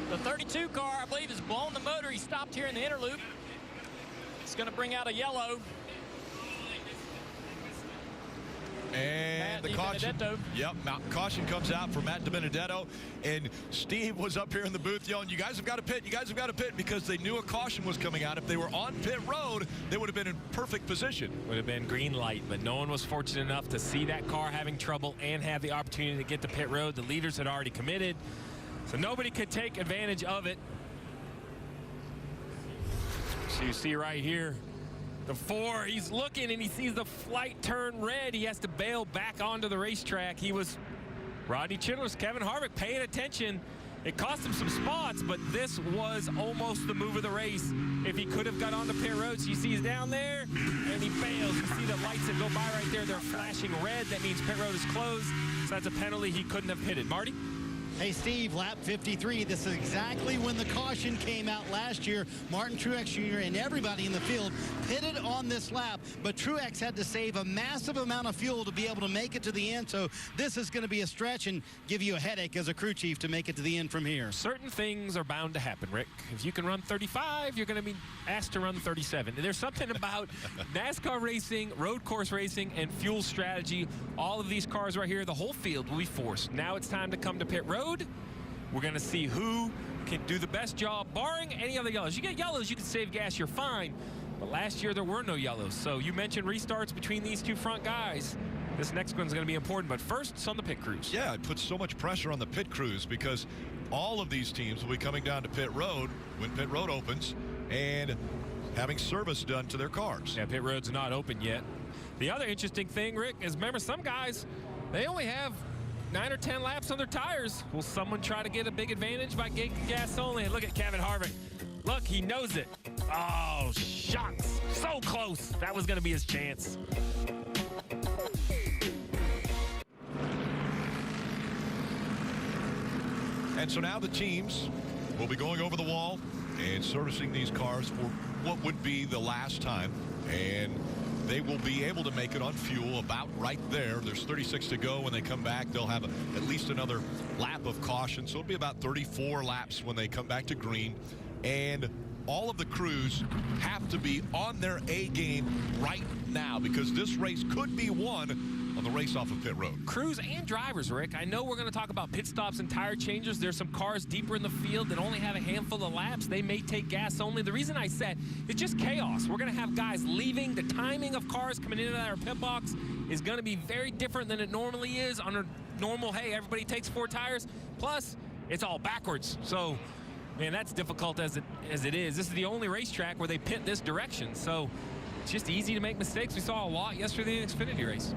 The 32 car, I believe, has blown the motor. He stopped here in the inner loop. It's going to bring out a yellow. And the caution. Yep, caution comes out for Matt DiBenedetto. And Steve was up here in the booth yelling, you guys have got to pit, you guys have got to pit, because they knew a caution was coming out. If they were on pit road, they would have been in perfect position. Would have been green light, but no one was fortunate enough to see that car having trouble and have the opportunity to get to pit road. The leaders had already committed, so nobody could take advantage of it. So you see right here, the 4, he's looking and he sees the flight turn red. He has to bail back onto the racetrack. He was, Rodney Chandler's Kevin Harvick paying attention. It cost him some spots, but this was almost the move of the race. If he could have got on the pit road, so you see he's down there and he bails. You see the lights that go by right there, they're flashing red. That means pit road is closed. So that's a penalty. He couldn't have pitted. Marty? Hey, Steve, lap 53. This is exactly when the caution came out last year. Martin Truex Jr. and everybody in the field pitted on this lap, but Truex had to save a massive amount of fuel to be able to make it to the end. So this is going to be a stretch and give you a headache as a crew chief to make it to the end from here. Certain things are bound to happen, Rick. If you can run 35, you're going to be asked to run 37. There's something about NASCAR racing, road course racing, and fuel strategy. All of these cars right here, the whole field will be forced. Now it's time to come to pit road. We're going to see who can do the best job, barring any other yellows. You get yellows, you can save gas, you're fine. But last year, there were no yellows. So you mentioned restarts between these two front guys. This next one's going to be important. But first, it's on the pit crews. Yeah, it puts so much pressure on the pit crews because all of these teams will be coming down to pit road when pit road opens and having service done to their cars. Yeah, pit road's not open yet. The other interesting thing, Rick, is remember some guys, they only have 9 or 10 laps on their tires. Will someone try to get a big advantage by getting gas only? And look at Kevin Harvick. Look, he knows it. Oh, shucks. So close. That was going to be his chance. And so now the teams will be going over the wall and servicing these cars for what would be the last time. And they will be able to make it on fuel about right there. There's 36 to go. When they come back, they'll have at least another lap of caution. So it'll be about 34 laps when they come back to green. And all of the crews have to be on their A game right now because this race could be won on the race off of pit road. Crews and drivers, Rick. I know we're going to talk about pit stops and tire changes. There's some cars deeper in the field that only have a handful of laps. They may take gas only. The reason I said it's just chaos. We're going to have guys leaving. The timing of cars coming into our pit box is going to be very different than it normally is on a normal, hey, everybody takes 4 tires. Plus, it's all backwards. So, man, that's difficult as it is. This is the only racetrack where they pit this direction. So it's just easy to make mistakes. We saw a lot yesterday in the Xfinity race.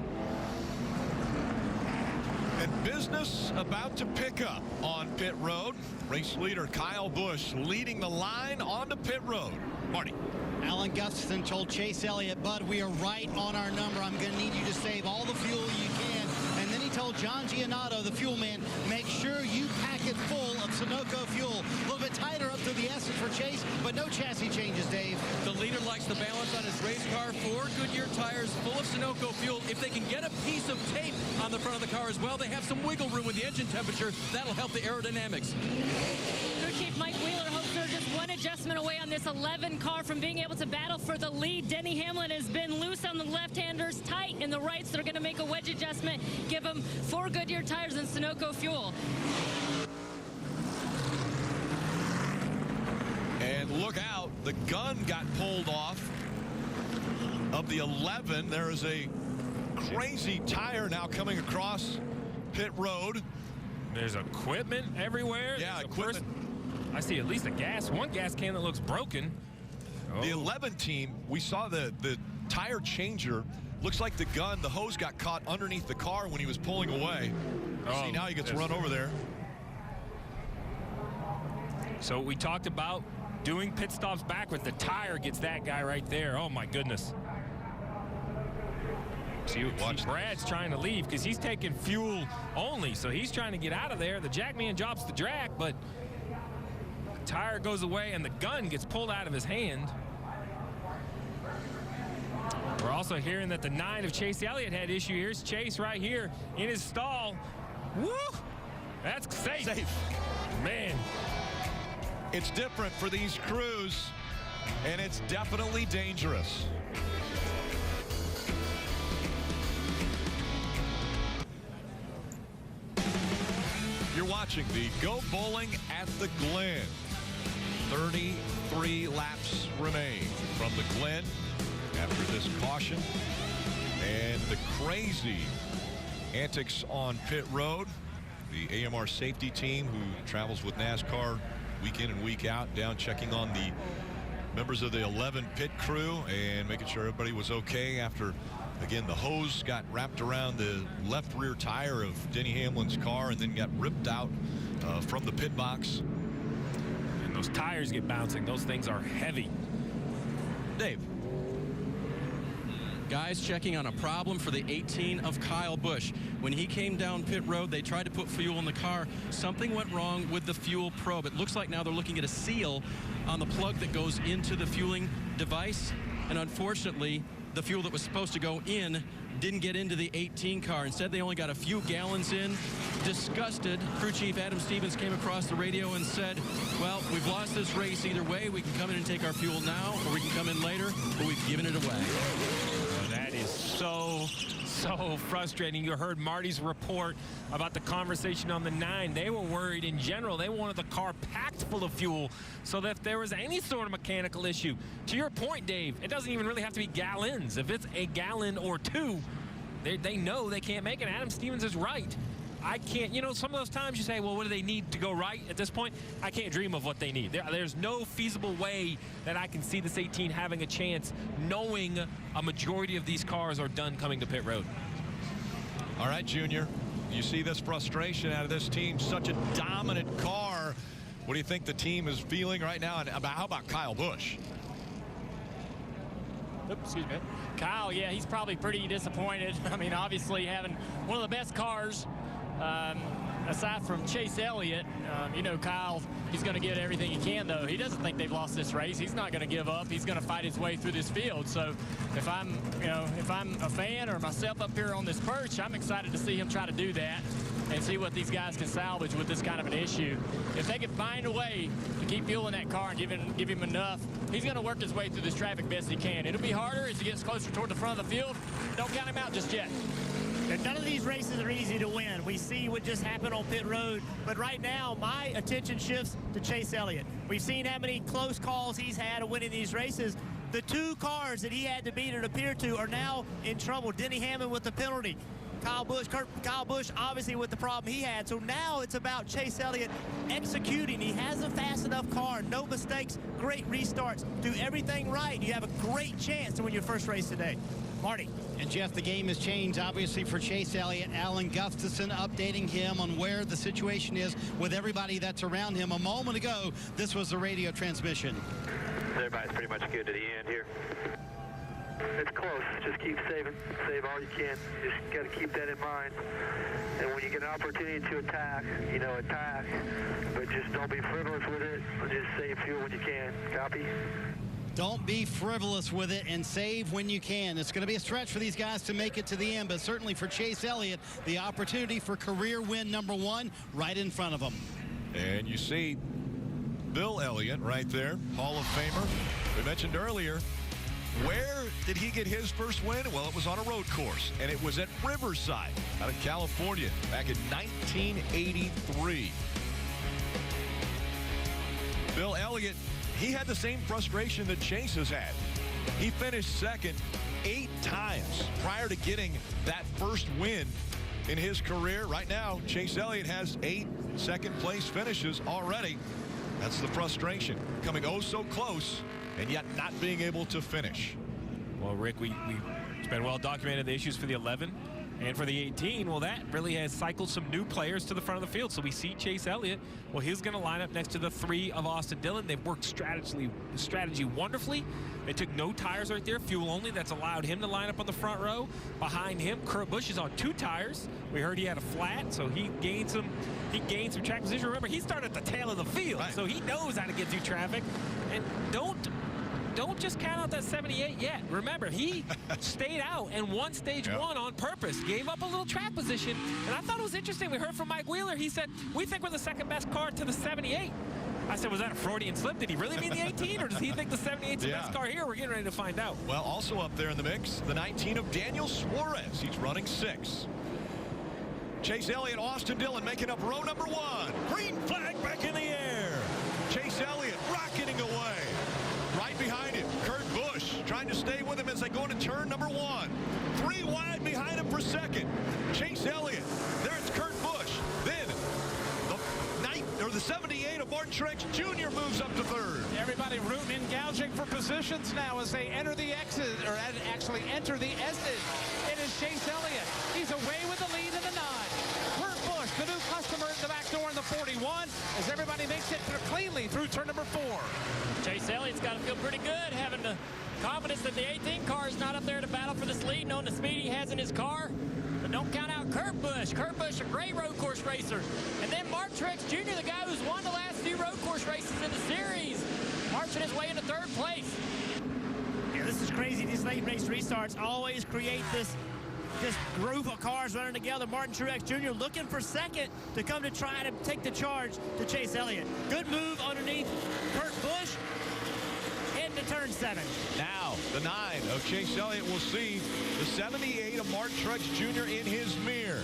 And business about to pick up on pit road. Race leader Kyle Busch leading the line onto pit road. Marty. Alan Gustafson told Chase Elliott, Bud, we are right on our number. I'm going to need you to save all the fuel you can. And then he told John Giannotto, the fuel man, make sure you pack it full of Sunoco fuel. A little bit tighter up through the S's for Chase, but no chassis changes, Dave. The leader likes the balance on his race car. 4 Goodyear tires full of Sunoco fuel. If they can get a piece of tape on the front of the car as well, they have some wiggle room with the engine temperature. That'll help the aerodynamics. Crew Chief Mike Wheeler hopes they're just one adjustment away on this 11 car from being able to battle for the lead. Denny Hamlin has been loose on the left-handers, tight in the rights. They're going to make a wedge adjustment, give them 4 Goodyear tires and Sunoco fuel. And look out, the gun got pulled off of the 11. There is a crazy tire now coming across pit road. There's equipment everywhere. Yeah, equipment. I see at least one gas can that looks broken. Oh. The 11 team, we saw the tire changer. Looks like the gun, the hose got caught underneath the car when he was pulling away. Oh, see, now he gets run over there. So we talked about doing pit stops backwards. The tire gets that guy right there. Oh, my goodness. See, Brad's trying to leave because he's taking fuel only, so he's trying to get out of there. The Jackman drops the drag, but the tire goes away and the gun gets pulled out of his hand. We're also hearing that the 9 of Chase Elliott had issue. Here's Chase right here in his stall. Woo! That's safe. Man. It's different for these crews, and it's definitely dangerous. You're watching the Go Bowling at the Glen. 33 laps remain from the Glen after this caution. And the crazy antics on pit road. The AMR safety team who travels with NASCAR week in and week out down checking on the members of the 11 pit crew and making sure everybody was okay after, again, the hose got wrapped around the left rear tire of Denny Hamlin's car and then got ripped out from the pit box. And those tires get bouncing. Those things are heavy. Dave. Guys checking on a problem for the 18 of Kyle Busch. When he came down pit road, they tried to put fuel in the car. Something went wrong with the fuel probe. It looks like now they're looking at a seal on the plug that goes into the fueling device. And unfortunately, the fuel that was supposed to go in didn't get into the 18 car. Instead, they only got a few gallons in. Disgusted, crew chief Adam Stevens came across the radio and said, well, we've lost this race either way. We can come in and take our fuel now, or we can come in later, but we've given it away. That is so so frustrating. You heard Marty's report about the conversation on the 9. They were worried in general. They wanted the car packed full of fuel so that if there was any sort of mechanical issue, to your point, Dave, it doesn't even really have to be gallons. If it's a gallon or two, they know they can't make it. Adam Stevens is right. I can't, you know, some of those times you say, well, what do they need to go right at this point? I can't dream of what they need. There's no feasible way that I can see this 18 having a chance, knowing a majority of these cars are done coming to pit road. All right, Junior, you see this frustration out of this team, such a dominant car. What do you think the team is feeling right now? And how about Kyle Busch? Oops, excuse me. Kyle, yeah, he's probably pretty disappointed. I mean, obviously having one of the best cars, aside from Chase Elliott, you know, Kyle, he's going to get everything he can, though. He doesn't think they've lost this race. He's not going to give up. He's going to fight his way through this field. So if I'm a fan or myself up here on this perch, I'm excited to see him try to do that and see what these guys can salvage with this kind of an issue. If they can find a way to keep fueling that car and give him enough, he's going to work his way through this traffic best he can. It'll be harder as he gets closer toward the front of the field. Don't count him out just yet. And none of these races are easy to win. We see what just happened on pit road. But right now, my attention shifts to Chase Elliott. We've seen how many close calls he's had of winning these races. The 2 cars that he had to beat, it appeared to, are now in trouble. Denny Hamlin with the penalty. Kyle Busch obviously with the problem he had. So now it's about Chase Elliott executing. He has a fast enough car, no mistakes, great restarts, do everything right. You have a great chance to win your first race today. Marty. And Jeff, the game has changed obviously for Chase Elliott. Alan Gustafson updating him on where the situation is with everybody that's around him. A moment ago, this was the radio transmission. Everybody's pretty much good to the end here. It's close. Just keep saving. Save all you can. Just got to keep that in mind. And when you get an opportunity to attack, you know, attack. But just don't be frivolous with it. Just save fuel when you can. Copy? Don't be frivolous with it and save when you can. It's going to be a stretch for these guys to make it to the end, but certainly for Chase Elliott, the opportunity for career win #1 right in front of him. And you see Bill Elliott right there, Hall of Famer. We mentioned earlier, where did he get his first win? Well, it was on a road course, and it was at Riverside out of California back in 1983. Bill Elliott, he had the same frustration that Chase has had. He finished second 8 times prior to getting that first win in his career. Right now, Chase Elliott has 8 second-place finishes already. That's the frustration, coming oh so close and yet not being able to finish. Well, Rick, it's been well documented, the issues for the 11 and for the 18. Well, that really has cycled some new players to the front of the field. So we see Chase Elliott. Well, he's going to line up next to the 3 of Austin Dillon. They've worked strategy wonderfully. They took no tires right there, fuel only. That's allowed him to line up on the front row. Behind him, Kurt Busch is on 2 tires. We heard he had a flat, so he gained some track position. Remember, he started at the tail of the field, right, so he knows how to get through traffic. And don't just count out that 78 yet. Remember, he stayed out and won stage 1 on purpose. Gave up a little track position. And I thought it was interesting. We heard from Mike Wheeler. He said, we think we're the second best car to the 78. I said, was that a Freudian slip? Did he really mean the 18? Or does he think the 78's the best car here? We're getting ready to find out. Well, also up there in the mix, the 19 of Daniel Suarez. He's running 6. Chase Elliott, Austin Dillon making up row number 1. Green flag back in the air. Chase Elliott rocketing away. Right behind him, Kurt Busch trying to stay with him as they go into turn number 1. 3 wide behind him for second. Chase Elliott. There's Kurt Busch. Then the 78 of Martin Truex Jr. moves up to 3rd. Everybody rooting and gouging for positions now as they enter the exit, or actually enter the exit. It is Chase Elliott. He's away with the lead in the 9. Kurt Busch, the new customer at the back door in the 41, as everybody makes it cleanly through turn number 4. Chase Elliott's got to feel pretty good having the confidence that the 18 car is not up there to battle for this lead, knowing the speed he has in his car. But don't count out Kurt Busch. Kurt Busch, a great road course racer. And then Martin Truex Jr., the guy who's won the last few road course races in the series, marching his way into 3rd place. Yeah, this is crazy. These late race restarts always create this group of cars running together. Martin Truex Jr. looking for second to come to try to take the charge to Chase Elliott. Good move underneath Kurt Busch. Heading to turn turn 7. Now, the 9 of Chase Elliott will see the 78 of Mark Truex Jr. in his mirror.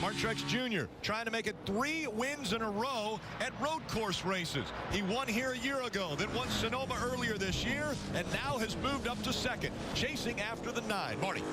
Mark Truex Jr. trying to make it 3 wins in a row at road course races. He won here a year ago, then won Sonoma earlier this year, and now has moved up to second, chasing after the 9. Marty.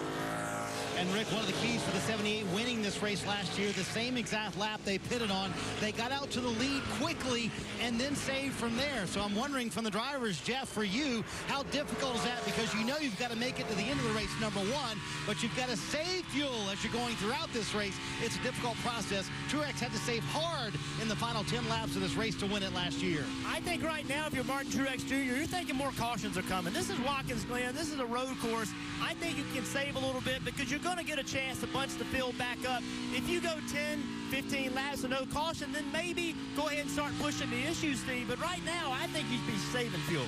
And Rick, one of the keys for the 78 winning this race last year, the same exact lap they pitted on, they got out to the lead quickly and then saved from there. So I'm wondering from the drivers, Jeff, for you, how difficult is that? Because you know you've got to make it to the end of the race, number one, but you've got to save fuel as you're going throughout this race. It's a difficult process. Truex had to save hard in the final 10 laps of this race to win it last year. I think right now, if you're Martin Truex Jr., you're thinking more cautions are coming. This is Watkins Glen. This is a road course. I think you can save a little bit because you're going to get a chance to bunch the field back up. If you go 10, 15 laps with no caution, then maybe go ahead and start pushing the issue, Steve. But right now, I think you'd be saving fuel.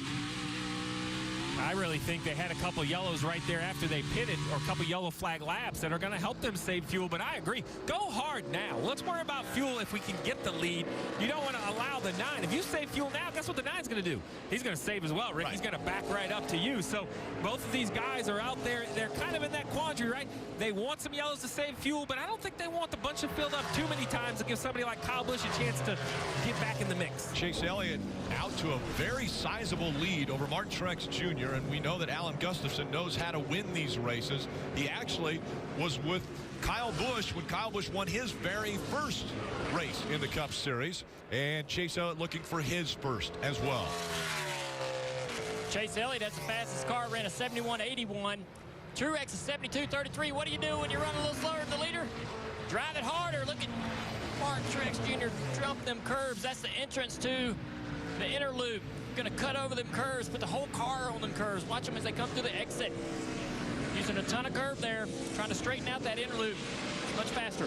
I really think they had a couple yellows right there after they pitted, or a couple yellow flag laps that are going to help them save fuel. But I agree. Go hard now. Let's worry about fuel if we can get the lead. You don't want to allow the 9. If you save fuel now, guess what the 9's going to do? He's going to save as well, Rick. Right. He's going to back right up to you. So both of these guys are out there. They're kind of in that quandary, right? They want some yellows to save fuel, but I don't think they want the bunch of filled up too many times to give somebody like Kyle Busch a chance to get back in the mix. Chase Elliott out to a very sizable lead over Martin Truex Jr., and we know that Alan Gustafson knows how to win these races. He actually was with Kyle Busch when Kyle Busch won his very first race in the Cup Series, and Chase Elliott looking for his first as well. Chase Elliott has the fastest car, ran a 71.81. Truex is 72.33. What do you do when you're running a little slower than the leader? Drive it harder. Look at Martin Truex Jr. jump them curves. That's the entrance to the inner loop. Going to cut over them curves, put the whole car on them curves. Watch them as they come through the exit. Using a ton of curve there, trying to straighten out that inner loop much faster.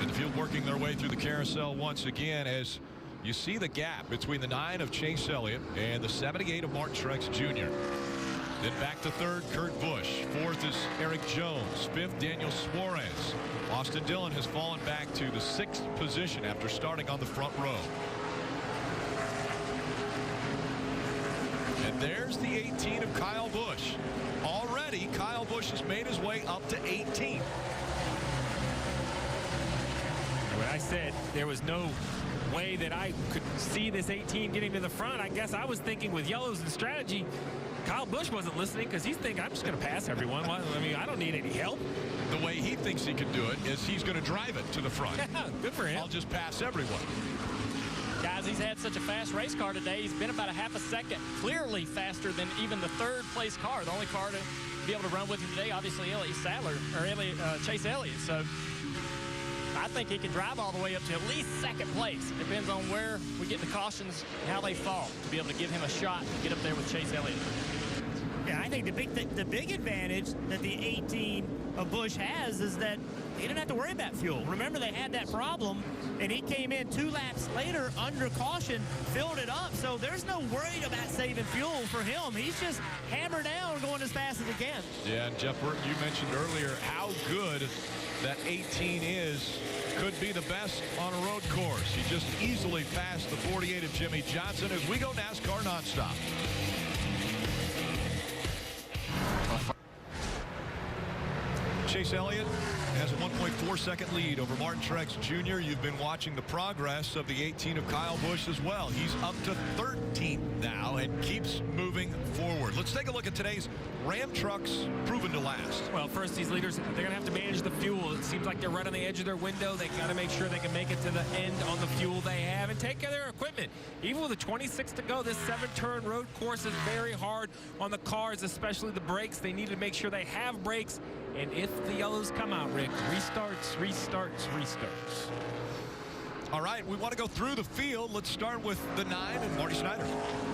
And the field working their way through the carousel once again as you see the gap between the 9 of Chase Elliott and the 78 of Martin Truex Jr. Then back to third, Kurt Busch. Fourth is Eric Jones. Fifth, Daniel Suarez. Austin Dillon has fallen back to the 6th position after starting on the front row. And there's the 18 of Kyle Busch. Already, Kyle Busch has made his way up to 18. When I said there was no way that I could see this 18 getting to the front, I guess I was thinking with yellows and strategy, Kyle Busch wasn't listening because he's thinking, I'm just going to pass everyone. I mean, I don't need any help. The way he thinks he can do it is he's going to drive it to the front. Yeah, good for him. I'll just pass everyone. Guys, he's had such a fast race car today. He's been about a half a second clearly faster than even the third place car. The only car to be able to run with him today, obviously, Chase Elliott. So I think he can drive all the way up to at least second place. Depends on where we get the cautions and how they fall to be able to give him a shot to get up there with Chase Elliott. Yeah, I think the big advantage that the 18 of Busch has is that he didn't have to worry about fuel. Remember, they had that problem, and he came in 2 laps later under caution, filled it up, so there's no worry about saving fuel for him. He's just hammer down going as fast as he can. Yeah, and Jeff Burton, you mentioned earlier how good that 18 is. Could be the best on a road course. He just easily passed the 48 of Jimmy Johnson as we go NASCAR nonstop. Chase Elliott has a 1.4-second lead over Martin Truex Jr. You've been watching the progress of the 18 of Kyle Busch as well. He's up to 13th now and keeps moving forward. Let's take a look at today's Ram trucks proven to last. Well, first, these leaders, they're going to have to manage the fuel. It seems like they're right on the edge of their window. They got to make sure they can make it to the end on the fuel they have and take care of their equipment. Even with the 26 to go, this 7-turn road course is very hard on the cars, especially the brakes. They need to make sure they have brakes. And if the yellows come out, Rick, restarts. All right, we want to go through the field. Let's start with the 9 and Marty Snyder.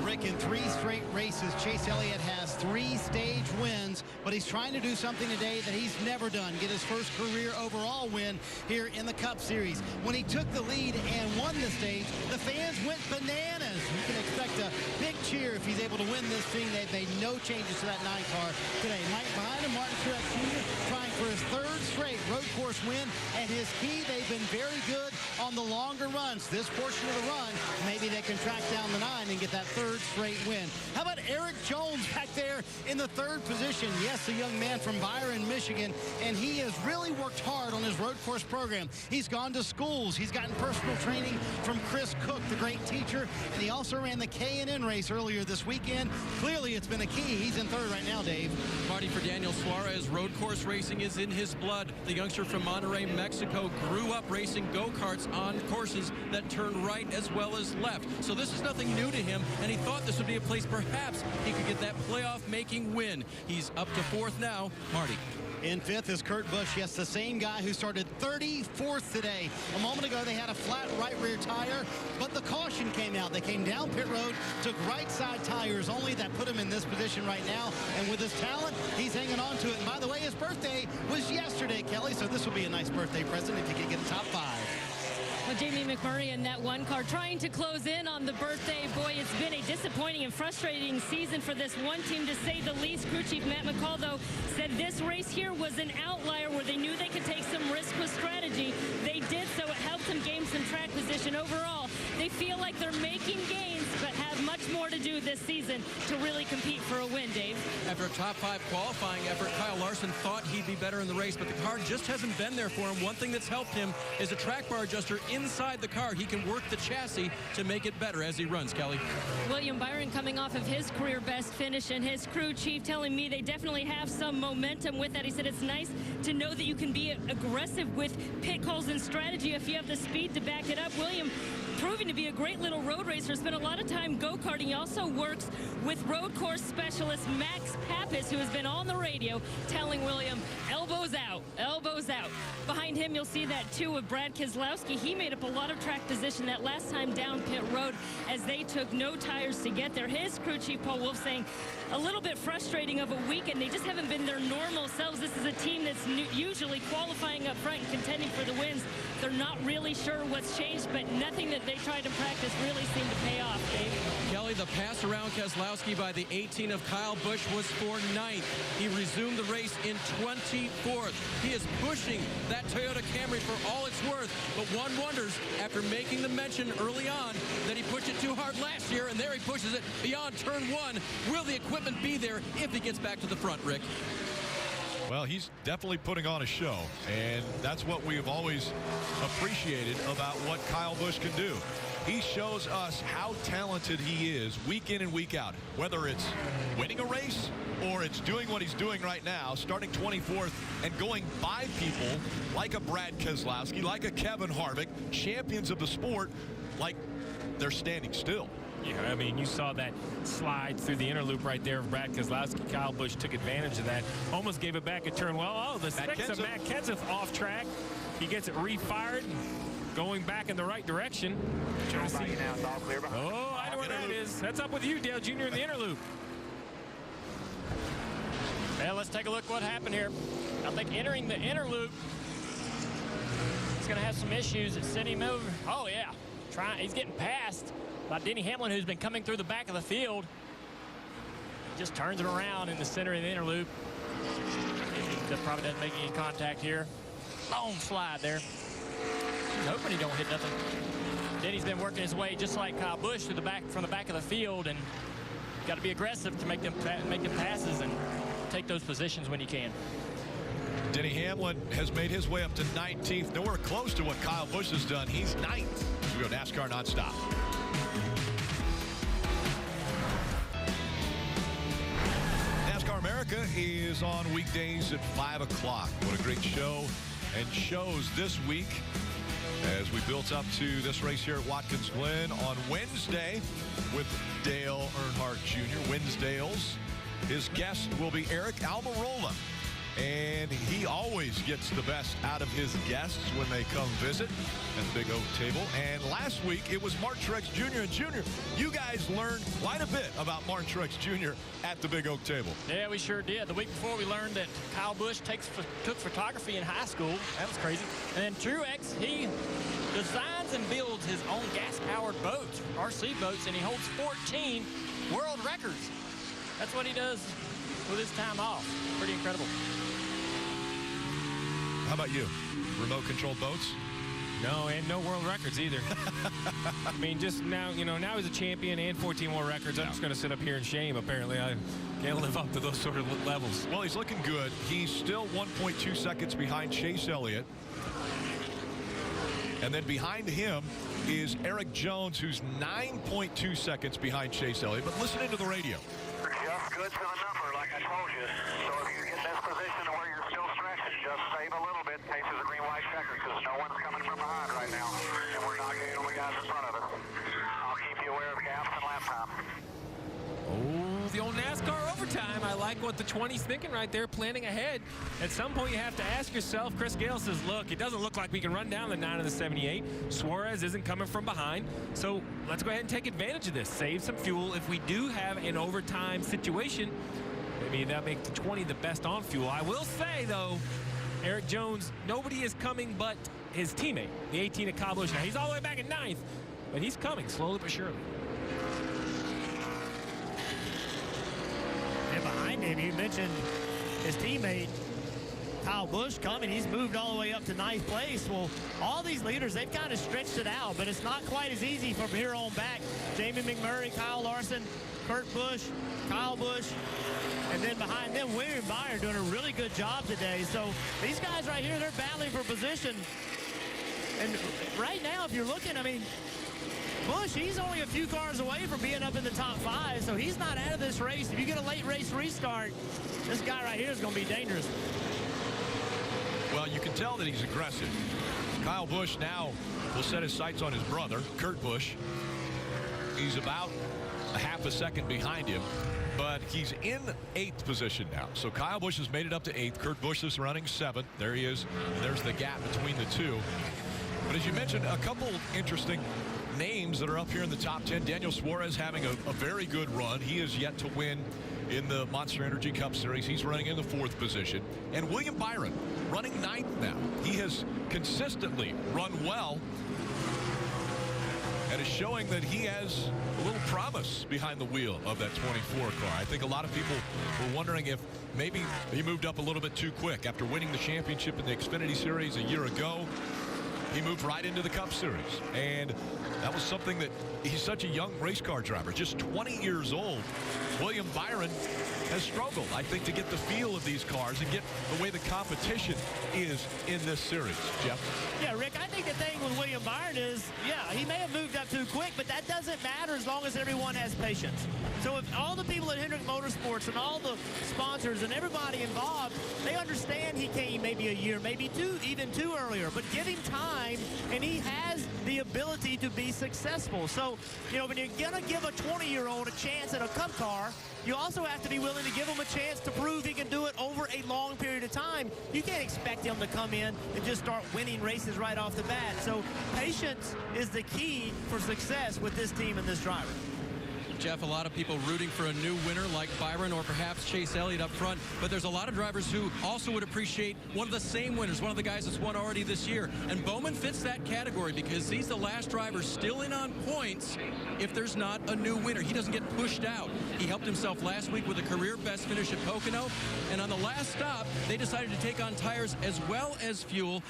Rick, in 3 straight races, Chase Elliott has 3 stage wins, but he's trying to do something today that he's never done, get his first career overall win here in the Cup Series. When he took the lead and won the stage, the fans went bananas. You can expect a big cheer if he's able to win this thing. They've made no changes to that 9 car today. Mike behind him, Martin Truex Jr. trying for his 3rd straight road course win. At his key, they've been very good on the long longer runs. This portion of the run, maybe they can track down the 9 and get that 3rd straight win. How about Eric Jones back there in the 3rd position? Yes, a young man from Byron, Michigan, and he has really worked hard on his road course program. He's gone to schools. He's gotten personal training from Chris Cook, the great teacher, and he also ran the K&N race earlier this weekend. Clearly, it's been a key. He's in 3rd right now, Dave. Marty, for Daniel Suarez, road course racing is in his blood. The youngster from Monterrey, Mexico, grew up racing go-karts on courses that turn right as well as left. So this is nothing new to him, and he thought this would be a place perhaps he could get that playoff-making win. He's up to 4th now. Marty. In 5th is Kurt Busch. Yes, the same guy who started 34th today. A moment ago, they had a flat right rear tire, but the caution came out. They came down pit road, took right side tires only. That put him in this position right now. And with his talent, he's hanging on to it. And by the way, his birthday was yesterday, Kelly, so this will be a nice birthday present if you can get a top 5. Well, Jamie McMurray in that one car trying to close in on the birthday. Boy, it's been a disappointing and frustrating season for this one team, to say the least. Crew Chief Matt McCall, though, said this race here was an outlier where they knew they could take some risk with strategy. They did, so it helped them gain some track position. Overall, they feel like they're making gains, but have much more to do this season to really compete for a win, Dave. After a top 5 qualifying effort, Kyle Larson thought he'd be better in the race, but the car just hasn't been there for him. One thing that's helped him is a track bar adjuster inside the car. He can work the chassis to make it better as he runs, Kelly. William Byron coming off of his career best finish, and his crew chief telling me they definitely have some momentum with that. He said it's nice to know that you can be aggressive with pit calls and strategy if you have the speed to back it up. William proving to be a great little road racer, spent a lot of time go-karting. He also works with road course specialist Max Pappas, who has been on the radio telling William, elbows out, elbows out. Behind him, you'll see that too with Brad Keselowski. He made up a lot of track position that last time down pit road as they took no tires to get there. His crew chief, Paul Wolf, saying a little bit frustrating of a weekend. They just haven't been their normal selves. This is a team that's usually qualifying up front and contending for the wins. They're not really sure what's changed, but nothing that they tried to practice really seemed to pay off, Dave. Kelly, the pass around Keselowski by the 18 of Kyle Busch was for 9th. He resumed the race in 24th. He is pushing that Toyota Camry for all it's worth, but one wonders, after making the mention early on that he pushed it too hard last year, and there he pushes it beyond turn 1, will the equipment be there if he gets back to the front, Rick? Well, he's definitely putting on a show, and that's what we've always appreciated about what Kyle Busch can do. He shows us how talented he is week in and week out, whether it's winning a race or it's doing what he's doing right now, starting 24th and going by people like a Brad Keselowski, like a Kevin Harvick, champions of the sport, like they're standing still. Yeah, I mean, you saw that slide through the inner loop right there of Brad Keselowski. Kyle Busch took advantage of that. Almost gave it back at turn well. Oh, the 6 of Matt Kenseth off track. He gets it refired, going back in the right direction. Oh, I know where that is. That's up with you, Dale Jr. in the inner loop. Well, let's take a look what happened here. I think entering the inner loop, he's going to have some issues at sending him over. Oh, yeah. He's getting passed by Denny Hamlin, who's been coming through the back of the field. Just turns it around in the center of the inner loop. That probably doesn't make any contact here. Long slide there. He's hoping he don't hit nothing. Denny's been working his way just like Kyle Busch through the back, from the back of the field, and got to be aggressive to make them passes and take those positions when you can. Denny Hamlin has made his way up to 19th, nowhere close to what Kyle Busch has done. He's 9th. We go NASCAR nonstop. NASCAR America is on weekdays at 5 o'clock. What a great show and shows this week as we built up to this race here at Watkins Glen on Wednesday with Dale Earnhardt Jr. Wednesdales. His guest will be Eric Almirola. And he always gets the best out of his guests when they come visit at the Big Oak Table. And last week, it was Martin Truex Jr. and Jr. You guys learned quite a bit about Martin Truex Jr. at the Big Oak Table. Yeah, we sure did. The week before, we learned that Kyle Busch took photography in high school. That was crazy. And then Truex, he designs and builds his own gas-powered boats, RC boats, and he holds 14 world records. That's what he does with his time off. Pretty incredible. How about you? Remote controlled boats? No, and no world records either. I mean, just now, now he's a champion and 14 more records. I'm just going to sit up here in shame. Apparently, I can't live up to those sort of levels. Well, he's looking good. He's still 1.2 seconds behind Chase Elliott. And then behind him is Eric Jones, who's 9.2 seconds behind Chase Elliott. But listen into the radio. Just good to the number, like I told you. So if you get in this position where you're still stretching, just save a little bit in case there's a green-white checker, because no one's coming from behind right now, and we're not getting on the guys in front of us. I'll keep you aware of gaps and lap time. Oh, the old NASCAR overtime. I like what the 20's thinking right there, planning ahead. At some point, you have to ask yourself, Chris Gale says, look, it doesn't look like we can run down the 9 of the 78. Suarez isn't coming from behind. So let's go ahead and take advantage of this. Save some fuel. If we do have an overtime situation, maybe that'll make the 20 the best on fuel. I will say, though, Eric Jones, nobody is coming but his teammate, the 18 of Kyle Busch. Now, he's all the way back in 9th, but he's coming slowly but surely. And behind him, you mentioned his teammate, Kyle Busch, coming. He's moved all the way up to 9th place. Well, all these leaders, they've kind of stretched it out, but it's not quite as easy from here on back. Jamie McMurray, Kyle Larson, Kurt Busch, Kyle Busch, and then behind them, William Byron doing a really good job today. So these guys right here, they're battling for position. And right now, if you're looking, I mean, Busch, he's only a few cars away from being up in the top 5, so he's not out of this race. If you get a late race restart, this guy right here is going to be dangerous. Well, you can tell that he's aggressive. Kyle Busch now will set his sights on his brother, Kurt Busch. He's about a half a second behind him, but he's in 8th position now. So Kyle Busch has made it up to 8th. Kurt Busch is running 7th. There he is. There's the gap between the two. But as you mentioned, a couple interesting names that are up here in the top 10. Daniel Suarez having a very good run. He is yet to win in the Monster Energy Cup Series. He's running in the 4th position. And William Byron running 9th now. He has consistently run well and is showing that he has a little promise behind the wheel of that 24 car. I think a lot of people were wondering if maybe he moved up a little bit too quick after winning the championship in the Xfinity Series a year ago. He moved right into the Cup Series, and that was something that he's such a young race car driver, just 20 years old. William Byron has struggled, I think, to get the feel of these cars and get the way the competition is in this series. Jeff? Yeah, Rick, I think the thing with William Byron is, yeah, he may have moved up too quick, but that doesn't matter as long as everyone has patience. So if all the people at Hendrick Motorsports and all the sponsors and everybody involved, they understand he came maybe a year, maybe two, even two earlier, but give him time, and he has the ability to be successful. So, you know, when you're going to give a 20-year-old a chance at a Cup car, you also have to be willing to give him a chance to prove he can do it over a long period of time. You can't expect him to come in and just start winning races right off the bat. So patience is the key for success with this team and this driver. Jeff, a lot of people rooting for a new winner like Byron or perhaps Chase Elliott up front, but there's a lot of drivers who also would appreciate one of the same winners, one of the guys that's won already this year. And Bowman fits that category because he's the last driver still in on points if there's not a new winner. He doesn't get pushed out. He helped himself last week with a career best finish at Pocono, and on the last stop, they decided to take on tires as well as fuel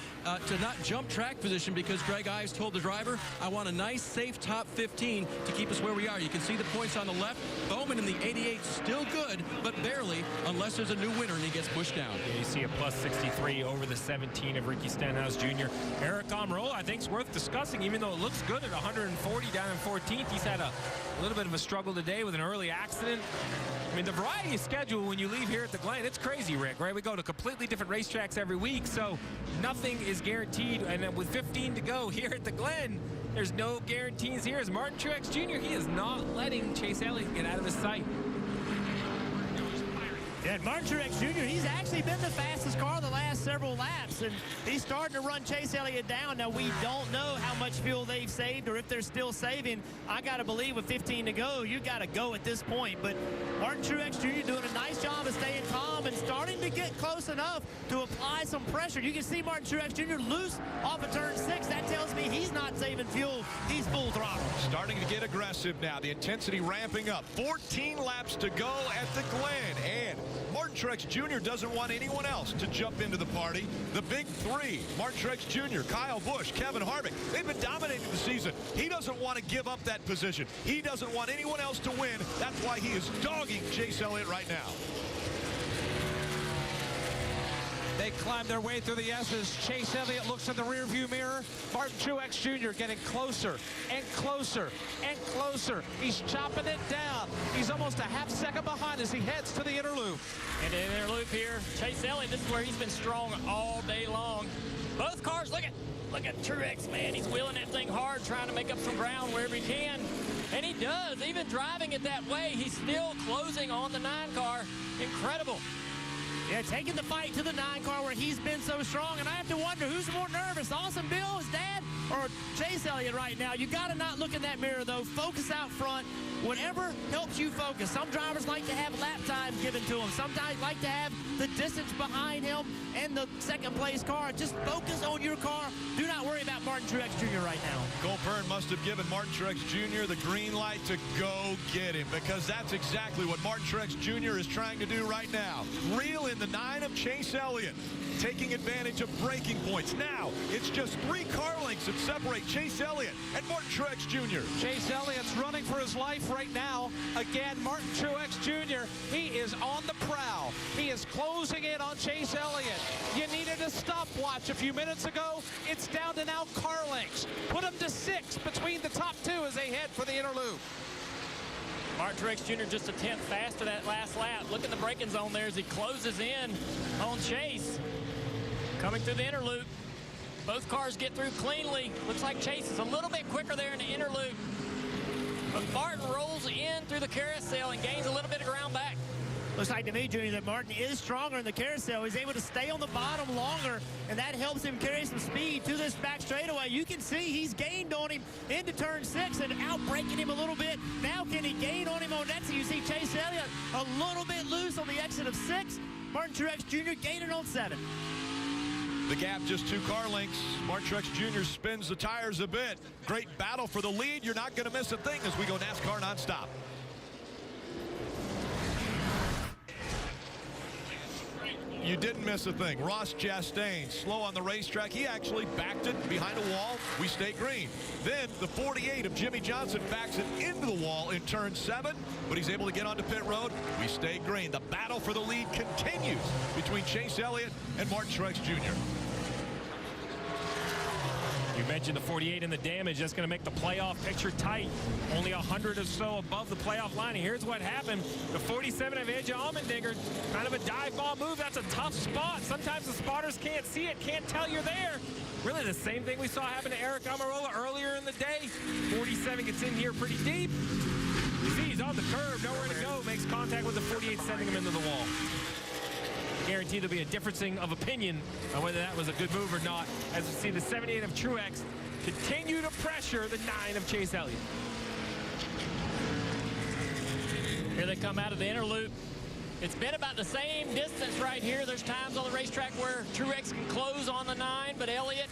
to not jump track position because Greg Ives told the driver, I want a nice, safe top 15 to keep us where we are. You can see the points on the left. Bowman in the 88 still good, but barely unless there's a new winner and he gets pushed down. Yeah, you see a plus 63 over the 17 of Ricky Stenhouse Jr. Eric Almirola, I think, is worth discussing, even though it looks good at 140 down in 14th. He's had a little bit of a struggle today with an early accident. I mean, the variety of schedule when you leave here at the Glen, it's crazy, Rick, right? We go to completely different racetracks every week, so nothing is guaranteed. And then with 15 to go here at the Glen, there's no guarantees here. As Martin Truex Jr., he is not letting Chase Elliott get out of his sight. Yeah, Martin Truex Jr., he's actually been the fastest car the last several laps, and he's starting to run Chase Elliott down. Now, we don't know how much fuel they've saved or if they're still saving. I got to believe with 15 to go, you got to go at this point. But Martin Truex Jr. doing a nice job of staying calm and starting to get close enough to apply some pressure. You can see Martin Truex Jr. loose off of turn 6. That tells me he's not saving fuel. He's full throttle. Starting to get aggressive now. The intensity ramping up. 14 laps to go at the Glen. And Martin Truex Jr. doesn't want anyone else to jump into the party. The big three, Martin Truex Jr., Kyle Busch, Kevin Harvick, they've been dominating the season. He doesn't want to give up that position. He doesn't want anyone else to win. That's why he is dogging Chase Elliott right now. They climb their way through the S's. Chase Elliott looks in the rearview mirror. Martin Truex Jr. getting closer and closer and closer. He's chopping it down. He's almost a half second behind as he heads to the inner loop. And in the inner loop here, Chase Elliott, this is where he's been strong all day long. Both cars, look at Truex, man. He's wheeling that thing hard, trying to make up some ground wherever he can. And he does. Even driving it that way, he's still closing on the 9 car. Incredible. Yeah, taking the fight to the 9 car where he's been so strong. And I have to wonder who's more nervous, Austin Bill, his dad, or Chase Elliott right now. You got to not look in that mirror, though. Focus out front. Whatever helps you focus. Some drivers like to have lap time given to them. Sometimes like to have the distance behind him and the second place car. Just focus on your car. Do not worry about Martin Truex Jr. right now. Cole Pearn must have given Martin Truex Jr. the green light to go get him, because that's exactly what Martin Truex Jr. is trying to do right now. Reel in the 9 of Chase Elliott, taking advantage of braking points. Now, it's just 3 car lengths that separate Chase Elliott and Martin Truex Jr. Chase Elliott's running for his life right now. Again, Martin Truex Jr., he is on the prowl. He is closing in on Chase Elliott. You needed a stopwatch a few minutes ago. It's down to now car lengths. Put him to 6 between the top 2 as they head for the inner loop. Martin Truex Jr. just a tenth faster that last lap. Look at the braking zone there as he closes in on Chase. Coming through the inner loop. Both cars get through cleanly. Looks like Chase is a little bit quicker there in the inner loop. But Martin rolls in through the carousel and gains a little bit of ground back. Looks like to me, Junior, that Martin is stronger in the carousel. He's able to stay on the bottom longer, and that helps him carry some speed to this back straightaway. You can see he's gained on him into turn 6 and outbraking him a little bit. Now can he gain on him on that? So you see Chase Elliott a little bit loose on the exit of 6. Martin Truex Jr. gaining on 7. The gap just 2 car lengths. Martin Truex Jr. spins the tires a bit. Great battle for the lead. You're not going to miss a thing as we go NASCAR nonstop. You didn't miss a thing. Ross Chastain, slow on the racetrack. He actually backed it behind a wall. We stay green. Then the 48 of Jimmy Johnson backs it into the wall in turn 7, but he's able to get onto pit road. We stay green. The battle for the lead continues between Chase Elliott and Martin Truex Jr. You mentioned the 48 and the damage. That's going to make the playoff picture tight. Only 100 or so above the playoff line. And here's what happened. The 47 of Edge Allmendinger, kind of a dive ball move. That's a tough spot. Sometimes the spotters can't see it, can't tell you're there. Really the same thing we saw happen to Eric Almirola earlier in the day. 47 gets in here pretty deep. You see he's on the curb, nowhere to go. Makes contact with the 48, sending him into the wall. Guaranteed there'll be a differencing of opinion on whether that was a good move or not, as we see the 78 of Truex continue to pressure the 9 of Chase Elliott. Here they come out of the inner loop. It's been about the same distance right here. There's times on the racetrack where Truex can close on the 9, but Elliott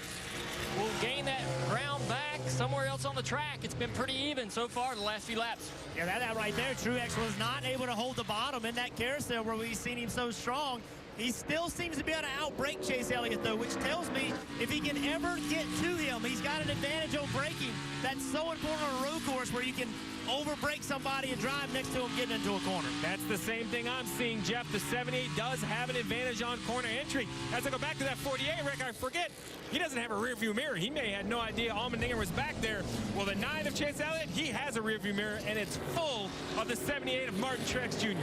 will gain that ground back somewhere else on the track. It's been pretty even so far the last few laps. Yeah, that right there, Truex was not able to hold the bottom in that carousel where we've seen him so strong. He still seems to be able to outbrake Chase Elliott, though, which tells me if he can ever get to him, he's got an advantage on braking. That's so important on a road course where you can overbrake somebody and drive next to him getting into a corner. That's the same thing I'm seeing, Jeff. The 78 does have an advantage on corner entry. As I go back to that 48, Rick, I forget, he doesn't have a rearview mirror. He may have had no idea Allmendinger was back there. Well, the 9 of Chase Elliott, he has a rearview mirror, and it's full of the 78 of Martin Truex Jr.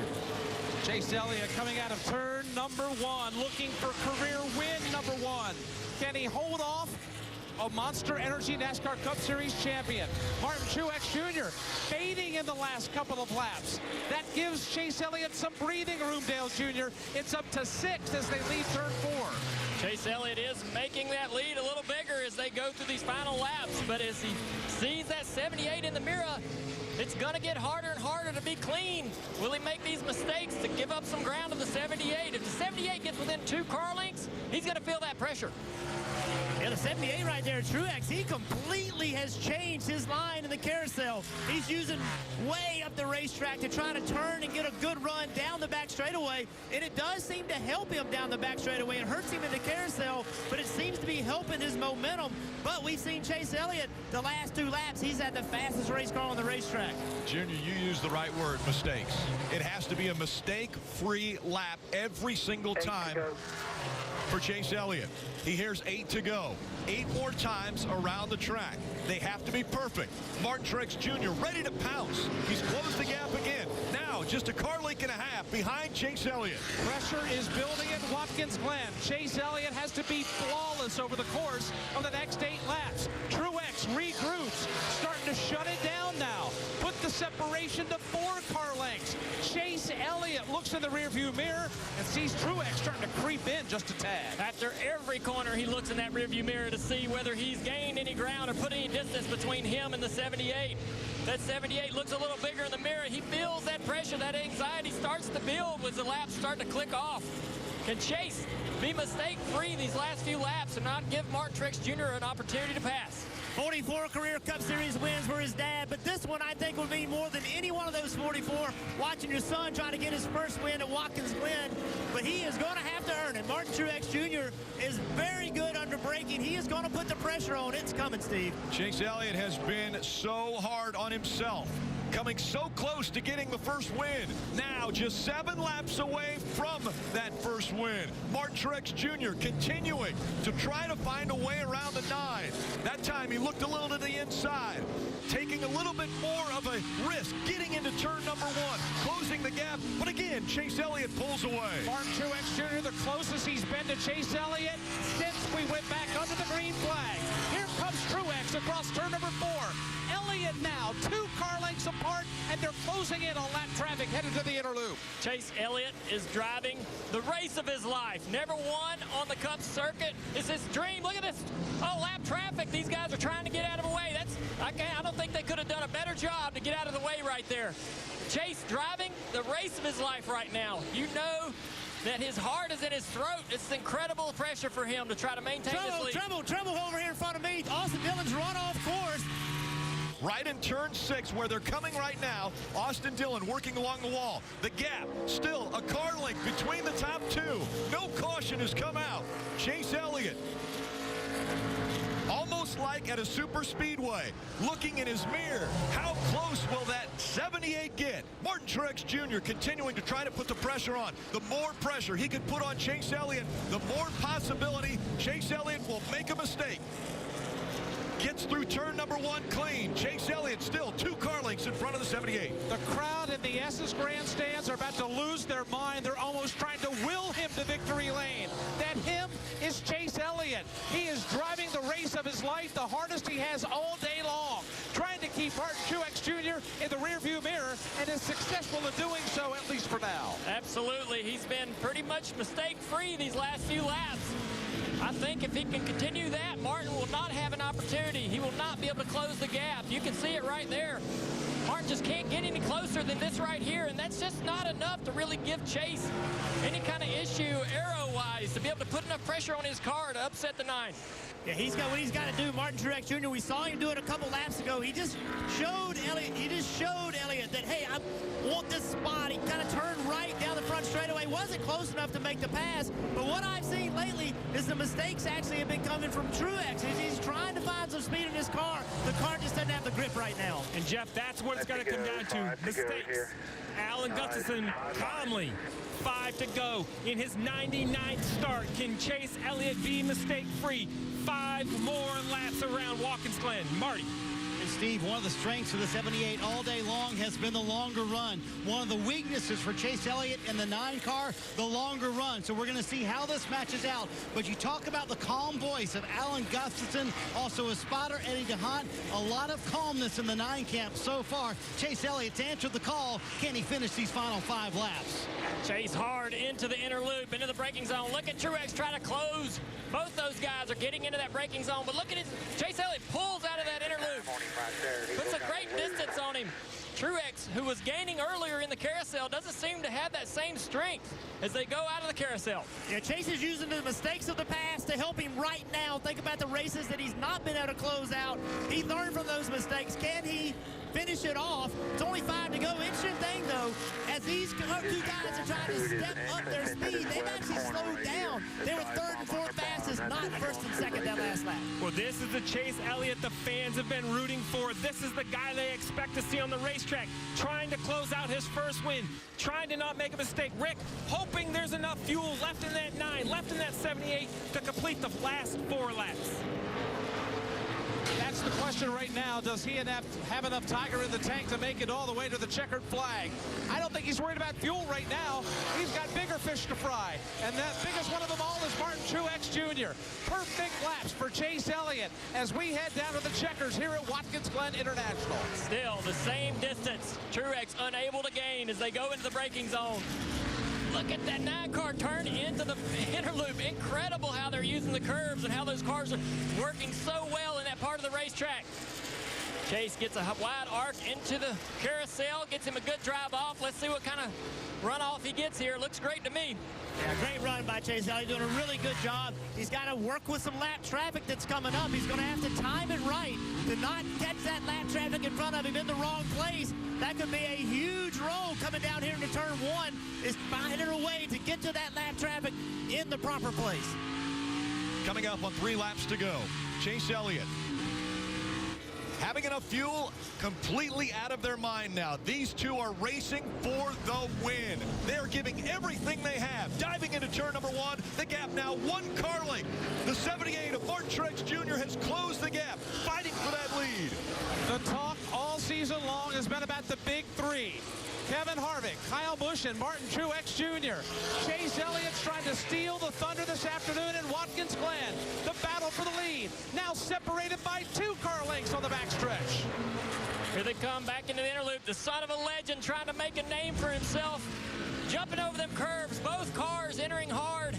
Chase Elliott coming out of turn number 1, looking for career win number 1. Can he hold off a Monster Energy NASCAR Cup Series champion? Martin Truex Jr. fading in the last couple of laps. That gives Chase Elliott some breathing room, Dale Jr. It's up to 6 as they leave turn 4. Chase Elliott is making that lead a little bigger as they go through these final laps, but as he sees that 78 in the mirror, it's going to get harder and harder to be clean. Will he make these mistakes to give up some ground to the 78? If the 78 gets within 2 car lengths, he's going to feel that pressure. Yeah, the 78 right there, Truex, he completely has changed his line in the carousel. He's using way up the racetrack to try to turn and get a good run down the back straightaway, and it does seem to help him down the back straightaway. It hurts him in the carousel, but it seems to be helping his momentum. But we've seen Chase Elliott the last 2 laps. He's had the fastest race car on the racetrack. Junior, you used the right word, mistakes. It has to be a mistake-free lap every single time for Chase Elliott. He hears 8 to go. 8 more times around the track. They have to be perfect. Martin Truex Jr. ready to pounce. He's closed the gap again. Now just a car length and a half behind Chase Elliott. Pressure is building at Watkins Glen. Chase Elliott has to be flawless over the course of the next 8 laps. Truex regroups, starting to shut it down now. Put the separation to 4 car lengths. Chase Elliott looks in the rearview mirror and sees Truex starting to creep in just a tad. After every corner, he looks in that rearview mirror to see whether he's gained any ground or put any distance between him and the 78. That 78 looks a little bigger in the mirror. He feels that pressure, that anxiety starts to build as the laps start to click off. Can Chase be mistake-free these last few laps and not give Martin Truex Jr. an opportunity to pass? 44 career Cup Series wins for his dad, but this one I think would mean more than any one of those 44. Watching your son try to get his first win at Watkins Glen, but he is going to have to earn it. Martin Truex Jr. is very good under braking. He is going to put the pressure on. It's coming, Steve. Chase Elliott has been so hard on himself, coming so close to getting the first win. Now just 7 laps away from that first win. Martin Truex Jr. continuing to try to find a way around the 9. That time he looked a little to the inside, taking a little bit more of a risk, getting into turn number 1, closing the gap. But again, Chase Elliott pulls away. Martin Truex Jr., the closest he's been to Chase Elliott since we went back under the green flag. Here comes Truex across turn number 4. Elliott now 2 car lengths apart, and they're closing in on lap traffic headed to the inner loop. Chase Elliott is driving the race of his life. Never won on the Cup circuit. It's his dream. Look at this. Oh, lap traffic. These guys are trying to get out of the way. I don't think they could have done a better job to get out of the way right there. Chase driving the race of his life right now. You know that his heart is in his throat. It's incredible pressure for him to try to maintain his lead. Trouble over here in front of me. Austin Dillon's run off course. Right in turn 6, where they're coming right now, Austin Dillon working along the wall. The gap, still a car length between the top 2. No caution has come out. Chase Elliott, almost like at a super speedway, looking in his mirror. How close will that 78 get? Martin Truex Jr. continuing to try to put the pressure on. The more pressure he could put on Chase Elliott, the more possibility Chase Elliott will make a mistake. Gets through turn number 1 clean. Chase Elliott still 2 car lengths in front of the 78. The crowd in the Essex grandstands are about to lose their mind. They're almost trying to will him to victory lane. That him is Chase Elliott. He is driving the race of his life, the hardest he has all day long, trying to keep Martin Truex Jr. in the rearview mirror, and is successful in doing so, at least for now. Absolutely. He's been pretty much mistake-free these last few laps. I think if he can continue that, Martin will not have an opportunity. He will not be able to close the gap. You can see it right there. Martin just can't get any closer than this right here, and that's just not enough to really give Chase any kind of issue aero-wise to be able to put enough pressure on his car to upset the 9. Yeah, he's got what he's got to do. Martin Truex Jr., we saw him do it a couple laps ago. He just showed Elliott that, hey, I want this spot. He kind of turned right down the front straightaway. Wasn't close enough to make the pass. But what I've seen lately is the mistakes actually have been coming from Truex. He's trying to find some speed in his car. The car just doesn't have the grip right now. And, Jeff, that's what it's going to come down to. Mistakes. Alan Gustafson calmly. 5 to go in his 99th start. Can Chase Elliott be mistake-free? 5 more laps around Watkins Glen. Marty. And Steve, one of the strengths of the 78 all day long has been the longer run. One of the weaknesses for Chase Elliott in the 9 car, the longer run. So we're going to see how this matches out. But you talk about the calm voice of Alan Gustafson, also his spotter, Eddie DeHaan. A lot of calmness in the 9 camp so far. Chase Elliott's answered the call. Can he finish these final 5 laps? Chase hard into the inner loop, into the braking zone. Look at Truex trying to close. Both those guys are getting into that braking zone, but look at it. Chase Elliott pulls out of that inner loop. Puts a great distance on him. Truex, who was gaining earlier in the carousel, doesn't seem to have that same strength as they go out of the carousel. Yeah, Chase is using the mistakes of the past to help him right now. Think about the races that he's not been able to close out. He learned from those mistakes. Can he finish it off? It's only 5 to go. Interesting thing, though, as these two guys are trying to step up their speed, they've actually slowed down. They were 3rd and 4th fastest, not 1st and 2nd that last lap. Well, this is the Chase Elliott the fans have been rooting for. This is the guy they expect to see on the racetrack, trying to close out his first win, trying to not make a mistake. Rick, hoping there's enough fuel left in that 9, left in that 78 to complete the last 4 laps. That's the question right now. Does he have enough Tiger in the tank to make it all the way to the checkered flag? I don't think he's worried about fuel right now. He's got bigger fish to fry. And that biggest one of them all is Martin Truex Jr. Perfect laps for Chase Elliott as we head down to the checkers here at Watkins Glen International. Still the same distance. Truex unable to gain as they go into the braking zone. Look at that 9-car turn into the inner loop. Incredible how they're using the curves and how those cars are working so well in that part of the racetrack. Chase gets a wide arc into the carousel, gets him a good drive off. Let's see what kind of runoff he gets here. Looks great to me. Yeah, great run by Chase Elliott, doing a really good job. He's got to work with some lap traffic that's coming up. He's going to have to time it right to not catch that lap traffic in front of him in the wrong place. That could be a huge roll coming down here into turn 1, is finding a way to get to that lap traffic in the proper place. Coming up on 3 laps to go, Chase Elliott having enough fuel, completely out of their mind now. These two are racing for the win. They're giving everything they have. Diving into turn number 1, the gap now 1 car length. The 78 of Martin Truex Jr. has closed the gap, fighting for that lead. The talk all season long has been about the big 3. Kevin Harvick, Kyle Busch, and Martin Truex Jr. Chase Elliott's trying to steal the thunder this afternoon in Watkins Glen. The battle for the lead, now separated by 2 car lengths on the backstretch. Here they come back into the inner loop. The son of a legend trying to make a name for himself. Jumping over them curves. Both cars entering hard,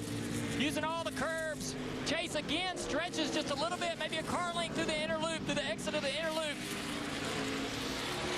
using all the curves. Chase again stretches just a little bit, maybe a car length through the inner loop, through the exit of the inner loop.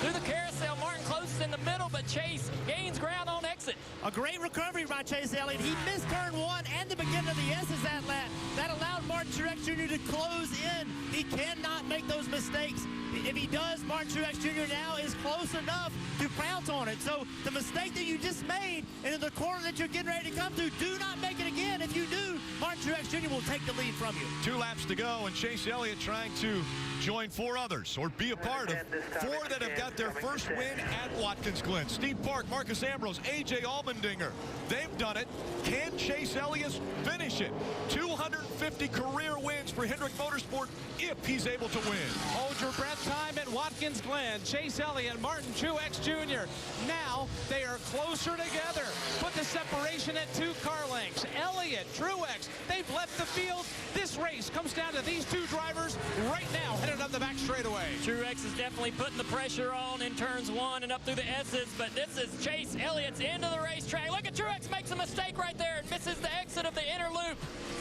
Through the carousel, Martin closes in the middle, but Chase gains ground on exit. A great recovery by Chase Elliott. He missed turn 1 and the beginning of the S's that lap. That allowed Martin Truex Jr. to close in. He cannot make those mistakes. If he does, Martin Truex Jr. now is close enough to pounce on it. So the mistake that you just made and in the corner that you're getting ready to come to, do not make it again. If you do, Martin Truex Jr. will take the lead from you. 2 laps to go, and Chase Elliott trying to join 4 others or be a part of 4 that have got their first win at Watkins Glen. Steve Park, Marcus Ambrose, A.J. Allmendinger. They've done it. Can Chase Elliott finish it? 250 career wins for Hendrick Motorsport if he's able to win. Hold your breath time at Watkins Glen. Chase Elliott, Martin Truex Jr. Now they are closer together. Put the separation at 2 car lengths. Elliott, Truex, they've left the field. This race comes down to these 2 drivers right now headed up the back straightaway. Truex is definitely putting the pressure on in turns 1 and up through the S's, but this is Chase Elliott's into the racetrack. Look at Truex makes a mistake right there and misses the exit of the inner loop.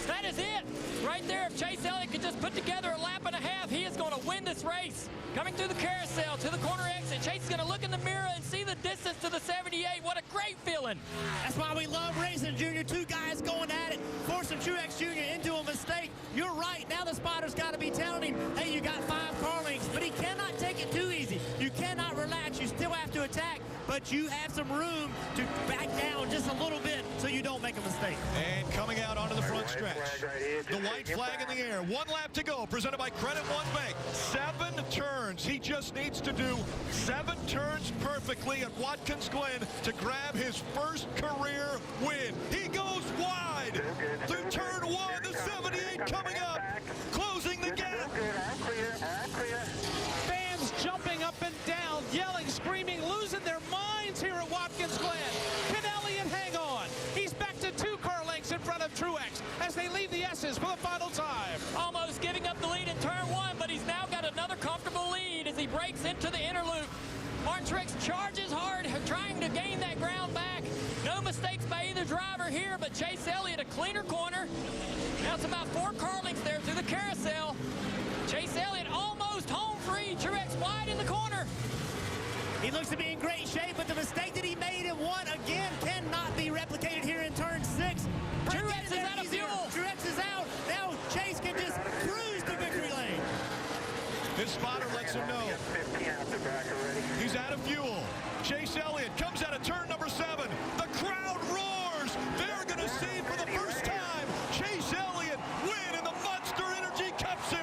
That is it. Right there, if Chase Elliott could just put together a lap and a half, he is going to win this race. Coming through the carousel to the corner exit, Chase is going to look in the mirror and see the distance to the 78. What a great feeling. That's why we love racing, Junior. 2 guys going at it, forcing Truex Jr. into a mistake. You're right. Now the spotter's got to be telling him, hey, you got 5 car lengths, but he cannot take it too easy. You cannot relax. You still have to attack, but you have some room to back down just a little bit so you don't make a mistake. And coming out onto the front stretch, the white flag in the air. 1 lap to go, presented by Credit One Bank. 7 turns. He just needs to do 7 turns perfectly at Watkins Glen to grab his first career win. He goes wide through turn 1. The 78 coming up, closing the gap. Fans jumping up and down, yelling, screaming, losing their minds here at Watkins Glen. Can Elliott hang on? He's back to 2 car lengths in front of Truex as they leave the S's for the final time. Almost giving up the lead in turn 1, but he's now got another comfortable lead as he breaks into the inner loop. Martin Truex charges hard, trying to gain that ground back. No mistakes by either driver here, but Chase Elliott a cleaner corner. Now it's about 4 car lengths there through the carousel. Chase Elliott almost home free. Truex wide in the corner. He looks to be in great shape, but the mistake that he made in 1 again cannot be replicated here in turn 6. Truex is out of fuel. Truex is out. Now Chase can just cruise to victory lane. His spotter lets him know he's out of fuel. Chase Elliott comes out of turn number 7. The crowd roars. They're going to see for the first time Chase Elliott win in the Monster Energy Cup Series.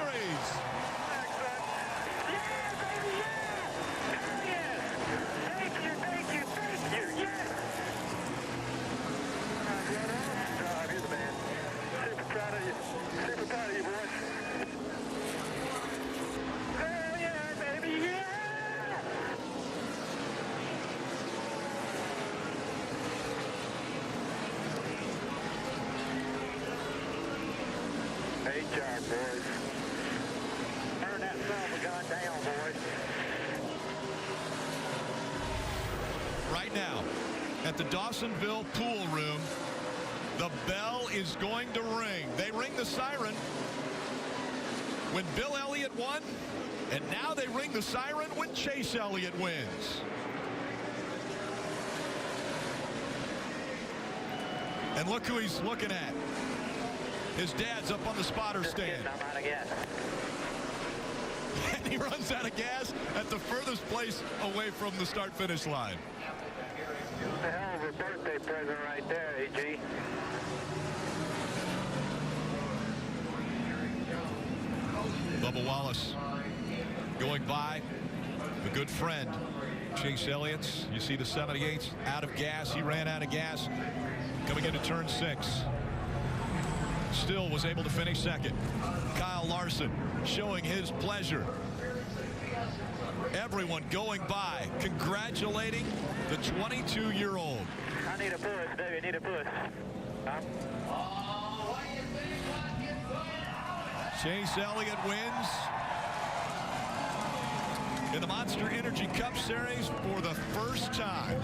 Super proud of you, boys. Hell yeah, baby, yeah! Great job, boys. Turn that son of a gun down, boys. Right now, at the Dawsonville pool room, the bell is going to ring. They ring the siren when Bill Elliott won, and now they ring the siren when Chase Elliott wins. And look who he's looking at. His dad's up on the spotter stand. I'm out of gas. And he runs out of gas at the furthest place away from the start-finish line. The hell of a birthday present right there, AG. Bubba Wallace going by a good friend, Chase Elliott's. You see the 78 out of gas. He ran out of gas coming into turn 6. Still was able to finish second. Kyle Larson showing his pleasure. Everyone going by, congratulating the 22-year-old. I need a push, baby. I need a push. Chase Elliott wins in the Monster Energy Cup Series for the first time.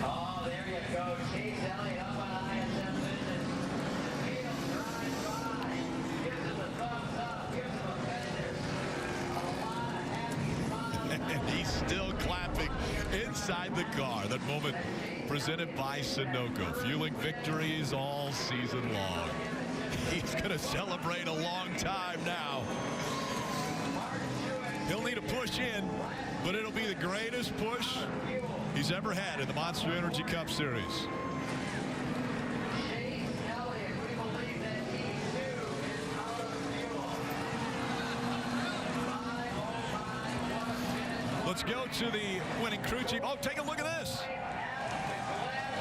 Oh, there you go. Chase Elliott up on ISM business. He'll drive by. Gives him a thumbs up. Gives him a fender. A lot of happy smiles. And he's still clapping inside the car. That moment presented by Sunoco, fueling victories all season long. He's going to celebrate a long time now. He'll need a push in, but it'll be the greatest push he's ever had in the Monster Energy Cup Series. Let's go to the winning crew chief. Oh, take a look at this.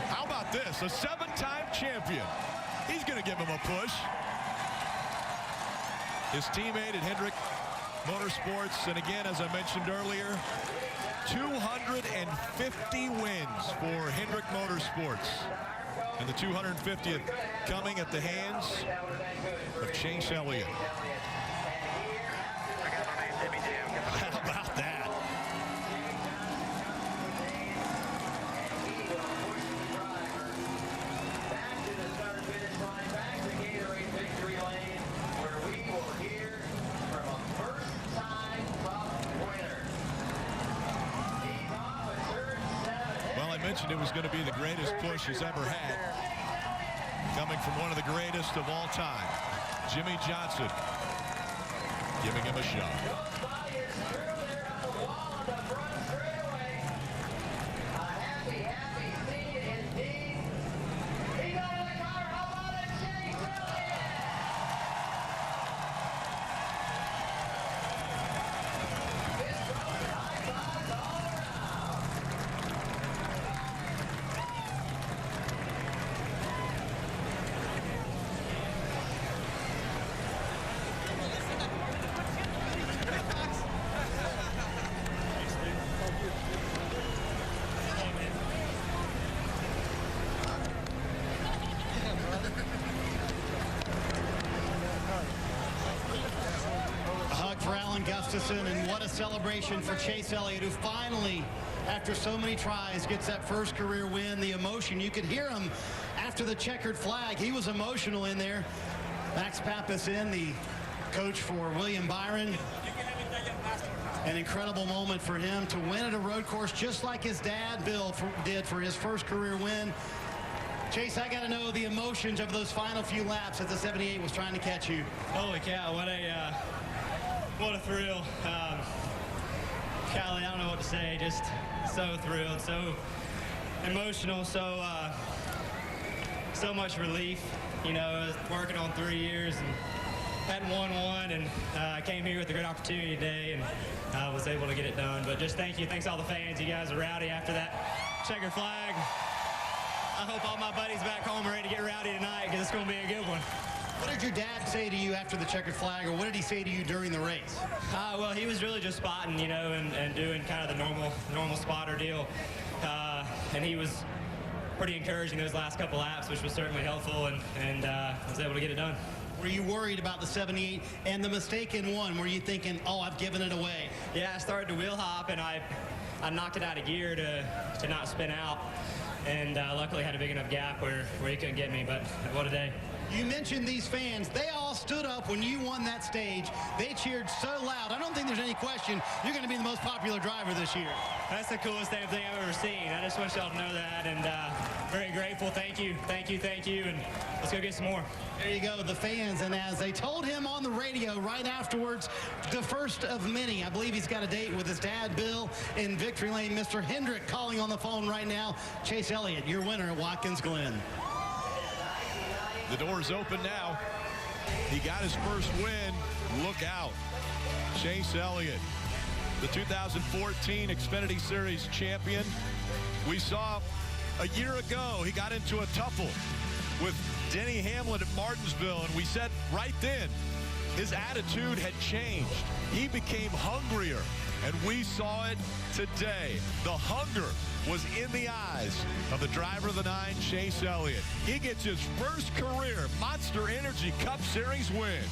How about this? A 7-time champion. He's going to give him a push. His teammate at Hendrick Motorsports. And again, as I mentioned earlier, 250 wins for Hendrick Motorsports. And the 250th coming at the hands of Chase Elliott. How about that? It was going to be the greatest push he's ever had, coming from one of the greatest of all time, Jimmy Johnson, giving him a shot. And what a celebration for Chase Elliott, who finally, after so many tries, gets that first career win. The emotion, you could hear him after after the checkered flag. He was emotional in there. Max Pappas in, the coach for William Byron. An incredible moment for him to win at a road course just like his dad, Bill, did for his first career win. Chase, I got to know the emotions of those final few laps as the 78 was trying to catch you. Holy cow, what a thrill. Callie, I don't know what to say, just so thrilled, so emotional, so much relief. You know, I was working on 3 years and hadn't won one, and I came here with a great opportunity today and I was able to get it done. But just thank you. Thanks to all the fans. You guys are rowdy after that checkered flag. I hope all my buddies back home are ready to get rowdy tonight because it's going to be a good one. What did your dad say to you after the checkered flag, or what did he say to you during the race? Well, he was really just spotting, you know, and doing kind of the normal spotter deal. And he was pretty encouraging those last couple laps, which was certainly helpful, and I was able to get it done. Were you worried about the 78 and the mistake in one? Were you thinking, oh, I've given it away? Yeah, I started to wheel hop, and I knocked it out of gear to not spin out. And luckily had a big enough gap where he couldn't get me, but what a day. You mentioned these fans. They all stood up when you won that stage. They cheered so loud. I don't think there's any question you're going to be the most popular driver this year. That's the coolest damn thing I've ever seen. I just want y'all to know that, and very grateful. Thank you, and let's go get some more. There you go, the fans, and as they told him on the radio right afterwards, the first of many. I believe he's got a date with his dad, Bill, in Victory Lane. Mr. Hendrick calling on the phone right now. Chase Elliott, your winner at Watkins Glen. The door's open now. He got his first win. Look out. Chase Elliott, the 2014 Xfinity Series champion. We saw a year ago he got into a tuffle with Denny Hamlin at Martinsville, and we said right then his attitude had changed. He became hungrier, and we saw it today. The hunger was in the eyes of the driver of the 9, Chase Elliott. He gets his first career Monster Energy Cup Series win.